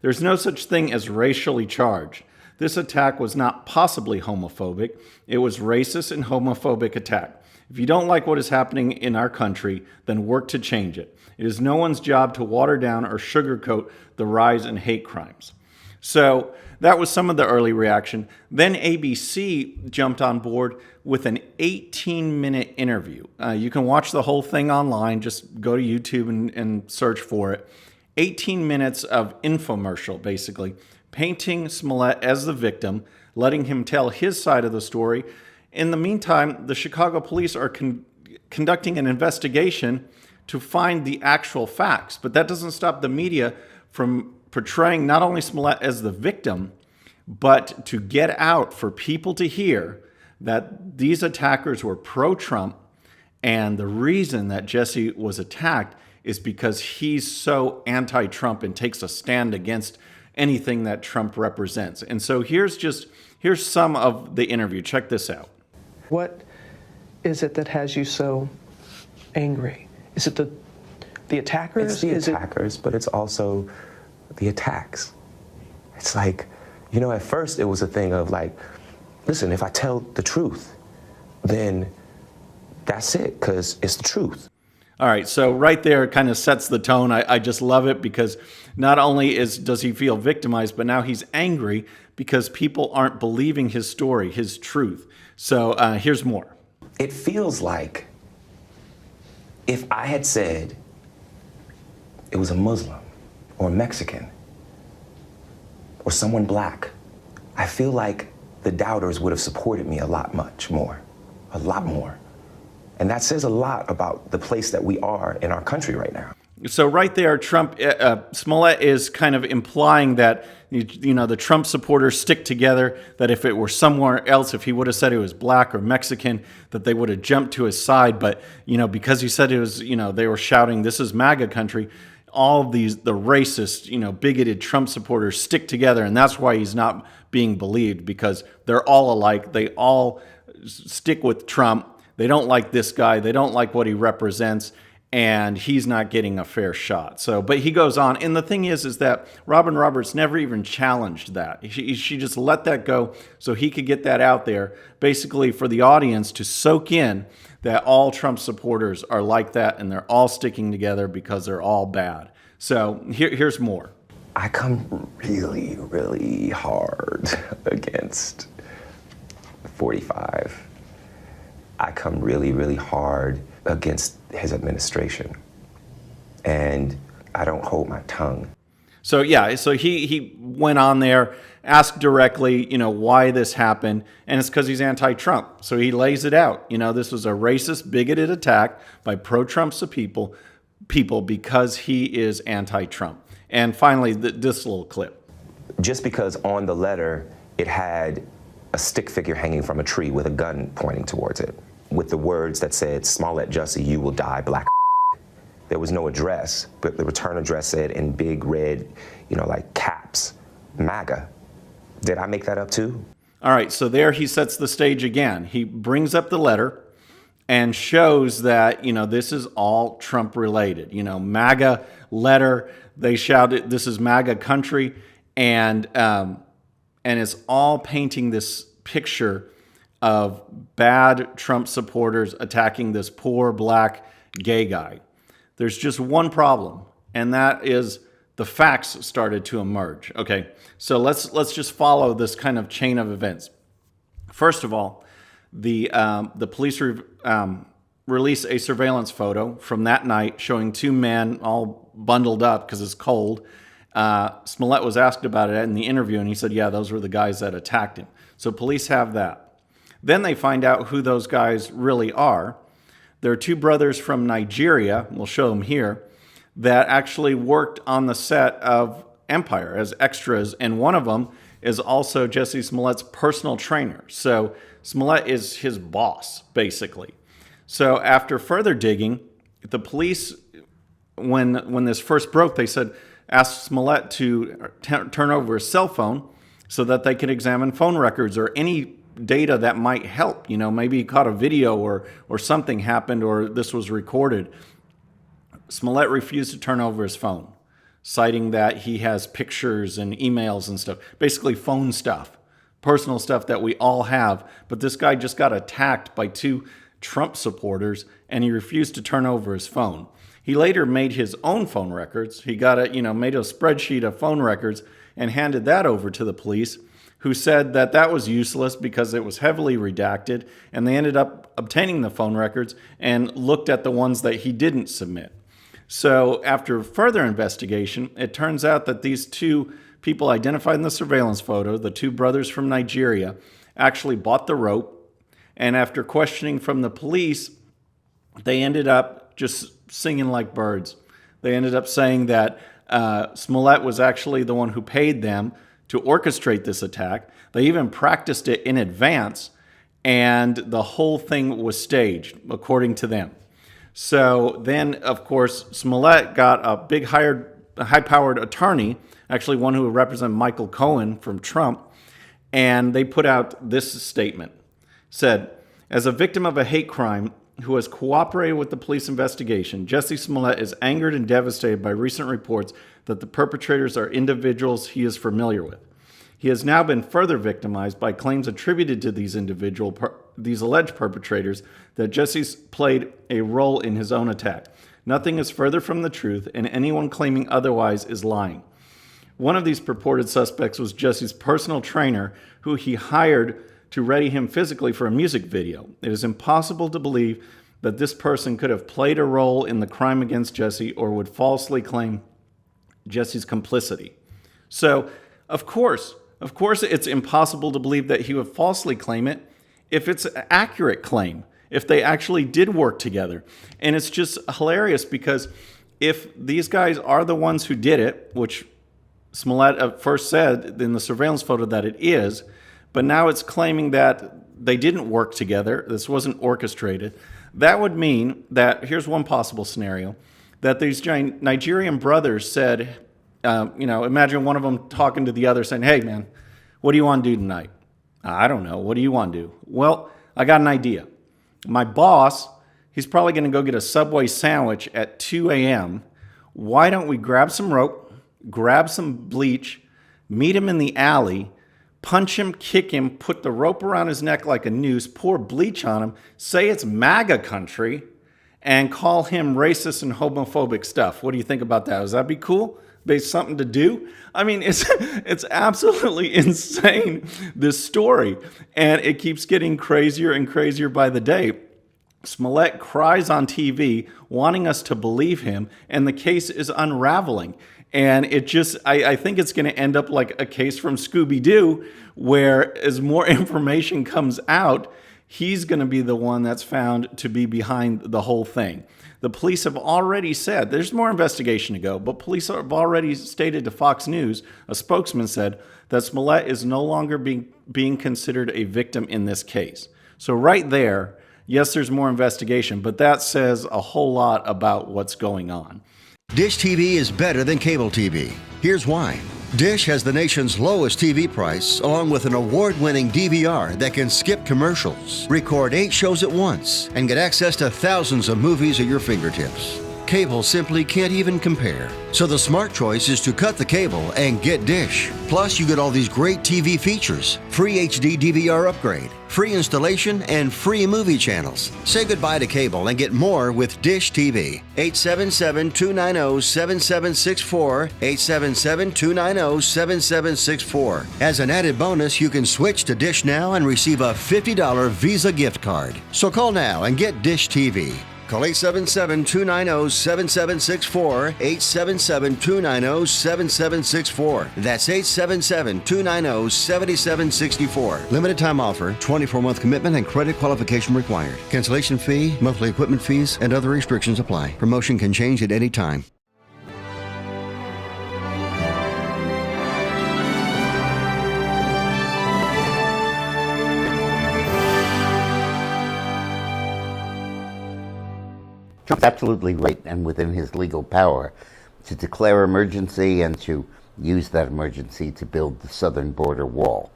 "There's no such thing as racially charged. This attack was not possibly homophobic. It was racist and homophobic attack. If you don't like what is happening in our country, then work to change it. It is no one's job to water down or sugarcoat the rise in hate crimes." So that was some of the early reaction. Then ABC jumped on board with an 18-minute interview. You can watch the whole thing online. Just go to YouTube and search for it. 18 minutes of infomercial, basically, painting Smollett as the victim, letting him tell his side of the story. In the meantime, the Chicago police are conducting an investigation to find the actual facts. But that doesn't stop the media from portraying not only Smollett as the victim, but to get out for people to hear that these attackers were pro-Trump, and the reason that Jussie was attacked is because he's so anti-Trump and takes a stand against anything that Trump represents. And so here's some of the interview. Check this out. What is it that has you so angry? Is it the attackers? It's the attackers, but it's also the attacks. It's like, at first it was a thing of like, listen, if I tell the truth, then that's it, because it's the truth. All right, so right there kind of sets the tone. I just love it because not only does he feel victimized, but now he's angry because people aren't believing his story, his truth. So here's more. It feels like if I had said it was a Muslim or a Mexican or someone black, I feel like the doubters would have supported me a lot more. And that says a lot about the place that we are in our country right now. So right there, Smollett is kind of implying that, the Trump supporters stick together, that if it were somewhere else, if he would have said it was black or Mexican, that they would have jumped to his side. But, because he said it was, they were shouting, "This is MAGA country," all of the racist, bigoted Trump supporters stick together. And that's why he's not being believed, because they're all alike. They all stick with Trump. They don't like this guy. They don't like what he represents. And he's not getting a fair shot. So, but he goes on. And the thing is that Robin Roberts never even challenged that. She just let that go so he could get that out there, basically for the audience to soak in that all Trump supporters are like that and they're all sticking together because they're all bad. So here's more. I come really, really hard against 45. I come really, really hard against his administration. And I don't hold my tongue. So he went on there, asked directly, why this happened, and it's because he's anti-Trump. So he lays it out. This was a racist, bigoted attack by pro-Trump people because he is anti-Trump. And finally, this little clip. Just because on the letter it had a stick figure hanging from a tree with a gun pointing towards it, with the words that said, "Smollett Jussie, you will die, black." There was no address, but the return address said in big red, like caps, MAGA. Did I make that up too? All right, so there he sets the stage again. He brings up the letter and shows that, this is all Trump related. MAGA letter, they shouted, "This is MAGA country," and it's all painting this picture of bad Trump supporters attacking this poor black gay guy. There's just one problem, and that is the facts started to emerge. Okay, so let's just follow this kind of chain of events. First of all, the police release a surveillance photo from that night showing two men all bundled up because it's cold. Smollett was asked about it in the interview, and he said, yeah, those were the guys that attacked him. So police have that. Then they find out who those guys really are. There are two brothers from Nigeria, we'll show them here, that actually worked on the set of Empire as extras, and one of them is also Jussie Smollett's personal trainer. So Smollett is his boss, basically. So after further digging, the police, when this first broke, they said, asked Smollett to turn over his cell phone so that they could examine phone records or any data that might help. Maybe he caught a video or something happened or this was recorded. Smollett refused to turn over his phone, citing that he has pictures and emails and stuff, basically phone stuff, personal stuff that we all have. But this guy just got attacked by two Trump supporters and he refused to turn over his phone. He later made his own phone records. He got made a spreadsheet of phone records and handed that over to the police, who said that that was useless because it was heavily redacted, and they ended up obtaining the phone records and looked at the ones that he didn't submit. So after further investigation, it turns out that these two people identified in the surveillance photo, the two brothers from Nigeria, actually bought the rope, and after questioning from the police, they ended up just singing like birds. They ended up saying that Smollett was actually the one who paid them to orchestrate this attack. They even practiced it in advance, and the whole thing was staged, according to them. So then, of course, Smollett got a big high-powered attorney, actually one who would represent Michael Cohen from Trump, and they put out this statement. Said, as a victim of a hate crime who has cooperated with the police investigation, Jussie Smollett is angered and devastated by recent reports that the perpetrators are individuals he is familiar with. He has now been further victimized by claims attributed to these alleged perpetrators that Jussie's played a role in his own attack. Nothing is further from the truth, and anyone claiming otherwise is lying. One of these purported suspects was Jussie's personal trainer, who he hired to ready him physically for a music video. It is impossible to believe that this person could have played a role in the crime against Jesse or would falsely claim Jesse's complicity. So, of course, it's impossible to believe that he would falsely claim it if it's an accurate claim, if they actually did work together. And it's just hilarious because if these guys are the ones who did it, which Smollett at first said in the surveillance photo that it is, but now it's claiming that they didn't work together, this wasn't orchestrated, that would mean that, here's one possible scenario, that these Nigerian brothers said, imagine one of them talking to the other saying, hey man, what do you want to do tonight? I don't know, what do you want to do? Well, I got an idea. My boss, he's probably going to go get a Subway sandwich at 2 a.m. Why don't we grab some rope, grab some bleach, meet him in the alley, punch him, kick him, put the rope around his neck like a noose, pour bleach on him, say it's MAGA country, and call him racist and homophobic stuff. What do you think about that? Does that be cool? Be something to do? I mean, it's absolutely insane, this story. And it keeps getting crazier and crazier by the day. Smollett cries on TV, wanting us to believe him, and the case is unraveling. And I think it's going to end up like a case from Scooby-Doo, where as more information comes out, he's going to be the one that's found to be behind the whole thing. The police have already said, there's more investigation to go, but police have already stated to Fox News, a spokesman said, that Smollett is no longer being considered a victim in this case. So right there, yes, there's more investigation, but that says a whole lot about what's going on. Dish TV is better than cable TV. Here's why. Dish has the nation's lowest TV price, along with an award-winning DVR that can skip commercials, record 8 shows at once, and get access to thousands of movies at your fingertips. Cable simply can't even compare. So the smart choice is to cut the cable and get Dish. Plus, you get all these great TV features, free HD DVR upgrade, free installation, and free movie channels. Say goodbye to cable and get more with Dish TV. 877-290-7764, 877-290-7764. As an added bonus, you can switch to Dish now and receive a $50 Visa gift card. So call now and get Dish TV. Call 877-290-7764, 877-290-7764. That's 877-290-7764. Limited time offer, 24-month commitment and credit qualification required. Cancellation fee, monthly equipment fees, and other restrictions apply. Promotion can change at any time. Trump's absolutely right and within his legal power to declare emergency and to use that emergency to build the southern border wall.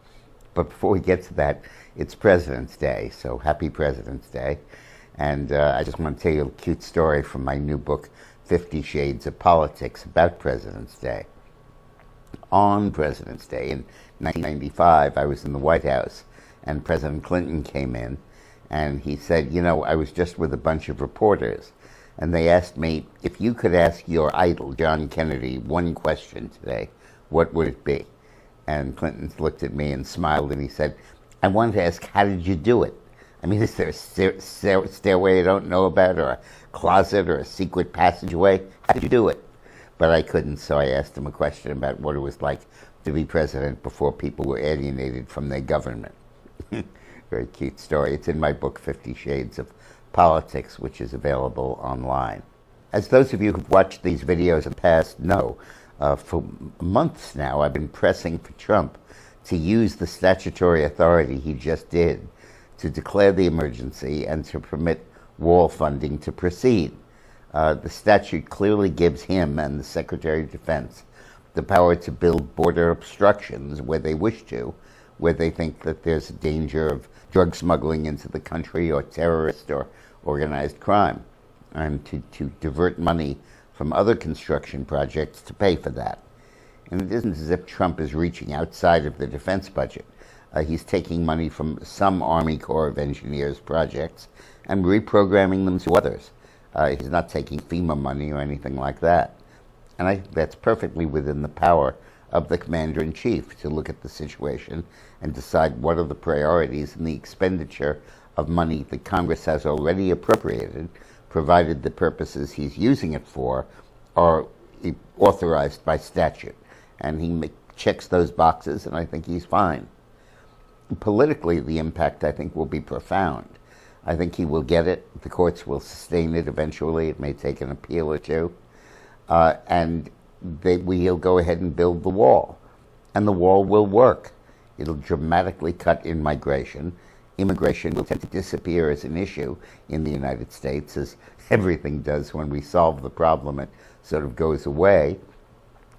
But before we get to that, it's President's Day, so happy President's Day. And I just want to tell you a cute story from my new book, 50 Shades of Politics, about President's Day. On President's Day in 1995, I was in the White House, and President Clinton came in, and he said, I was just with a bunch of reporters, and they asked me, if you could ask your idol, John Kennedy, one question today, what would it be? And Clinton looked at me and smiled, and he said, I wanted to ask, how did you do it? I mean, is there a stairway I don't know about, or a closet, or a secret passageway? How did you do it? But I couldn't, so I asked him a question about what it was like to be president before people were alienated from their government. Very cute story. It's in my book, 50 Shades of Politics, which is available online. As those of you who've watched these videos in the past know, for months now I've been pressing for Trump to use the statutory authority he just did to declare the emergency and to permit wall funding to proceed. The statute clearly gives him and the Secretary of Defense the power to build border obstructions where they wish to, where they think that there's a danger of drug smuggling into the country or terrorist or organized crime, and to divert money from other construction projects to pay for that. And it isn't as if Trump is reaching outside of the defense budget. He's taking money from some Army Corps of Engineers projects and reprogramming them to others. He's not taking FEMA money or anything like that. And I think that's perfectly within the power of the Commander-in-Chief to look at the situation and decide what are the priorities in the expenditure of money that Congress has already appropriated, provided the purposes he's using it for are authorized by statute. And he checks those boxes, and I think he's fine. Politically, the impact, I think, will be profound. I think he will get it. The courts will sustain it eventually. It may take an appeal or two. And he'll go ahead and build the wall. And the wall will work. It'll dramatically cut in migration. Immigration will tend to disappear as an issue in the United States, as everything does when we solve the problem. It sort of goes away.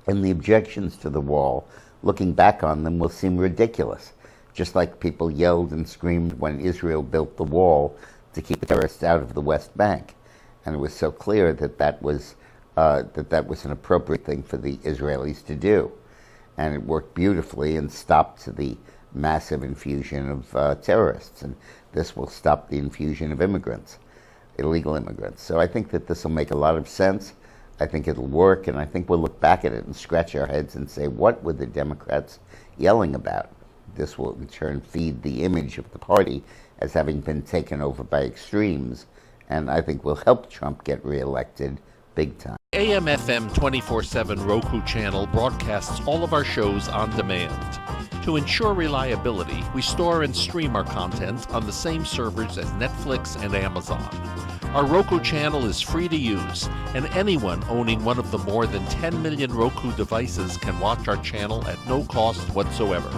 And the objections to the wall, looking back on them, will seem ridiculous. Just like people yelled and screamed when Israel built the wall to keep the terrorists out of the West Bank. And it was so clear that that was an appropriate thing for the Israelis to do. And it worked beautifully and stopped the massive infusion of terrorists. And this will stop the infusion of immigrants, illegal immigrants. So I think that this will make a lot of sense. I think it'll work, and I think we'll look back at it and scratch our heads and say, what were the Democrats yelling about? This will in turn feed the image of the party as having been taken over by extremes, and I think will help Trump get reelected big time. AM/FM 24/7 Roku channel broadcasts all of our shows on demand. To ensure reliability, we store and stream our content on the same servers as Netflix and Amazon. Our Roku channel is free to use, and anyone owning one of the more than 10 million Roku devices can watch our channel at no cost whatsoever.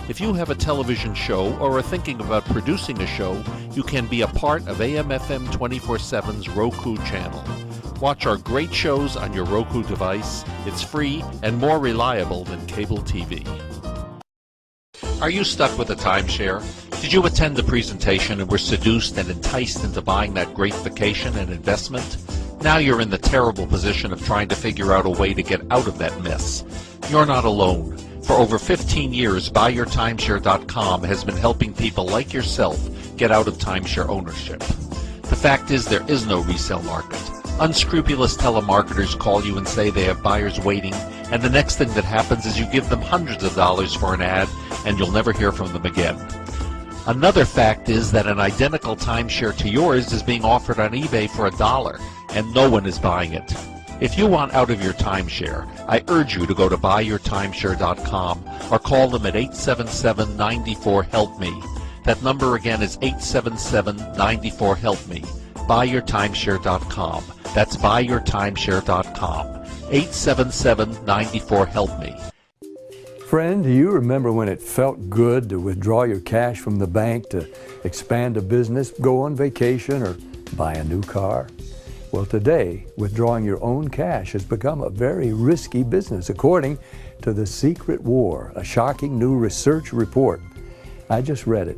If you have a television show or are thinking about producing a show, you can be a part of AM/FM 24/7's Roku channel. Watch our great shows on your Roku device. It's free and more reliable than cable TV. Are you stuck with a timeshare? Did you attend the presentation and were seduced and enticed into buying that great vacation and investment? Now you're in the terrible position of trying to figure out a way to get out of that mess. You're not alone. For over 15 years, BuyYourTimeshare.com has been helping people like yourself get out of timeshare ownership. The fact is, there is no resale market. Unscrupulous telemarketers call you and say they have buyers waiting, and the next thing that happens is you give them hundreds of dollars for an ad, and you'll never hear from them again. Another fact is that an identical timeshare to yours is being offered on eBay for $1, and no one is buying it. If you want out of your timeshare, I urge you to go to BuyYourTimeshare.com or call them at 877-94-HELP-ME. That number again is 877-94-HELP-ME. BuyYourTimeshare.com. That's BuyYourTimeshare.com. 877-94-HELP-ME. Friend, do you remember when it felt good to withdraw your cash from the bank to expand a business, go on vacation, or buy a new car? Well, today, withdrawing your own cash has become a very risky business, according to The Secret War, a shocking new research report. I just read it.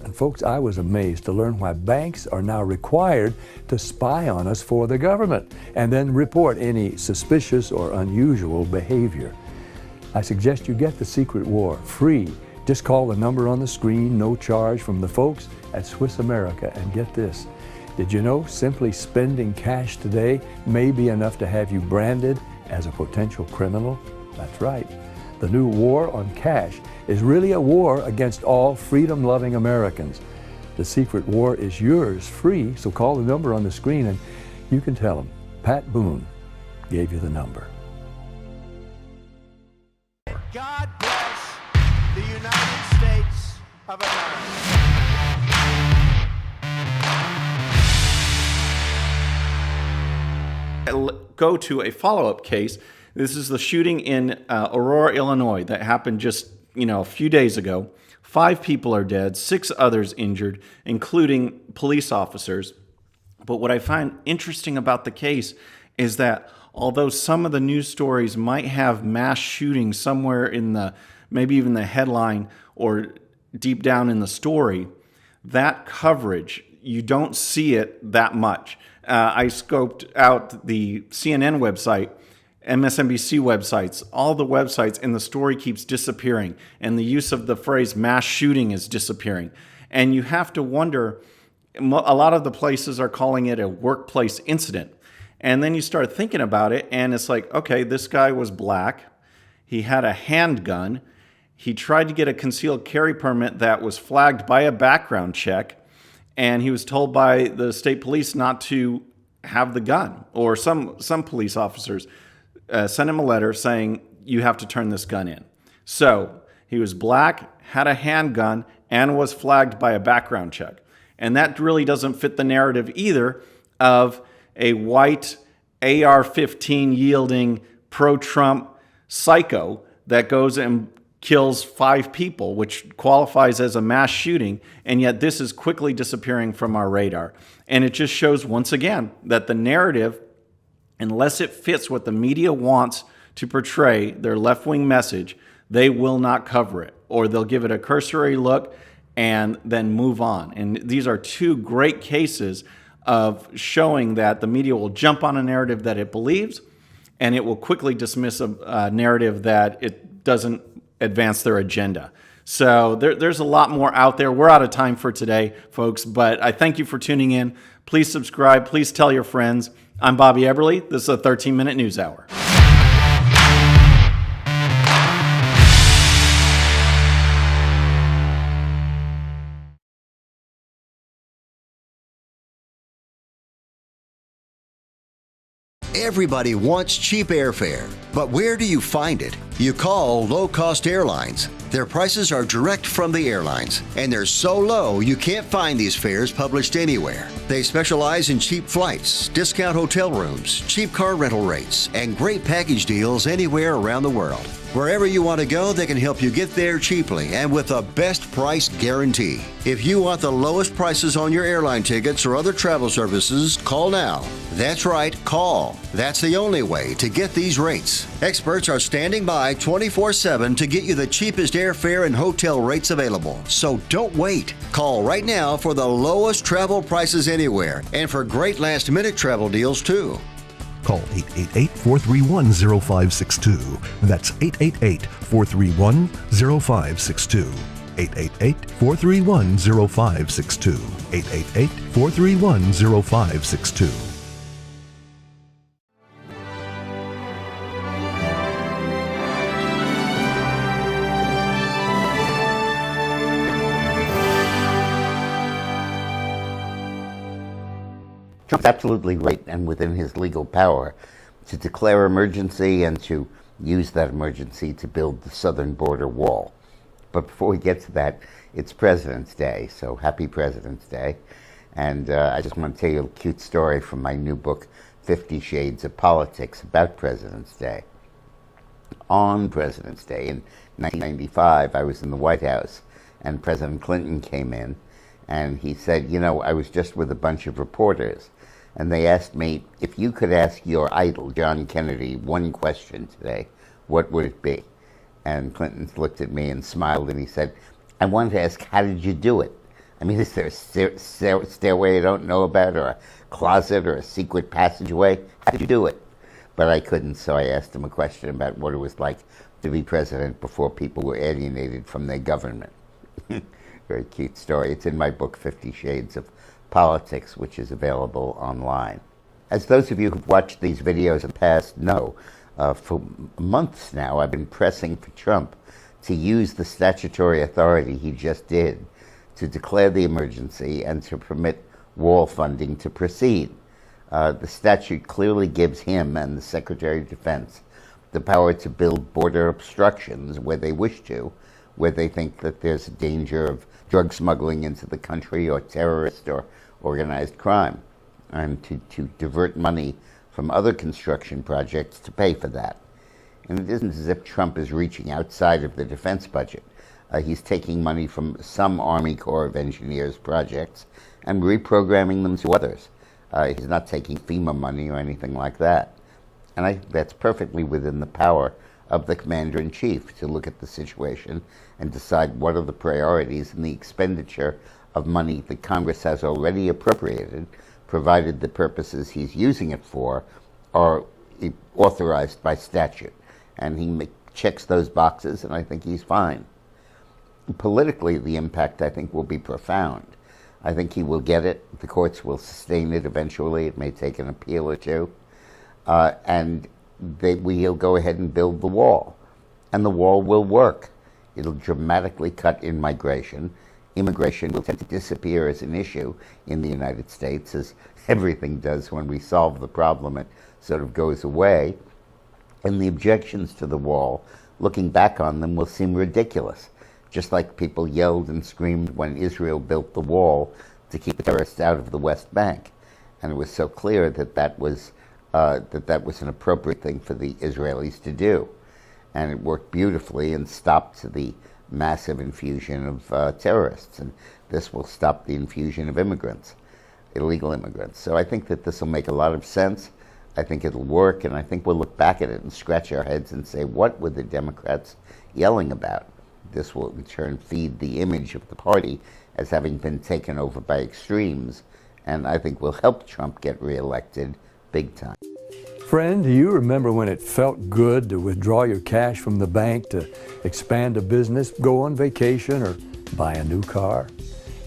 And folks, I was amazed to learn why banks are now required to spy on us for the government and then report any suspicious or unusual behavior. I suggest you get The Secret War free. Just call the number on the screen, no charge, from the folks at Swiss America, and get this. Did you know simply spending cash today may be enough to have you branded as a potential criminal? That's right. The new war on cash is really a war against all freedom-loving Americans. The Secret War is yours free, so call the number on the screen and you can tell them Pat Boone gave you the number. God bless the United States of America. Go to a follow-up case. This is the shooting in Aurora, Illinois that happened just, a few days ago. 5 people are dead, 6 others injured, including police officers. But what I find interesting about the case is that although some of the news stories might have mass shootings somewhere in maybe even the headline or deep down in the story, that coverage, you don't see it that much. I scoped out the CNN website, MSNBC websites, all the websites, and the story keeps disappearing. And the use of the phrase mass shooting is disappearing. And you have to wonder, a lot of the places are calling it a workplace incident. And then you start thinking about it, and it's like, okay, this guy was black. He had a handgun. He tried to get a concealed carry permit that was flagged by a background check. and he was told by the state police not to have the gun, or some police officers sent him a letter saying, you have to turn this gun in. So he was black, had a handgun, and was flagged by a background check. And that really doesn't fit the narrative either of a white AR-15 yielding pro-Trump psycho that goes and kills 5 people, which qualifies as a mass shooting, and yet this is quickly disappearing from our radar. And it just shows once again that the narrative, unless it fits what the media wants to portray, their left-wing message, they will not cover it, or they'll give it a cursory look and then move on. And these are 2 great cases of showing that the media will jump on a narrative that it believes, and it will quickly dismiss a narrative that it doesn't advance their agenda. So there's a lot more out there. We're out of time for today, folks, but I thank you for tuning in. Please subscribe. Please tell your friends. I'm Bobby Eberly. This is a 13-minute news hour. Everybody wants cheap airfare, but where do you find it? You call low-cost airlines. Their prices are direct from the airlines, and they're so low you can't find these fares published anywhere. They specialize in cheap flights, discount hotel rooms, cheap car rental rates, and great package deals anywhere around the world. Wherever you want to go, they can help you get there cheaply and with a best price guarantee. If you want the lowest prices on your airline tickets or other travel services, call now. That's right, call. That's the only way to get these rates. Experts are standing by 24/7 to get you the cheapest airfare and hotel rates available. So don't wait. Call right now for the lowest travel prices anywhere and for great last-minute travel deals too. Call 888-431-0562. That's 888-431-0562. 888-431-0562. 888-431-0562. Trump's absolutely right and within his legal power to declare emergency and to use that emergency to build the southern border wall. But before we get to that, it's President's Day, so happy President's Day. And I just want to tell you a cute story from my new book, 50 Shades of Politics, about President's Day. On President's Day in 1995, I was in the White House, and President Clinton came in, and he said, you know, I was just with a bunch of reporters, and they asked me, if you could ask your idol, John Kennedy, one question today, what would it be? And Clinton looked at me and smiled, and he said, I wanted to ask, how did you do it? I mean, is there a stairway I don't know about, or a closet, or a secret passageway? How did you do it? But I couldn't, so I asked him a question about what it was like to be president before people were alienated from their government. Very cute story. It's in my book, 50 Shades of Politics, which is available online. As those of you who've watched these videos in the past know, for months now I've been pressing for Trump to use the statutory authority he just did to declare the emergency and to permit wall funding to proceed. The statute clearly gives him and the Secretary of Defense the power to build border obstructions where they wish to, where they think that there's a danger of drug smuggling into the country or terrorist or organized crime, and to divert money from other construction projects to pay for that. And it isn't as if Trump is reaching outside of the defense budget. He's taking money from some Army Corps of Engineers projects and reprogramming them to others. He's not taking FEMA money or anything like that. And I think that's perfectly within the power of the Commander-in-Chief to look at the situation and decide what are the priorities in the expenditure of money that Congress has already appropriated, provided the purposes he's using it for are authorized by statute. And he checks those boxes, and I think he's fine. Politically, the impact, I think, will be profound. I think he will get it. The courts will sustain it eventually. It may take an appeal or two. And he'll go ahead and build the wall. And the wall will work. It'll dramatically cut in migration. immigration will tend to disappear as an issue in the United States, as everything does when we solve the problem. It sort of goes away. And the objections to the wall, looking back on them, will seem ridiculous. Just like people yelled and screamed when Israel built the wall to keep the terrorists out of the West Bank. And it was so clear that that was an appropriate thing for the Israelis to do. And it worked beautifully and stopped the massive infusion of terrorists. And this will stop the infusion of immigrants, illegal immigrants. So I think that this will make a lot of sense. I think it'll work, and I think we'll look back at it and scratch our heads and say, what were the Democrats yelling about? This will in turn feed the image of the party as having been taken over by extremes, and I think will help Trump get reelected big time. Friend, do you remember when it felt good to withdraw your cash from the bank to expand a business, go on vacation, or buy a new car?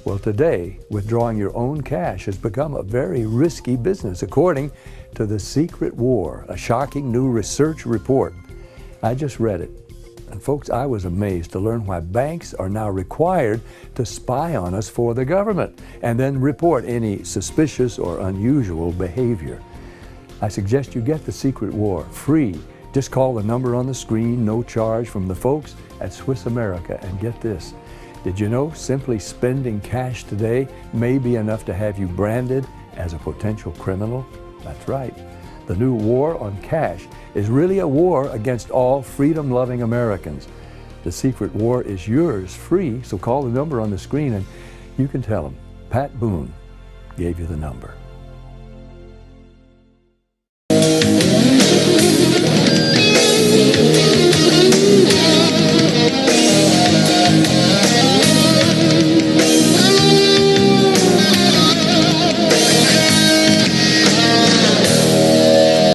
Well, today, withdrawing your own cash has become a very risky business, according to The Secret War, a shocking new research report. I just read it. And folks, I was amazed to learn why banks are now required to spy on us for the government and then report any suspicious or unusual behavior. I suggest you get The Secret War free. Just call the number on the screen, no charge, from the folks at Swiss America. And get this, did you know simply spending cash today may be enough to have you branded as a potential criminal? That's right. The new war on cash is really a war against all freedom-loving Americans. The Secret War is yours free, so call the number on the screen and you can tell them Pat Boone gave you the number.